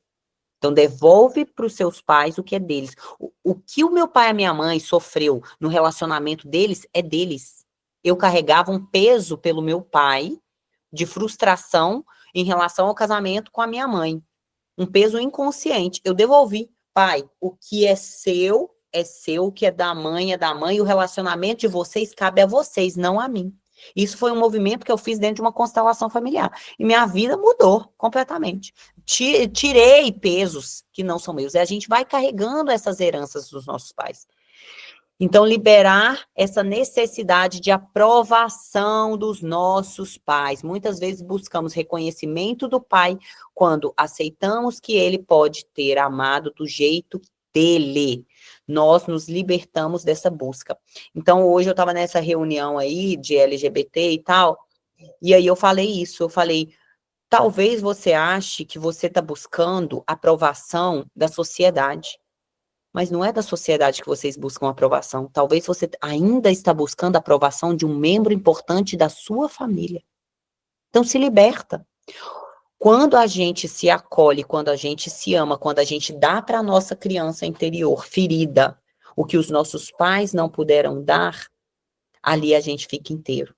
Então, devolve para os seus pais o que é deles. O que o meu pai e a minha mãe sofreu no relacionamento deles é deles. Eu carregava um peso pelo meu pai, de frustração em relação ao casamento com a minha mãe. Um peso inconsciente. Eu devolvi. Pai, o que é seu, o que é da mãe, e o relacionamento de vocês cabe a vocês, não a mim. Isso foi um movimento que eu fiz dentro de uma constelação familiar. E minha vida mudou completamente. Tirei pesos que não são meus. E a gente vai carregando essas heranças dos nossos pais. Então, liberar essa necessidade de aprovação dos nossos pais. Muitas vezes buscamos reconhecimento do pai quando aceitamos que ele pode ter amado do jeito dele. Nós nos libertamos dessa busca. Então, hoje eu estava nessa reunião aí de LGBT e tal, e aí eu falei isso, eu falei, talvez você ache que você está buscando aprovação da sociedade. Mas não é da sociedade que vocês buscam aprovação. Talvez você ainda está buscando a aprovação de um membro importante da sua família. Então se liberta. Quando a gente se acolhe, quando a gente se ama, quando a gente dá para a nossa criança interior ferida, o que os nossos pais não puderam dar, ali a gente fica inteiro.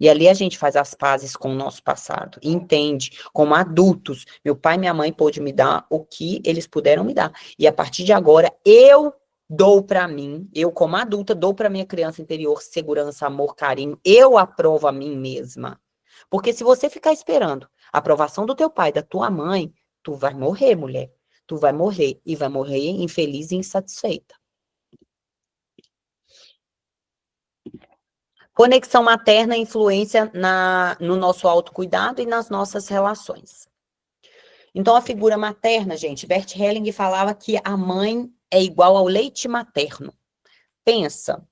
E ali a gente faz as pazes com o nosso passado, entende, como adultos, meu pai e minha mãe pôde me dar o que eles puderam me dar. E a partir de agora, eu dou para mim, eu como adulta, dou para minha criança interior segurança, amor, carinho, eu aprovo a mim mesma. Porque se você ficar esperando a aprovação do teu pai, da tua mãe, tu vai morrer, mulher. Tu vai morrer, e vai morrer infeliz e insatisfeita. Conexão materna e influência no nosso autocuidado e nas nossas relações. Então, a figura materna, gente, Bert Helling falava que a mãe é igual ao leite materno. Pensa,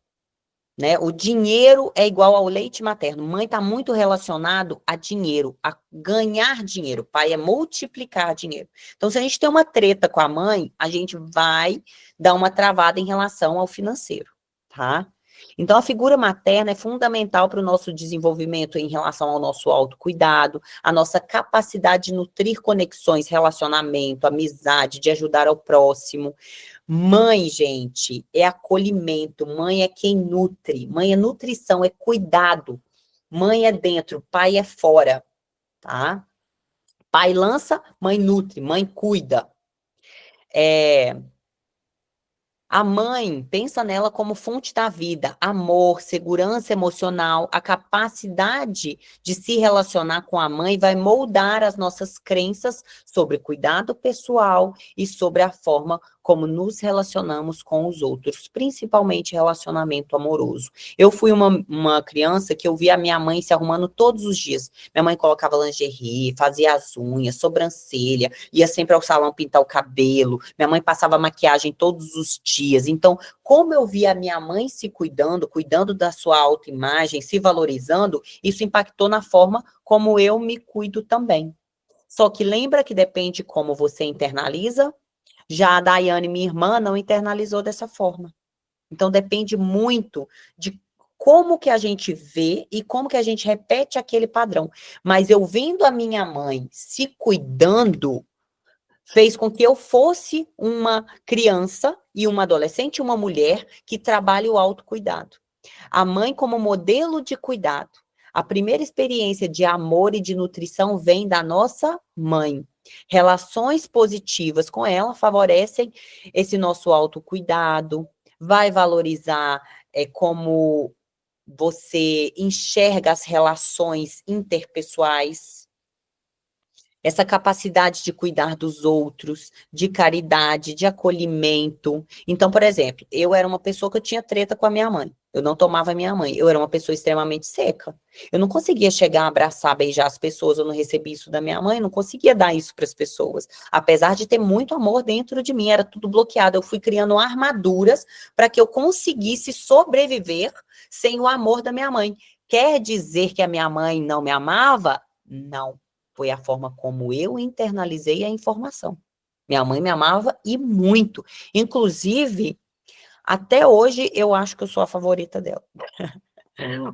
né? O dinheiro é igual ao leite materno. Mãe está muito relacionado a dinheiro, a ganhar dinheiro. Pai é multiplicar dinheiro. Então, se a gente tem uma treta com a mãe, a gente vai dar uma travada em relação ao financeiro, tá? Então, a figura materna é fundamental para o nosso desenvolvimento em relação ao nosso autocuidado, a nossa capacidade de nutrir conexões, relacionamento, amizade, de ajudar ao próximo. Mãe, gente, é acolhimento, mãe é quem nutre, mãe é nutrição, é cuidado. Mãe é dentro, pai é fora, tá? Pai lança, mãe nutre, mãe cuida. A mãe, pensa nela como fonte da vida, amor, segurança emocional, a capacidade de se relacionar com a mãe vai moldar as nossas crenças sobre cuidado pessoal e sobre a forma como nos relacionamos com os outros, principalmente relacionamento amoroso. Eu fui uma criança que eu via a minha mãe se arrumando todos os dias. Minha mãe colocava lingerie, fazia as unhas, sobrancelha, ia sempre ao salão pintar o cabelo. Minha mãe passava maquiagem todos os dias. Então, como eu via a minha mãe se cuidando, cuidando da sua autoimagem, se valorizando, isso impactou na forma como eu me cuido também. Só que lembra que depende como você internaliza. Já a Daiane, minha irmã, não internalizou dessa forma. Então, depende muito de como que a gente vê e como que a gente repete aquele padrão. Mas eu vendo a minha mãe se cuidando, fez com que eu fosse uma criança e uma adolescente, uma mulher que trabalhe o autocuidado. A mãe como modelo de cuidado. A primeira experiência de amor e de nutrição vem da nossa mãe. Relações positivas com ela favorecem esse nosso autocuidado, vai valorizar como você enxerga as relações interpessoais, essa capacidade de cuidar dos outros, de caridade, de acolhimento. Então, por exemplo, eu era uma pessoa que eu tinha treta com a minha mãe. Eu não tomava minha mãe. Eu era uma pessoa extremamente seca. Eu não conseguia chegar, abraçar, beijar as pessoas. Eu não recebi isso da minha mãe. Eu não conseguia dar isso para as pessoas. Apesar de ter muito amor dentro de mim, era tudo bloqueado. Eu fui criando armaduras para que eu conseguisse sobreviver sem o amor da minha mãe. Quer dizer que a minha mãe não me amava? Não. Foi a forma como eu internalizei a informação. Minha mãe me amava e muito. Inclusive, até hoje, eu acho que eu sou a favorita dela.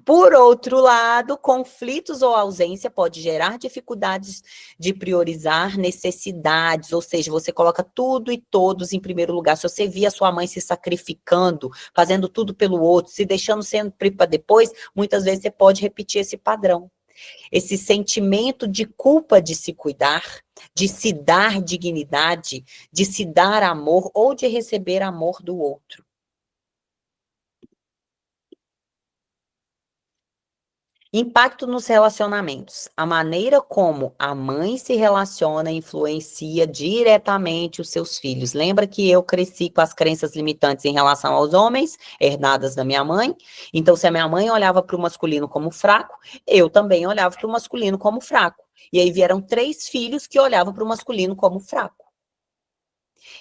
Por outro lado, conflitos ou ausência pode gerar dificuldades de priorizar necessidades, ou seja, você coloca tudo e todos em primeiro lugar. Se você via sua mãe se sacrificando, fazendo tudo pelo outro, se deixando sempre para depois, muitas vezes você pode repetir esse padrão. Esse sentimento de culpa de se cuidar, de se dar dignidade, de se dar amor ou de receber amor do outro. Impacto nos relacionamentos. A maneira como a mãe se relaciona influencia diretamente os seus filhos. Lembra que eu cresci com as crenças limitantes em relação aos homens, herdadas da minha mãe? Então, se a minha mãe olhava para o masculino como fraco, eu também olhava para o masculino como fraco. E aí vieram 3 filhos que olhavam para o masculino como fraco.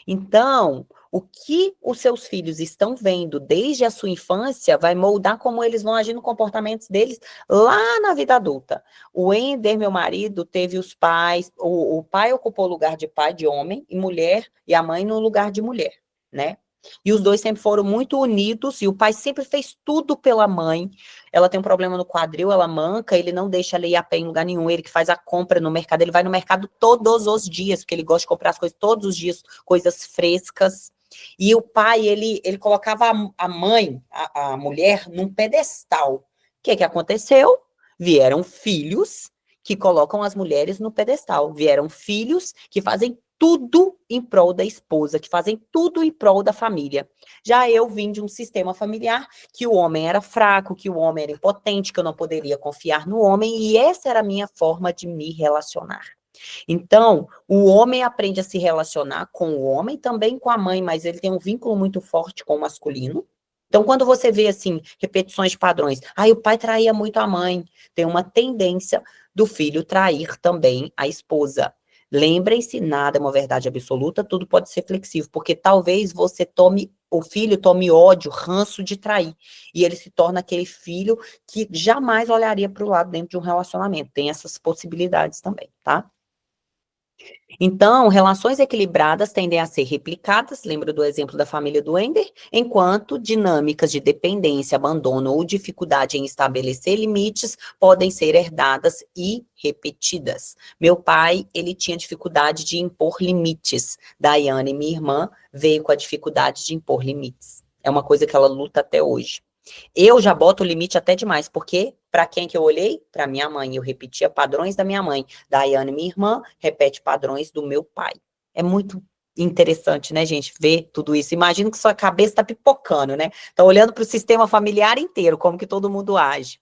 Então, o que os seus filhos estão vendo desde a sua infância vai moldar como eles vão agir no comportamento deles lá na vida adulta. O Wender, meu marido, teve os pais, o pai ocupou o lugar de pai, de homem, e mulher, e a mãe no lugar de mulher, né? E os dois sempre foram muito unidos, e o pai sempre fez tudo pela mãe. Ela tem um problema no quadril, ela manca, ele não deixa ela ir a pé em lugar nenhum, ele que faz a compra no mercado, ele vai no mercado todos os dias, porque ele gosta de comprar as coisas todos os dias, coisas frescas. E o pai, ele colocava a mãe, a mulher, num pedestal. O que aconteceu? Vieram filhos que colocam as mulheres no pedestal. Vieram filhos que fazem tudo em prol da esposa, que fazem tudo em prol da família. Já eu vim de um sistema familiar que o homem era fraco, que o homem era impotente, que eu não poderia confiar no homem, e essa era a minha forma de me relacionar. Então, o homem aprende a se relacionar com o homem, também com a mãe, mas ele tem um vínculo muito forte com o masculino. Então, quando você vê, assim, repetições de padrões, o pai traía muito a mãe, tem uma tendência do filho trair também a esposa. Lembrem-se, nada é uma verdade absoluta, tudo pode ser flexível, porque talvez você o filho tome ódio, ranço de trair, e ele se torna aquele filho que jamais olharia para o lado dentro de um relacionamento. Tem essas possibilidades também, tá? Então, relações equilibradas tendem a ser replicadas, lembra do exemplo da família do Wender? Enquanto dinâmicas de dependência, abandono ou dificuldade em estabelecer limites podem ser herdadas e repetidas. Meu pai, ele tinha dificuldade de impor limites. Daiane, minha irmã, veio com a dificuldade de impor limites. É uma coisa que ela luta até hoje. Eu já boto o limite até demais, porque para quem que eu olhei? Para minha mãe. Eu repetia padrões da minha mãe. Daiane, minha irmã, repete padrões do meu pai. É muito interessante, né, gente, ver tudo isso. Imagino que sua cabeça está pipocando, né? Tá olhando para o sistema familiar inteiro, como que todo mundo age.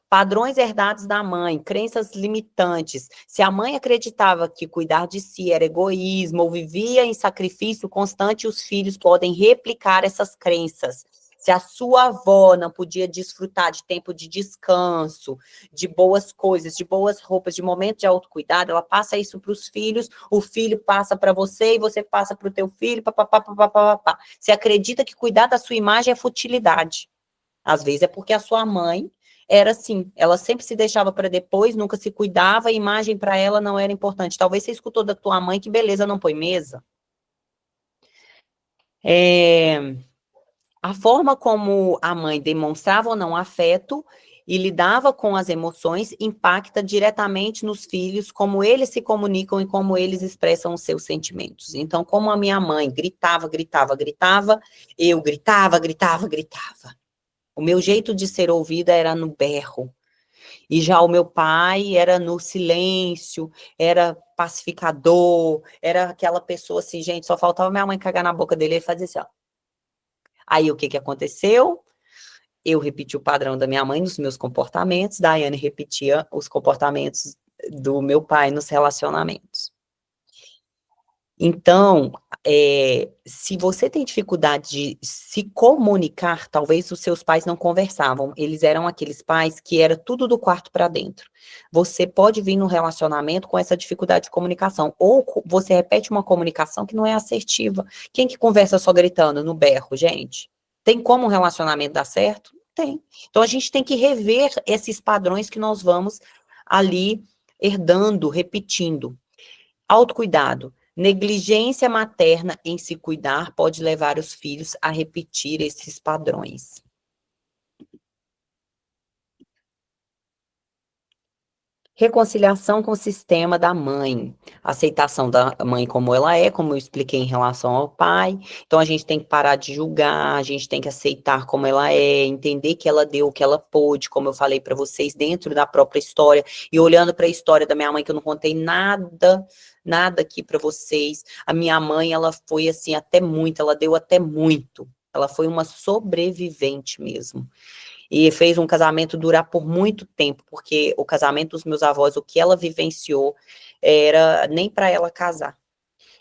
Padrões herdados da mãe, crenças limitantes. Se a mãe acreditava que cuidar de si era egoísmo ou vivia em sacrifício constante, os filhos podem replicar essas crenças. Se a sua avó não podia desfrutar de tempo de descanso, de boas coisas, de boas roupas, de momento de autocuidado, ela passa isso para os filhos, o filho passa para você e você passa para o teu filho, papapá, papapá. Você acredita que cuidar da sua imagem é futilidade. Às vezes é porque a sua mãe era assim, ela sempre se deixava para depois, nunca se cuidava, a imagem para ela não era importante. Talvez você escutou da tua mãe que beleza não põe mesa. A forma como a mãe demonstrava ou não afeto e lidava com as emoções impacta diretamente nos filhos, como eles se comunicam e como eles expressam os seus sentimentos. Então, como a minha mãe gritava, gritava, gritava, eu gritava, gritava, gritava. O meu jeito de ser ouvida era no berro. E já o meu pai era no silêncio, era pacificador, era aquela pessoa assim, gente, só faltava minha mãe cagar na boca dele e ele fazia assim, ó. Aí o que que aconteceu? Eu repeti o padrão da minha mãe nos meus comportamentos, Daiane repetia os comportamentos do meu pai nos relacionamentos. Então, se você tem dificuldade de se comunicar, talvez os seus pais não conversavam, eles eram aqueles pais que era tudo do quarto para dentro. Você pode vir no relacionamento com essa dificuldade de comunicação, ou você repete uma comunicação que não é assertiva. Quem que conversa só gritando no berro, gente? Tem como um relacionamento dar certo? Tem. Então, a gente tem que rever esses padrões que nós vamos ali herdando, repetindo. Autocuidado. Negligência materna em se cuidar pode levar os filhos a repetir esses padrões. Reconciliação com o sistema da mãe. Aceitação da mãe como ela é, como eu expliquei em relação ao pai. Então, a gente tem que parar de julgar, a gente tem que aceitar como ela é, entender que ela deu o que ela pôde, como eu falei para vocês, dentro da própria história. E olhando para a história da minha mãe, que eu não contei nada aqui para vocês. A minha mãe, ela foi assim, até muito, ela deu até muito. Ela foi uma sobrevivente mesmo. E fez um casamento durar por muito tempo, porque o casamento dos meus avós, o que ela vivenciou, era nem para ela casar.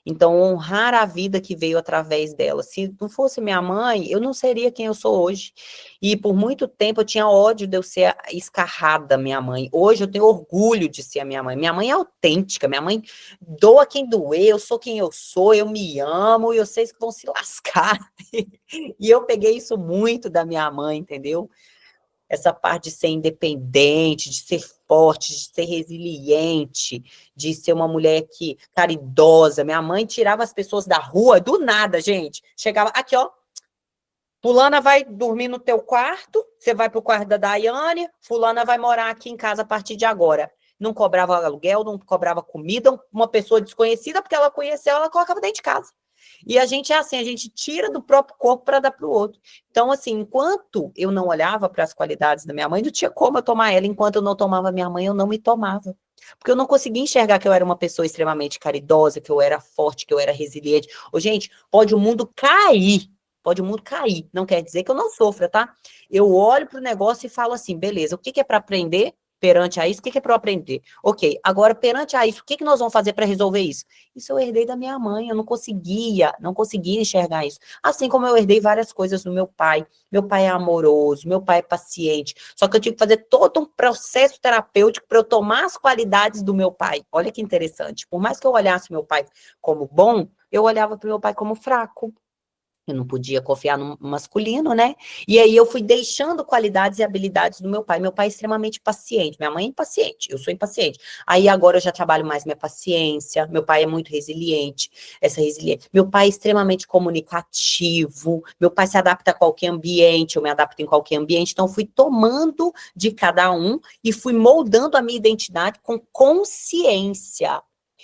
Então, honrar a vida que veio através dela. Se não fosse minha mãe, eu não seria quem eu sou hoje. E por muito tempo eu tinha ódio de eu ser escarrada, minha mãe. Hoje eu tenho orgulho de ser a minha mãe. Minha mãe é autêntica, minha mãe doa quem doer, eu sou quem eu sou, eu me amo e vocês que vão se lascar. E eu peguei isso muito da minha mãe, entendeu? Essa parte de ser independente, de ser forte, de ser resiliente, de ser uma mulher que caridosa. Minha mãe tirava as pessoas da rua do nada, gente. Chegava aqui, ó. Fulana vai dormir no teu quarto, você vai pro quarto da Daiane, fulana vai morar aqui em casa a partir de agora. Não cobrava aluguel, não cobrava comida, uma pessoa desconhecida, porque ela conheceu, ela colocava dentro de casa. E a gente é assim, a gente tira do próprio corpo para dar para o outro. Então, assim, enquanto eu não olhava para as qualidades da minha mãe, não tinha como eu tomar ela. Enquanto eu não tomava minha mãe, eu não me tomava. Porque eu não conseguia enxergar que eu era uma pessoa extremamente caridosa, que eu era forte, que eu era resiliente. Ô, gente, pode o mundo cair, não quer dizer que eu não sofra, tá? Eu olho para o negócio e falo assim, beleza, o que é para aprender perante a isso? O que é para eu aprender? Ok, agora perante a isso, o que nós vamos fazer para resolver isso? Isso eu herdei da minha mãe, eu não conseguia enxergar isso. Assim como eu herdei várias coisas do meu pai. Meu pai é amoroso, meu pai é paciente. Só que eu tive que fazer todo um processo terapêutico para eu tomar as qualidades do meu pai. Olha que interessante. Por mais que eu olhasse meu pai como bom, eu olhava para o meu pai como fraco. Eu não podia confiar no masculino, né? E aí eu fui deixando qualidades e habilidades do meu pai. Meu pai é extremamente paciente, minha mãe é impaciente, eu sou impaciente. Aí agora eu já trabalho mais minha paciência, meu pai é muito resiliente, essa resiliência. Meu pai é extremamente comunicativo, meu pai se adapta a qualquer ambiente, eu me adapto em qualquer ambiente, então fui tomando de cada um e fui moldando a minha identidade com consciência.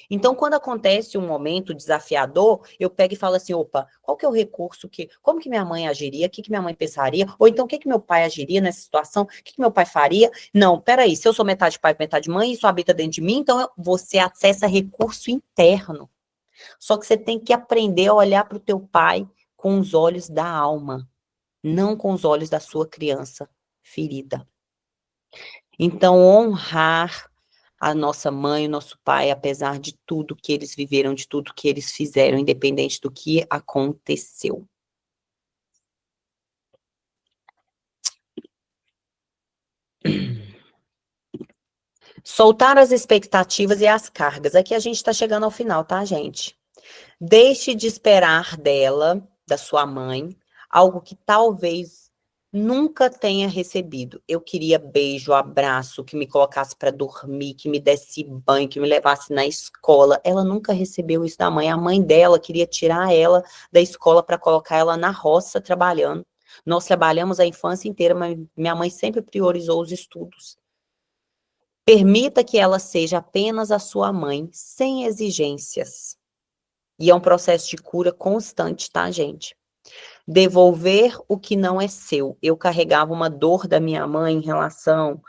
Então, quando acontece um momento desafiador, eu pego e falo assim, opa, qual que é o recurso como que minha mãe agiria, o que que minha mãe pensaria, ou então o que que meu pai agiria nessa situação, o que que meu pai faria? Não, peraí, se eu sou metade pai, metade mãe, isso habita dentro de mim, então você acessa recurso interno. Só que você tem que aprender a olhar para o teu pai com os olhos da alma, não com os olhos da sua criança ferida. Então, honrar a nossa mãe, o nosso pai, apesar de tudo que eles viveram, de tudo que eles fizeram, independente do que aconteceu. Soltar as expectativas e as cargas. Aqui a gente está chegando ao final, tá, gente? Deixe de esperar dela, da sua mãe, algo que talvez nunca tenha recebido. Eu queria beijo, abraço, que me colocasse para dormir, que me desse banho, que me levasse na escola. Ela nunca recebeu isso da mãe. A mãe dela queria tirar ela da escola para colocar ela na roça trabalhando. Nós trabalhamos a infância inteira, mas minha mãe sempre priorizou os estudos. Permita que ela seja apenas a sua mãe, sem exigências. E é um processo de cura constante, tá, gente? Devolver o que não é seu. Eu carregava uma dor da minha mãe em relação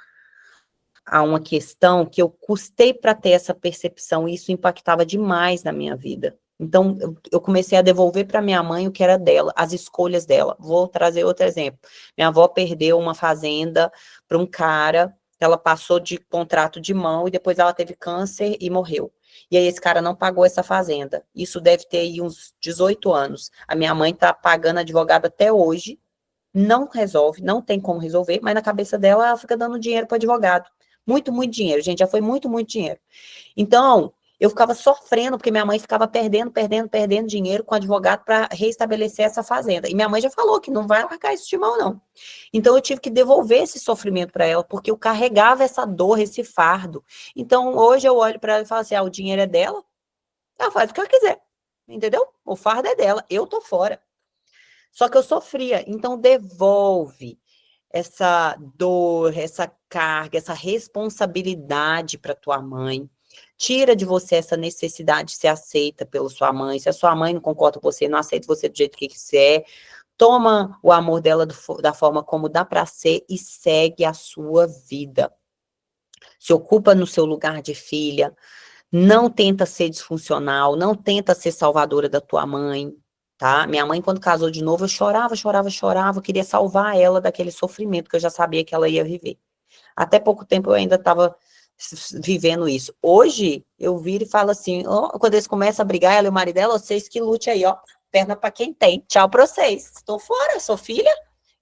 a uma questão que eu custei para ter essa percepção, e isso impactava demais na minha vida. Então, eu comecei a devolver para minha mãe o que era dela, as escolhas dela. Vou trazer outro exemplo. Minha avó perdeu uma fazenda para um cara, ela passou de contrato de mão e depois ela teve câncer e morreu. E aí esse cara não pagou essa fazenda. Isso deve ter aí uns 18 anos. A minha mãe tá pagando advogado até hoje, não resolve, não tem como resolver, mas na cabeça dela ela fica dando dinheiro para advogado. Muito, muito dinheiro, gente, já foi muito, muito dinheiro. Então, eu ficava sofrendo, porque minha mãe ficava perdendo dinheiro com advogado para reestabelecer essa fazenda. E minha mãe já falou que não vai largar isso de mão, não. Então, eu tive que devolver esse sofrimento para ela, porque eu carregava essa dor, esse fardo. Então, hoje eu olho para ela e falo assim: o dinheiro é dela, ela faz o que ela quiser, entendeu? O fardo é dela, eu tô fora. Só que eu sofria, então devolve essa dor, essa carga, essa responsabilidade para tua mãe. Tira de você essa necessidade de ser aceita pela sua mãe. Se a sua mãe não concorda com você, não aceita você do jeito que você é, toma o amor dela da forma como dá para ser e segue a sua vida. Se ocupa no seu lugar de filha, não tenta ser disfuncional, não tenta ser salvadora da tua mãe, tá? Minha mãe, quando casou de novo, eu chorava, eu queria salvar ela daquele sofrimento que eu já sabia que ela ia viver. Até pouco tempo eu ainda estava vivendo isso. Hoje, eu viro e falo assim, quando eles começam a brigar, ela e o marido dela, vocês que lute aí, ó, perna para quem tem, tchau para vocês. Estou fora, sou filha,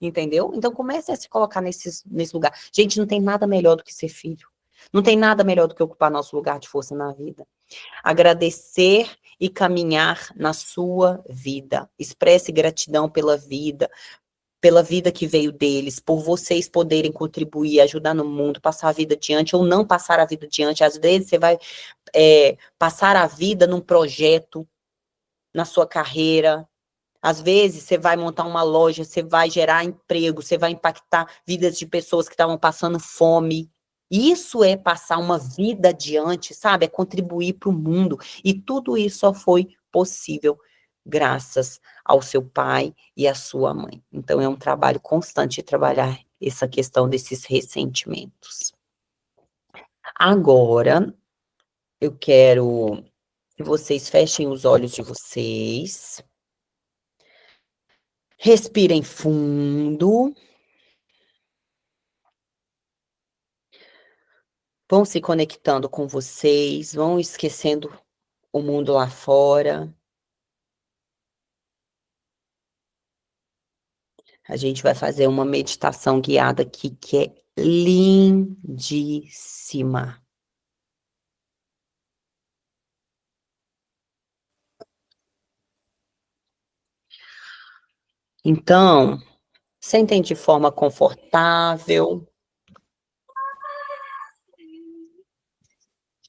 entendeu? Então comece a se colocar nesse lugar. Gente, não tem nada melhor do que ser filho. Não tem nada melhor do que ocupar nosso lugar de força na vida. Agradecer e caminhar na sua vida. Expresse gratidão pela vida que veio deles, por vocês poderem contribuir, ajudar no mundo, passar a vida adiante ou não passar a vida adiante. Às vezes você vai passar a vida num projeto, na sua carreira. Às vezes você vai montar uma loja, você vai gerar emprego, você vai impactar vidas de pessoas que estavam passando fome. Isso é passar uma vida adiante, sabe? É contribuir para o mundo. E tudo isso só foi possível graças ao seu pai e à sua mãe. Então, é um trabalho constante trabalhar essa questão desses ressentimentos. Agora, eu quero que vocês fechem os olhos de vocês. Respirem fundo. Vão se conectando com vocês, vão esquecendo o mundo lá fora. A gente vai fazer uma meditação guiada aqui que é lindíssima. Então, sentem de forma confortável.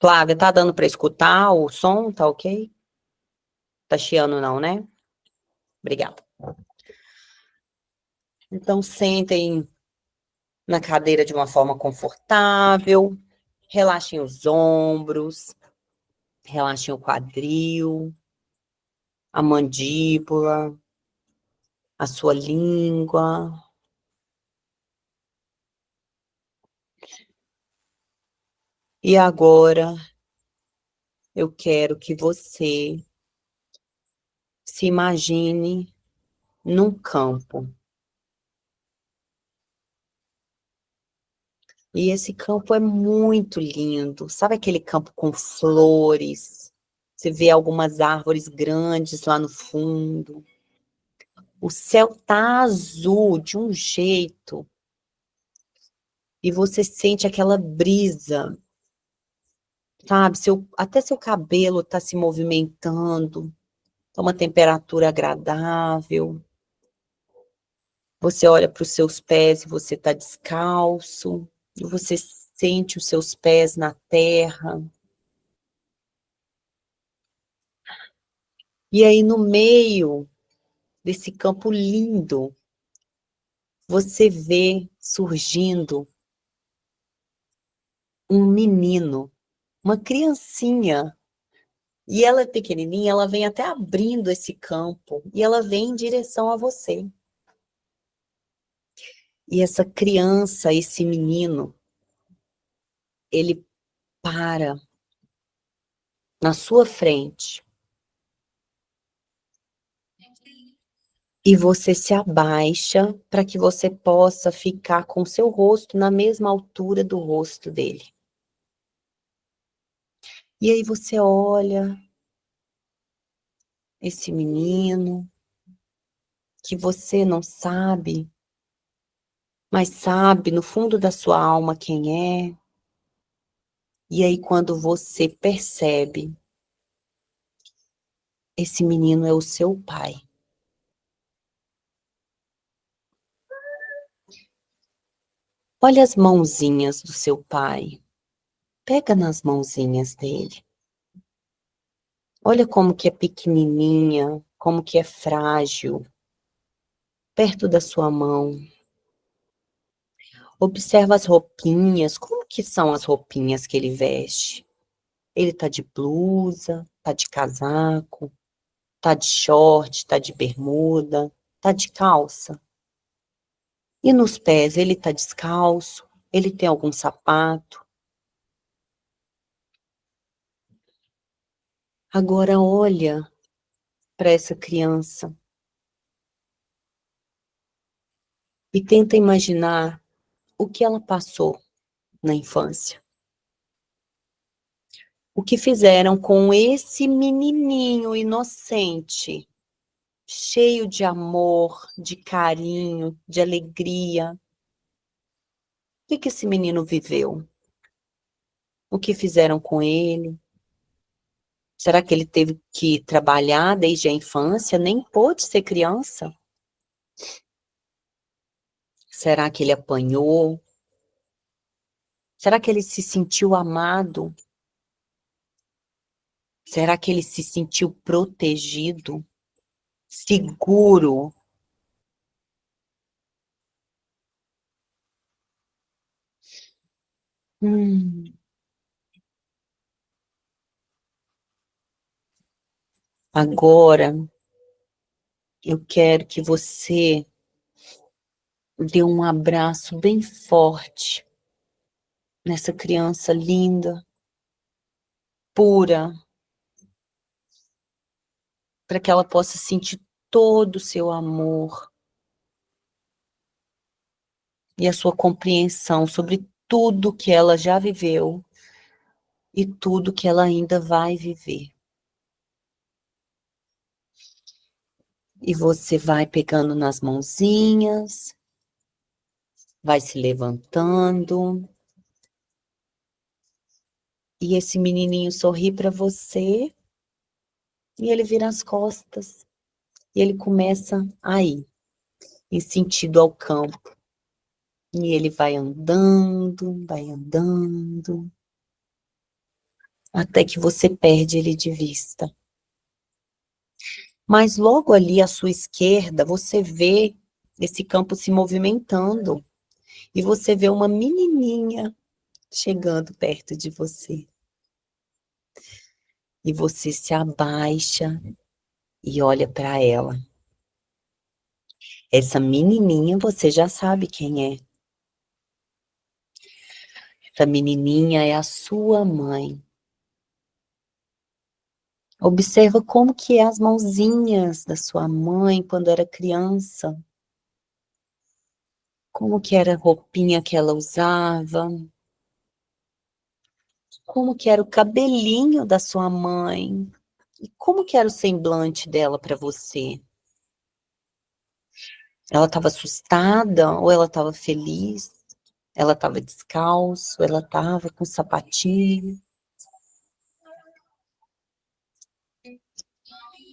Flávia, tá dando para escutar o som? Tá ok? Tá chiando não, né? Obrigada. Então, sentem na cadeira de uma forma confortável. Relaxem os ombros. Relaxem o quadril. A mandíbula. A sua língua. E agora, eu quero que você se imagine num campo. E esse campo é muito lindo. Sabe aquele campo com flores? Você vê algumas árvores grandes lá no fundo. O céu tá azul de um jeito. E você sente aquela brisa, sabe? Até seu cabelo tá se movimentando. Tá uma temperatura agradável. Você olha para os seus pés e você está descalço, e você sente os seus pés na terra. E aí, no meio desse campo lindo, você vê surgindo um menino, uma criancinha. E ela é pequenininha, ela vem até abrindo esse campo, e ela vem em direção a você. E essa criança, esse menino, ele para na sua frente. E você se abaixa para que você possa ficar com seu rosto na mesma altura do rosto dele. E aí você olha esse menino que você não sabe, mas sabe no fundo da sua alma quem é. E aí quando você percebe, esse menino é o seu pai. Olha as mãozinhas do seu pai. Pega nas mãozinhas dele. Olha como que é pequenininha, como que é frágil, perto da sua mão. Observa as roupinhas, como que são as roupinhas que ele veste? Ele tá de blusa, tá de casaco, tá de short, tá de bermuda, tá de calça. E nos pés, ele tá descalço? Ele tem algum sapato? Agora olha para essa criança e tenta imaginar o que ela passou na infância. O que fizeram com esse menininho inocente, cheio de amor, de carinho, de alegria. O que esse menino viveu? O que fizeram com ele? Será que ele teve que trabalhar desde a infância? Nem pôde ser criança? Será que ele apanhou? Será que ele se sentiu amado? Será que ele se sentiu protegido? Seguro? Hum, agora eu quero que você dê um abraço bem forte nessa criança linda, pura, para que ela possa sentir todo o seu amor e a sua compreensão sobre tudo que ela já viveu e tudo que ela ainda vai viver. E você vai pegando nas mãozinhas, vai se levantando, e esse menininho sorri para você, e ele vira as costas, e ele começa a ir, em sentido ao campo. E ele vai andando, até que você perde ele de vista. Mas logo ali à sua esquerda, você vê esse campo se movimentando, e você vê uma menininha chegando perto de você. E você se abaixa e olha para ela. Essa menininha você já sabe quem é. Essa menininha é a sua mãe. Observa como que é as mãozinhas da sua mãe quando era criança. Como que era a roupinha que ela usava. Como que era o cabelinho da sua mãe. E como que era o semblante dela para você? Ela estava assustada ou ela estava feliz? Ela estava descalço, ela estava com sapatinho.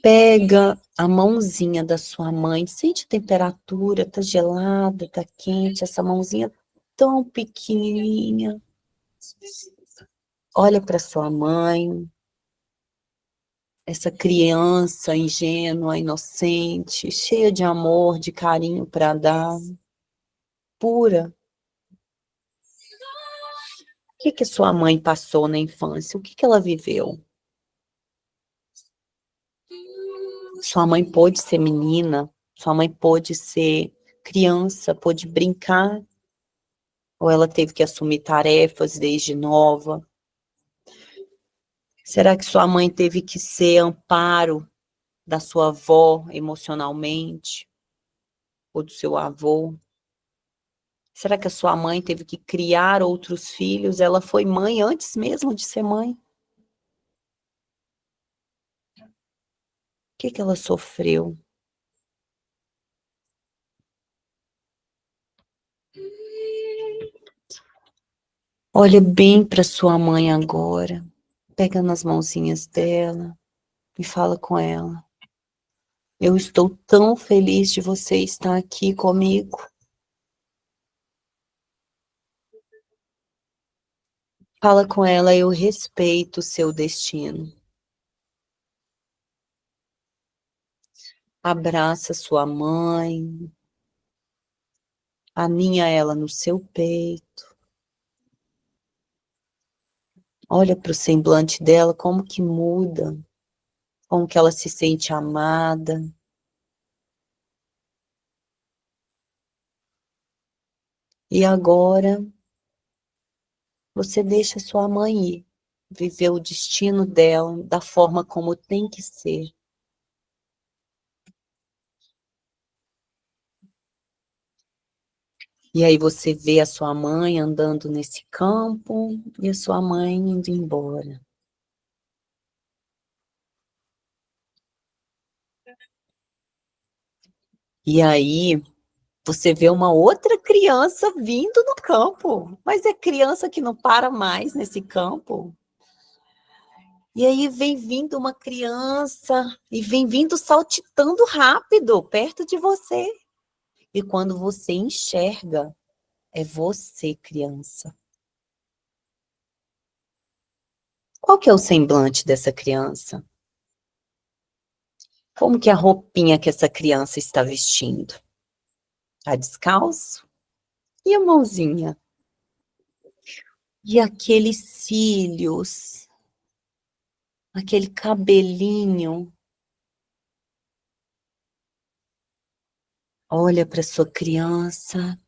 Pega a mãozinha da sua mãe, sente a temperatura, tá gelada, tá quente, essa mãozinha tão pequenininha. Olha para sua mãe, essa criança ingênua, inocente, cheia de amor, de carinho para dar, pura. O que sua mãe passou na infância? O que ela viveu? Sua mãe pôde ser menina, sua mãe pôde ser criança, pôde brincar, ou ela teve que assumir tarefas desde nova? Será que sua mãe teve que ser amparo da sua avó emocionalmente, ou do seu avô? Será que a sua mãe teve que criar outros filhos? Ela foi mãe antes mesmo de ser mãe? que ela sofreu? Olha bem para sua mãe agora. Pega nas mãozinhas dela e fala com ela. Eu estou tão feliz de você estar aqui comigo. Fala com ela, eu respeito o seu destino. Abraça sua mãe. Aninha ela no seu peito. Olha para o semblante dela, como que muda. Como que ela se sente amada. E agora, você deixa sua mãe ir. Viver o destino dela da forma como tem que ser. E aí você vê a sua mãe andando nesse campo e a sua mãe indo embora. E aí você vê uma outra criança vindo no campo, mas é criança que não para mais nesse campo. E aí vem vindo uma criança e vem vindo saltitando rápido perto de você. E quando você enxerga, é você, criança. Qual que é o semblante dessa criança? Como que é a roupinha que essa criança está vestindo? Tá descalço? E a mãozinha? E aqueles cílios? Aquele cabelinho? Olha para sua criança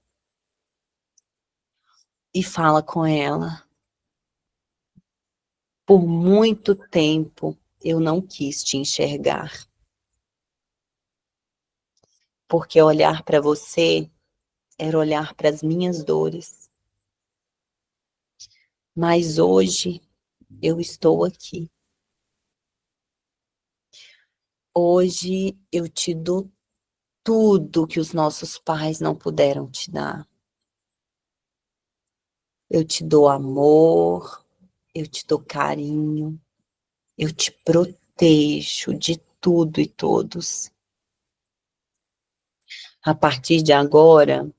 e fala com ela. Por muito tempo eu não quis te enxergar. Porque olhar para você era olhar para as minhas dores. Mas hoje eu estou aqui. Hoje eu te dou tudo que os nossos pais não puderam te dar. Eu te dou amor, eu te dou carinho, eu te protejo de tudo e todos. A partir de agora,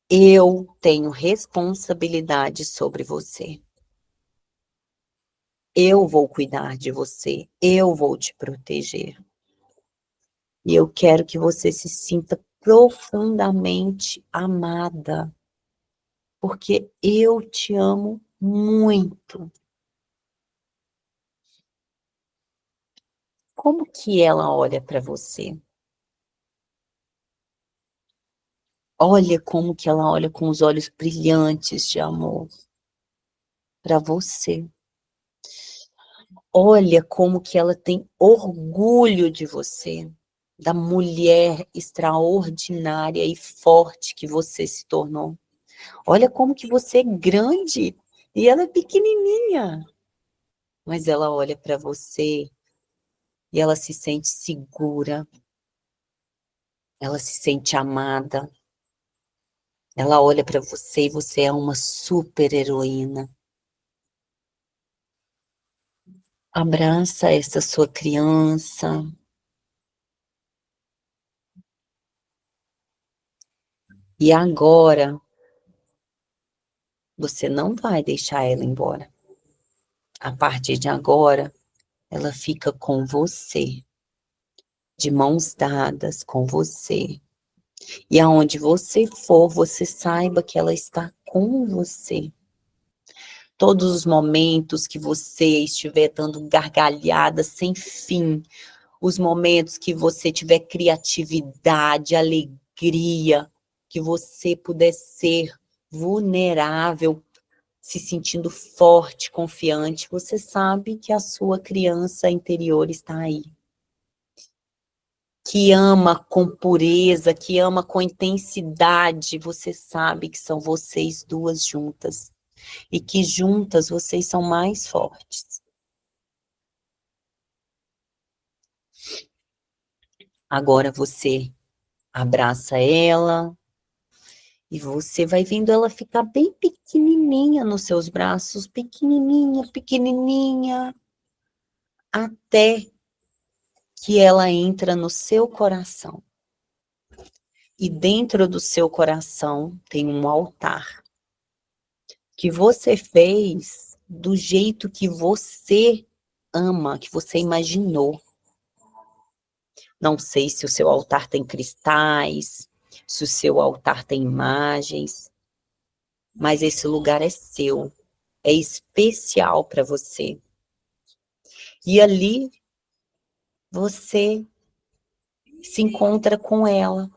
eu tenho responsabilidade sobre você. Eu vou cuidar de você, eu vou te proteger. E eu quero que você se sinta profundamente amada, porque eu te amo muito. Como que ela olha para você? Olha como que ela olha com os olhos brilhantes de amor para você. Olha como que ela tem orgulho de você, da mulher extraordinária e forte que você se tornou. Olha como que você é grande e ela é pequenininha. Mas ela olha para você e ela se sente segura, ela se sente amada. Ela olha para você e você é uma super heroína. Abraça essa sua criança. E agora, você não vai deixar ela embora. A partir de agora, ela fica com você, de mãos dadas com você. E aonde você for, você saiba que ela está com você. Todos os momentos que você estiver dando gargalhadas sem fim, os momentos que você tiver criatividade, alegria, que você puder ser vulnerável, se sentindo forte, confiante, você sabe que a sua criança interior está aí. Que ama com pureza, que ama com intensidade, você sabe que são vocês duas juntas. E que juntas vocês são mais fortes. Agora você abraça ela e você vai vendo ela ficar bem pequenininha nos seus braços, pequenininha, pequenininha, até que ela entra no seu coração. E dentro do seu coração tem um altar que você fez do jeito que você ama, que você imaginou. Não sei se o seu altar tem cristais, se o seu altar tem imagens, mas esse lugar é seu, é especial para você. E ali você se encontra com ela.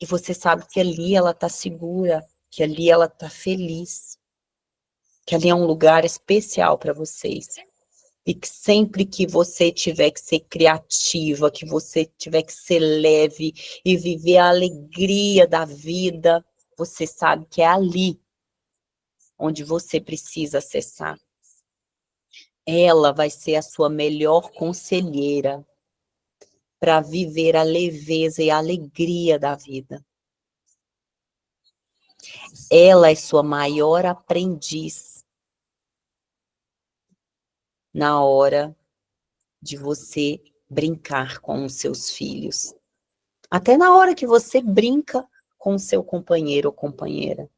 E você sabe que ali ela está segura, que ali ela está feliz, que ali é um lugar especial para vocês. E que sempre que você tiver que ser criativa, que você tiver que ser leve e viver a alegria da vida, você sabe que é ali onde você precisa acessar. Ela vai ser a sua melhor conselheira para viver a leveza e a alegria da vida. Ela é sua maior aprendiz na hora de você brincar com os seus filhos. Até na hora que você brinca com o seu companheiro ou companheira.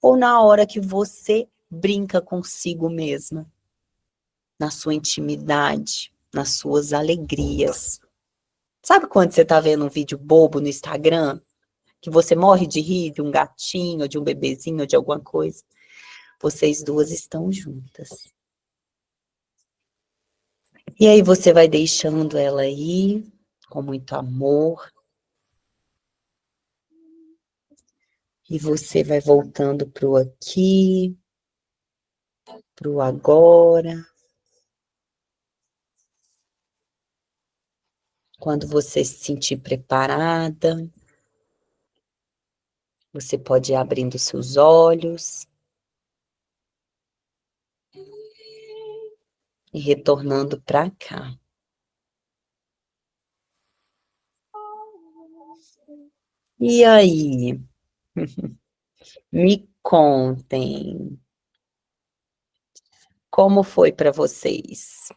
Ou na hora que você brinca consigo mesma. Na sua intimidade, nas suas alegrias. Sabe quando você está vendo um vídeo bobo no Instagram? Que você morre de rir de um gatinho, de um bebezinho, de alguma coisa? Vocês duas estão juntas. E aí você vai deixando ela aí, com muito amor. E você vai voltando para o aqui, para o agora. Quando você se sentir preparada, você pode ir abrindo seus olhos e retornando para cá. E aí? Me contem. Como foi para vocês?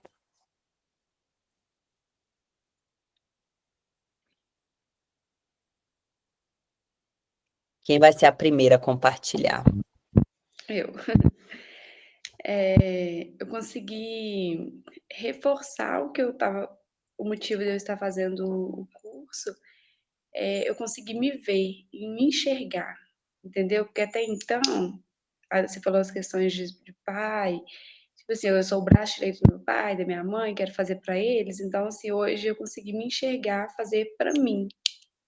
Quem vai ser a primeira a compartilhar? Eu. Eu consegui reforçar o motivo de eu estar fazendo o curso, eu consegui me ver e me enxergar, entendeu? Porque até então, você falou as questões de pai, tipo assim, eu sou o braço direito do meu pai, da minha mãe, quero fazer para eles, então, assim, hoje eu consegui me enxergar, fazer para mim,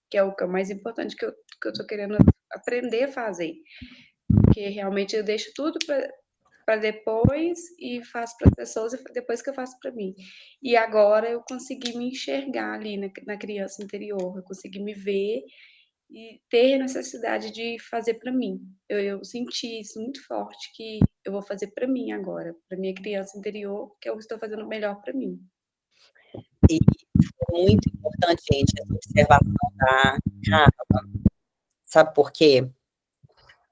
que é o mais importante que eu tô querendo aprender a fazer, porque realmente eu deixo tudo para depois e faço para as pessoas depois que eu faço para mim. E agora eu consegui me enxergar ali na criança interior, eu consegui me ver e ter necessidade de fazer para mim. Eu senti isso muito forte, que eu vou fazer para mim agora, para minha criança interior, que eu estou fazendo o melhor para mim. E foi muito importante, gente, essa observação da Carla. Sabe por quê?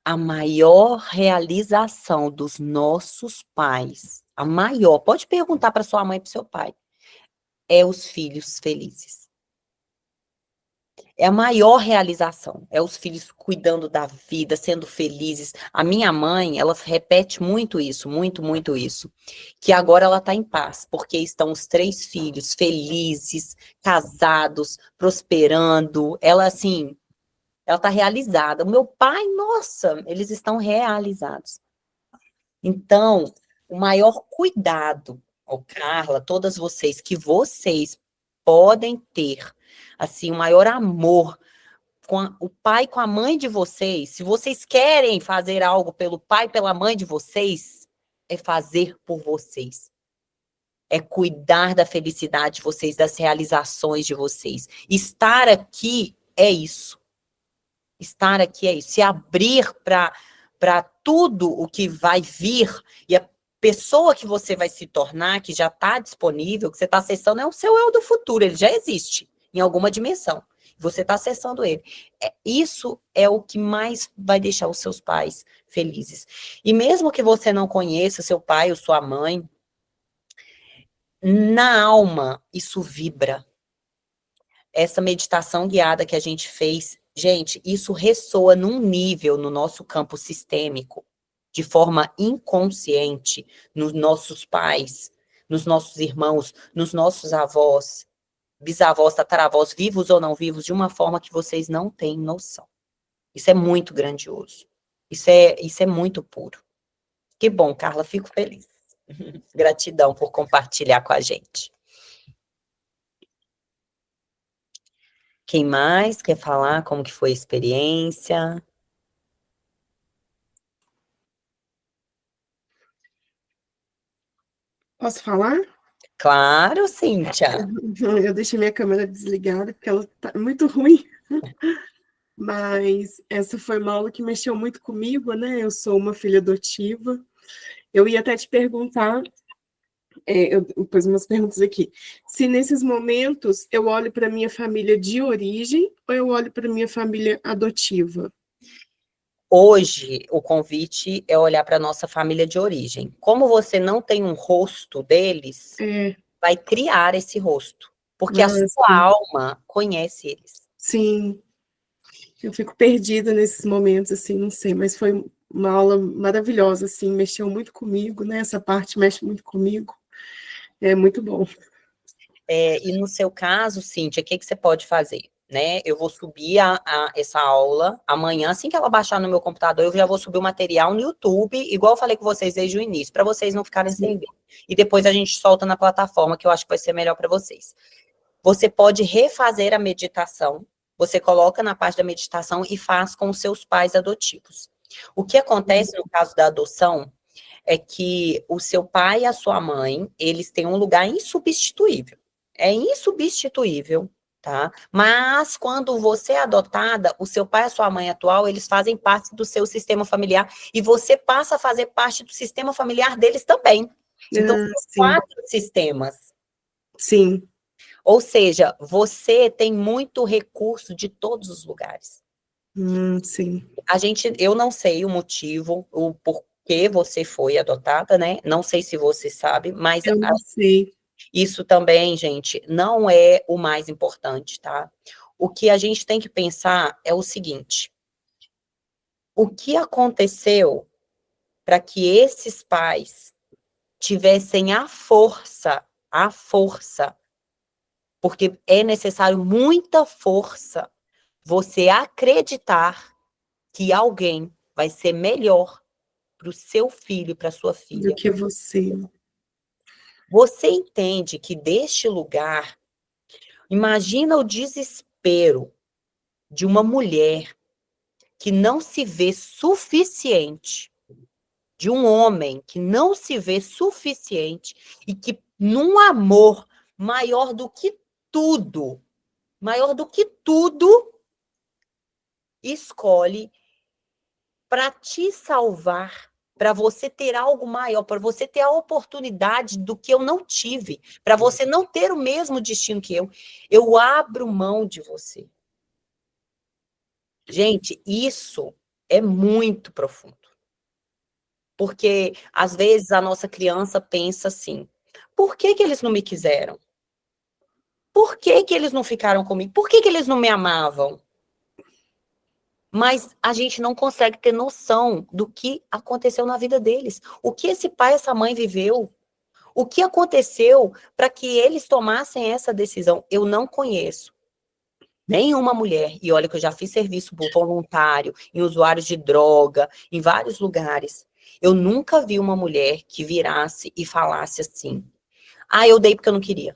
A maior realização dos nossos pais, a maior, pode perguntar para sua mãe e para seu pai, é os filhos felizes. É a maior realização, é os filhos cuidando da vida, sendo felizes. A minha mãe, ela repete muito isso, muito isso, que agora ela está em paz, porque estão os 3 filhos felizes, casados, prosperando, ela assim, ela está realizada. O meu pai, nossa, eles estão realizados. Então, o maior cuidado, Carla, todas vocês, que vocês podem ter, assim, o maior amor com o pai e com a mãe de vocês, se vocês querem fazer algo pelo pai e pela mãe de vocês, é fazer por vocês. É cuidar da felicidade de vocês, das realizações de vocês. Estar aqui é isso. Estar aqui é isso. Se abrir para tudo o que vai vir e a pessoa que você vai se tornar, que já está disponível, que você está acessando, é o seu eu do futuro, ele já existe. em alguma dimensão. Você está acessando ele. Isso é o que mais vai deixar os seus pais felizes. E mesmo que você não conheça seu pai ou sua mãe, na alma isso vibra. Essa meditação guiada que a gente fez, gente, isso ressoa num nível no nosso campo sistêmico, de forma inconsciente, nos nossos pais, nos nossos irmãos, nos nossos avós, bisavós, tataravós, vivos ou não vivos, de uma forma que vocês não têm noção. Isso é muito grandioso. Isso é muito puro. Que bom, Carla, fico feliz. Gratidão por compartilhar com a gente. Quem mais quer falar como que foi a experiência? Posso falar? Claro, Cíntia. Eu deixei minha câmera desligada, porque ela tá muito ruim. Mas essa foi uma aula que mexeu muito comigo, né? Eu sou uma filha adotiva. Eu ia até te perguntar, eu pus umas perguntas aqui. Se nesses momentos eu olho para minha família de origem ou eu olho para minha família adotiva? Hoje, o convite é olhar para a nossa família de origem. Como você não tem um rosto deles, vai criar esse rosto. Porque a sua sim. alma conhece eles. Sim. Eu fico perdida nesses momentos, assim, não sei, mas foi uma aula maravilhosa, assim, mexeu muito comigo, né? Essa parte mexe muito comigo. É muito bom. E no seu caso, Cíntia, o que você pode fazer? Né? Eu vou subir essa aula amanhã, assim que ela baixar no meu computador, eu já vou subir o material no YouTube, igual eu falei com vocês desde o início, para vocês não ficarem sem ver. E depois a gente solta na plataforma, que eu acho que vai ser melhor para vocês. Você pode refazer a meditação, você coloca na parte da meditação e faz com os seus pais adotivos. O que acontece no caso da adoção é que o seu pai e a sua mãe, eles têm um lugar insubstituível. É insubstituível, tá? Mas quando você é adotada, o seu pai e a sua mãe atual, eles fazem parte do seu sistema familiar e você passa a fazer parte do sistema familiar deles também. Então, são 4 sistemas. Sim. Ou seja, você tem muito recurso de todos os lugares. Sim. Eu não sei o motivo, o porquê você foi adotada, né? Não sei se você sabe, mas eu não sei. Isso também, gente, não é o mais importante, tá? O que a gente tem que pensar é o seguinte: o que aconteceu para que esses pais tivessem a força, porque é necessário muita força você acreditar que alguém vai ser melhor para o seu filho, para sua filha. Do que você. Você entende que deste lugar, imagina o desespero de uma mulher que não se vê suficiente, de um homem que não se vê suficiente e que num amor maior do que tudo, escolhe para te salvar, para você ter algo maior, para você ter a oportunidade do que eu não tive, para você não ter o mesmo destino que eu abro mão de você. Gente, isso é muito profundo. Porque, às vezes, a nossa criança pensa assim, por que eles não me quiseram? Por que eles não ficaram comigo? Por que eles não me amavam? Mas a gente não consegue ter noção do que aconteceu na vida deles. O que esse pai e essa mãe viveu? O que aconteceu para que eles tomassem essa decisão? Eu não conheço nenhuma mulher, e olha que eu já fiz serviço voluntário em usuários de droga, em vários lugares. Eu nunca vi uma mulher que virasse e falasse assim, eu dei porque eu não queria.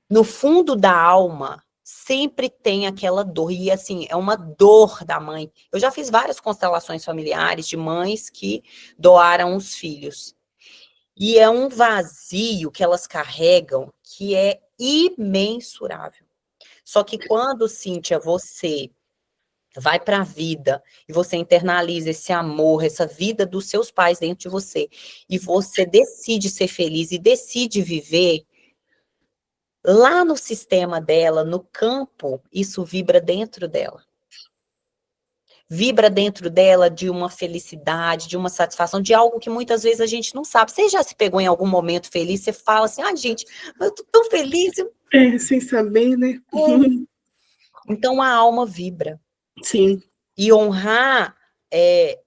No fundo da alma, sempre tem aquela dor, e assim, é uma dor da mãe. Eu já fiz várias constelações familiares de mães que doaram os filhos. E é um vazio que elas carregam que é imensurável. Só que quando, Cíntia, você vai para a vida e você internaliza esse amor, essa vida dos seus pais dentro de você, e você decide ser feliz e decide viver, Lá no sistema dela, no campo, isso vibra dentro dela. Vibra dentro dela de uma felicidade, de uma satisfação, de algo que muitas vezes a gente não sabe. Você já se pegou em algum momento feliz, você fala assim, gente, eu tô tão feliz. Sem saber, né? Então a alma vibra. Sim. E honrar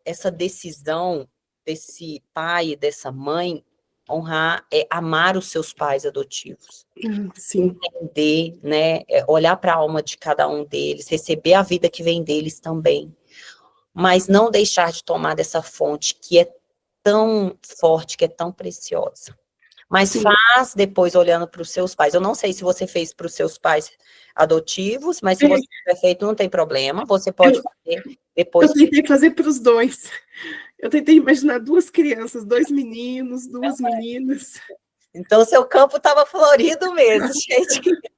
essa decisão desse pai e dessa mãe, honrar é amar os seus pais adotivos. Sim. Entender, né? Olhar para a alma de cada um deles, receber a vida que vem deles também. Mas não deixar de tomar dessa fonte que é tão forte, que é tão preciosa. Mas Sim. faz depois olhando para os seus pais. Eu não sei se você fez para os seus pais adotivos, mas se você tiver feito, não tem problema. Você pode fazer depois. Eu tentei fazer para os dois. Eu tentei imaginar 2 crianças, 2 meninos, 2 meninas. Então, seu campo estava florido mesmo, cheio de criança.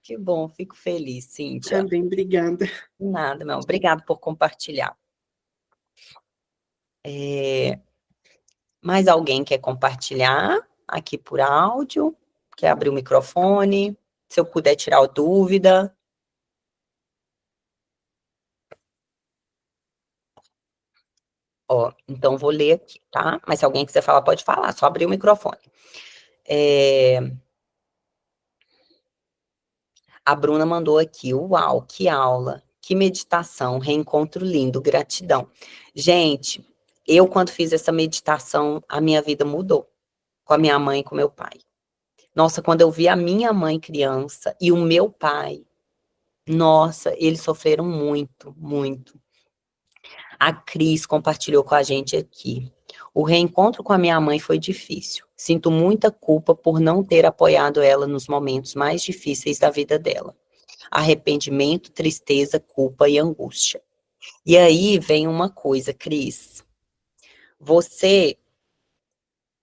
Que bom, fico feliz, Cíntia. Também, obrigada. Nada, não. Obrigado por compartilhar. Mais alguém quer compartilhar aqui por áudio? Quer abrir o microfone? Se eu puder tirar a dúvida. Ó, então vou ler aqui, tá? Mas se alguém quiser falar, pode falar, só abrir o microfone. A Bruna mandou aqui, uau, que aula, que meditação, reencontro lindo, gratidão. Gente, eu quando fiz essa meditação, a minha vida mudou, com a minha mãe e com meu pai. Nossa, quando eu vi a minha mãe criança e o meu pai, nossa, eles sofreram muito, muito. A Cris compartilhou com a gente aqui. O reencontro com a minha mãe foi difícil. Sinto muita culpa por não ter apoiado ela nos momentos mais difíceis da vida dela. Arrependimento, tristeza, culpa e angústia. E aí vem uma coisa, Cris. Você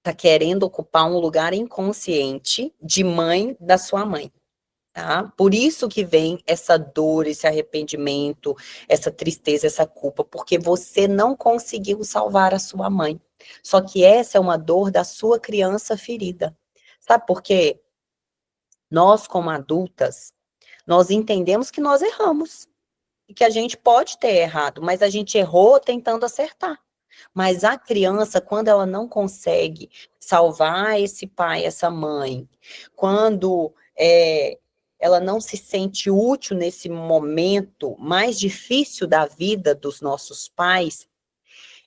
tá querendo ocupar um lugar inconsciente de mãe da sua mãe. Tá? Por isso que vem essa dor, esse arrependimento, essa tristeza, essa culpa, porque você não conseguiu salvar a sua mãe. Só que essa é uma dor da sua criança ferida. Sabe por quê? Nós, como adultas, nós entendemos que nós erramos. E que a gente pode ter errado, mas a gente errou tentando acertar. Mas a criança, quando ela não consegue salvar esse pai, essa mãe, quando ela não se sente útil nesse momento mais difícil da vida dos nossos pais,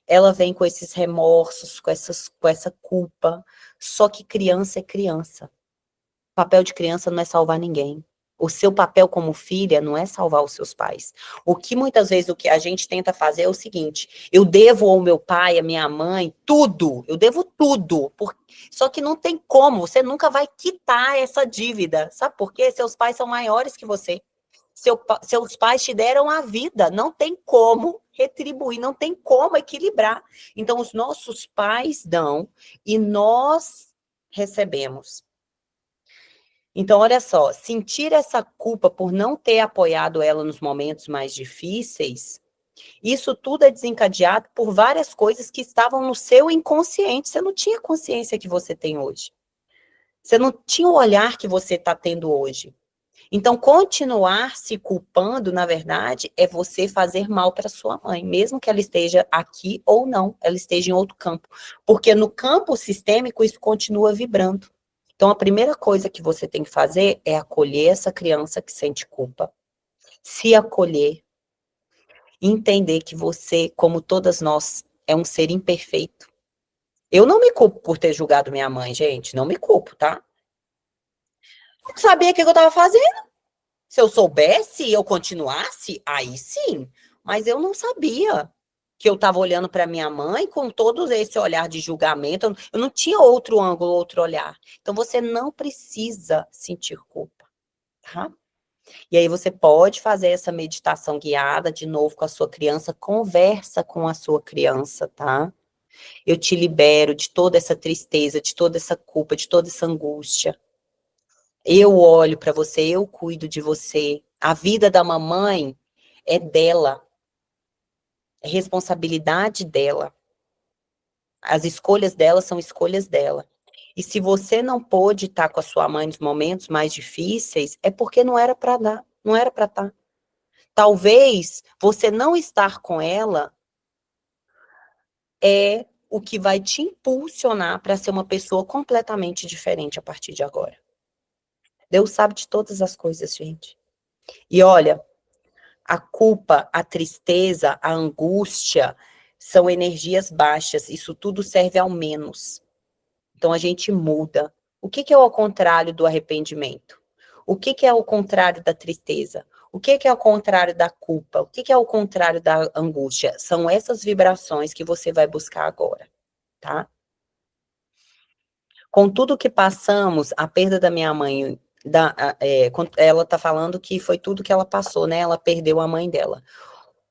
ela vem com esses remorsos, com essa culpa. Só que criança é criança. O papel de criança não é salvar ninguém. O seu papel como filha não é salvar os seus pais. O que muitas vezes o que a gente tenta fazer é o seguinte: eu devo ao meu pai, à minha mãe, tudo. Eu devo tudo. Só que não tem como, você nunca vai quitar essa dívida. Sabe por quê? Seus pais são maiores que você. Seus pais te deram a vida. Não tem como retribuir, não tem como equilibrar. Então, os nossos pais dão e nós recebemos. Então, olha só, sentir essa culpa por não ter apoiado ela nos momentos mais difíceis, isso tudo é desencadeado por várias coisas que estavam no seu inconsciente. Você não tinha consciência que você tem hoje. Você não tinha o olhar que você está tendo hoje. Então, continuar se culpando, na verdade, é você fazer mal para sua mãe, mesmo que ela esteja aqui ou não, ela esteja em outro campo. Porque no campo sistêmico, isso continua vibrando. Então, a primeira coisa que você tem que fazer é acolher essa criança que sente culpa, se acolher, entender que você, como todas nós, é um ser imperfeito. Eu não me culpo por ter julgado minha mãe, gente, não me culpo, tá? Eu não sabia o que eu estava fazendo. Se eu soubesse e eu continuasse, aí sim, mas eu não sabia que eu estava olhando para minha mãe com todo esse olhar de julgamento, eu não tinha outro ângulo, outro olhar. Então, você não precisa sentir culpa, tá? E aí você pode fazer essa meditação guiada de novo com a sua criança, conversa com a sua criança, tá? Eu te libero de toda essa tristeza, de toda essa culpa, de toda essa angústia. Eu olho para você, eu cuido de você. A vida da mamãe é dela. É responsabilidade dela. As escolhas dela são escolhas dela. E se você não pôde estar com a sua mãe nos momentos mais difíceis, é porque não era para dar, não era para estar. Talvez você não estar com ela é o que vai te impulsionar para ser uma pessoa completamente diferente a partir de agora. Deus sabe de todas as coisas, gente. E olha, a culpa, a tristeza, a angústia são energias baixas. Isso tudo serve ao menos. Então a gente muda. O que é o contrário do arrependimento? O que é o contrário da tristeza? O que é o contrário da culpa? O que é o contrário da angústia? São essas vibrações que você vai buscar agora, tá? Com tudo que passamos, a perda da minha mãe, ela tá falando que foi tudo que ela passou, né? Ela perdeu a mãe dela.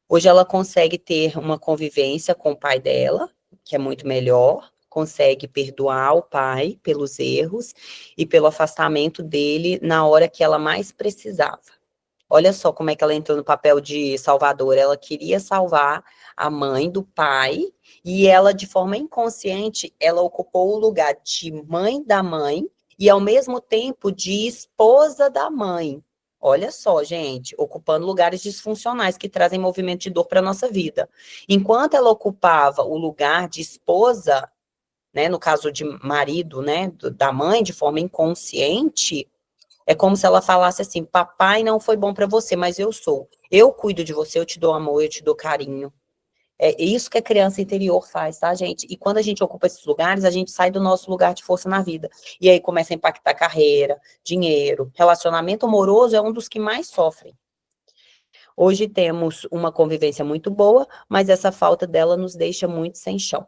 Hoje ela consegue ter uma convivência com o pai dela, que é muito melhor, consegue perdoar o pai pelos erros e pelo afastamento dele na hora que ela mais precisava. Olha só como é que ela entrou no papel de salvadora. Ela queria salvar a mãe do pai e ela, de forma inconsciente, ela ocupou o lugar de mãe da mãe e, ao mesmo tempo, de esposa da mãe. Olha só, gente, ocupando lugares disfuncionais que trazem movimento de dor para a nossa vida. Enquanto ela ocupava o lugar de esposa, né, no caso de marido, né, da mãe, de forma inconsciente, é como se ela falasse assim: papai não foi bom para você, mas eu sou. Eu cuido de você, eu te dou amor, eu te dou carinho. É isso que a criança interior faz, tá, gente? E quando a gente ocupa esses lugares, a gente sai do nosso lugar de força na vida. E aí começa a impactar carreira, dinheiro, relacionamento amoroso é um dos que mais sofrem. Hoje temos uma convivência muito boa, mas essa falta dela nos deixa muito sem chão.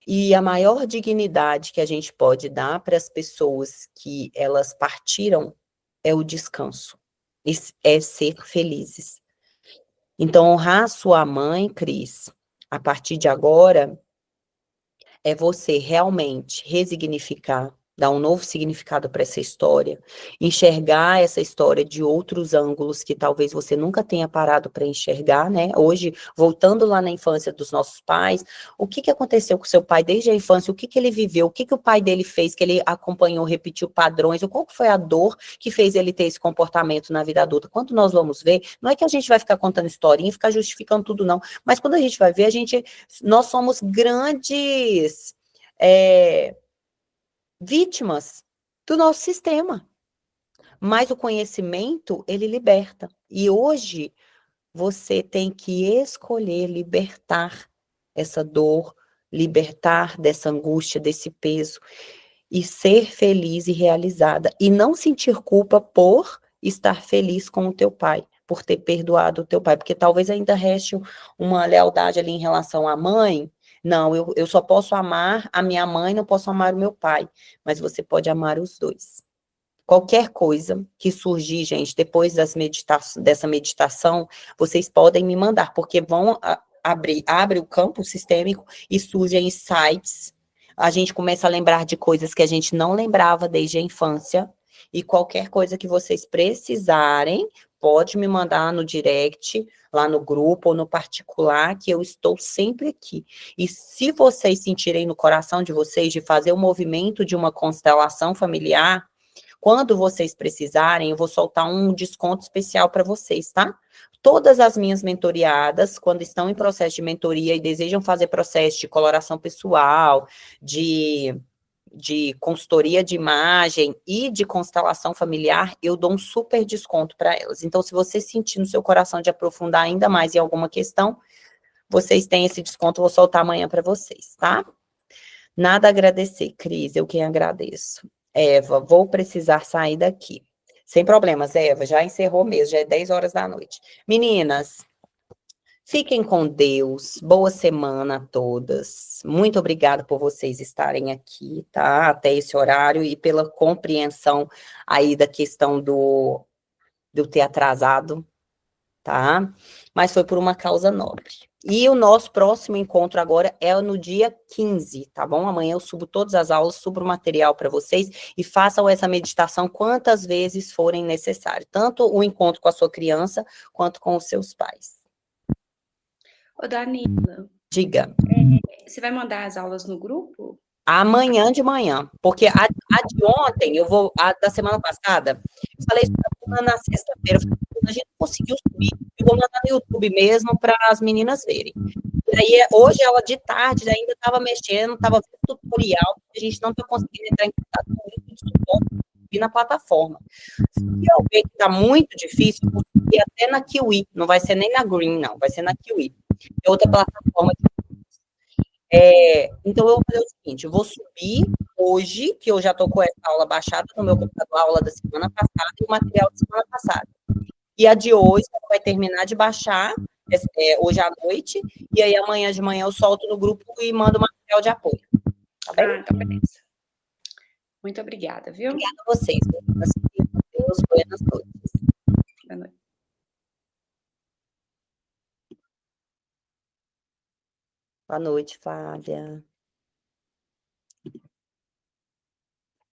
E a maior dignidade que a gente pode dar para as pessoas que elas partiram é o descanso, é ser felizes. Então, honrar a sua mãe, Cris, a partir de agora, é você realmente resignificar, dar um novo significado para essa história, enxergar essa história de outros ângulos que talvez você nunca tenha parado para enxergar, né? Hoje, voltando lá na infância dos nossos pais, o que aconteceu com seu pai desde a infância? O que ele viveu? O que o pai dele fez que ele acompanhou, repetiu padrões? Qual foi a dor que fez ele ter esse comportamento na vida adulta? Quando nós vamos ver, não é que a gente vai ficar contando historinha e ficar justificando tudo, não, mas quando a gente vai ver, nós somos grandes vítimas do nosso sistema. Mas o conhecimento, ele liberta. E hoje, você tem que escolher libertar essa dor, libertar dessa angústia, desse peso, e ser feliz e realizada. E não sentir culpa por estar feliz com o teu pai, por ter perdoado o teu pai, porque talvez ainda reste uma lealdade ali em relação à mãe. Não, eu só posso amar a minha mãe, não posso amar o meu pai, mas você pode amar os dois. Qualquer coisa que surgir, gente, depois dessa meditação, vocês podem me mandar, porque vão abre o campo sistêmico e surgem insights. A gente começa a lembrar de coisas que a gente não lembrava desde a infância. E qualquer coisa que vocês precisarem, pode me mandar no direct, lá no grupo ou no particular, que eu estou sempre aqui. E se vocês sentirem no coração de vocês de fazer o movimento de uma constelação familiar, quando vocês precisarem, eu vou soltar um desconto especial para vocês, tá? Todas as minhas mentoriadas, quando estão em processo de mentoria e desejam fazer processo de coloração pessoal, de consultoria de imagem e de constelação familiar, eu dou um super desconto para elas. Então, se você sentir no seu coração de aprofundar ainda mais em alguma questão, vocês têm esse desconto, eu vou soltar amanhã para vocês, tá? Nada a agradecer, Cris, eu quem agradeço. Eva, vou precisar sair daqui. Sem problemas, Eva, já encerrou mesmo, já é 10 horas da noite. Meninas, fiquem com Deus, boa semana a todas. Muito obrigada por vocês estarem aqui, tá? Até esse horário e pela compreensão aí da questão do ter atrasado, tá? Mas foi por uma causa nobre. E o nosso próximo encontro agora é no dia 15, tá bom? Amanhã eu subo todas as aulas, subo o material para vocês e façam essa meditação quantas vezes forem necessário, tanto o encontro com a sua criança, quanto com os seus pais. Ô, Danila. Diga. Você vai mandar as aulas no grupo? Amanhã de manhã, porque a de ontem, a da semana passada, eu falei isso pra Bruna na sexta-feira, eu falei, a gente não conseguiu subir, eu vou mandar no YouTube mesmo para as meninas verem. E aí, hoje, ela de tarde ainda estava mexendo, estava vendo tutorial, a gente não está conseguindo entrar em contato com o grupo de suporte na plataforma. Se eu ver que está muito difícil, eu vou subir até na Kiwi, não vai ser nem na Green, não, vai ser na Kiwi. É outra plataforma de então, eu vou fazer o seguinte, eu vou subir hoje, que eu já estou com essa aula baixada no meu computador, a aula da semana passada e o material da semana passada. E a de hoje, ela vai terminar de baixar hoje à noite, e aí amanhã de manhã eu solto no grupo e mando o material de apoio. Tá bem? Ah, então beleza. Muito obrigada, viu? Obrigada a vocês. Deus, buenas noites. Boa noite. Boa noite, Flávia.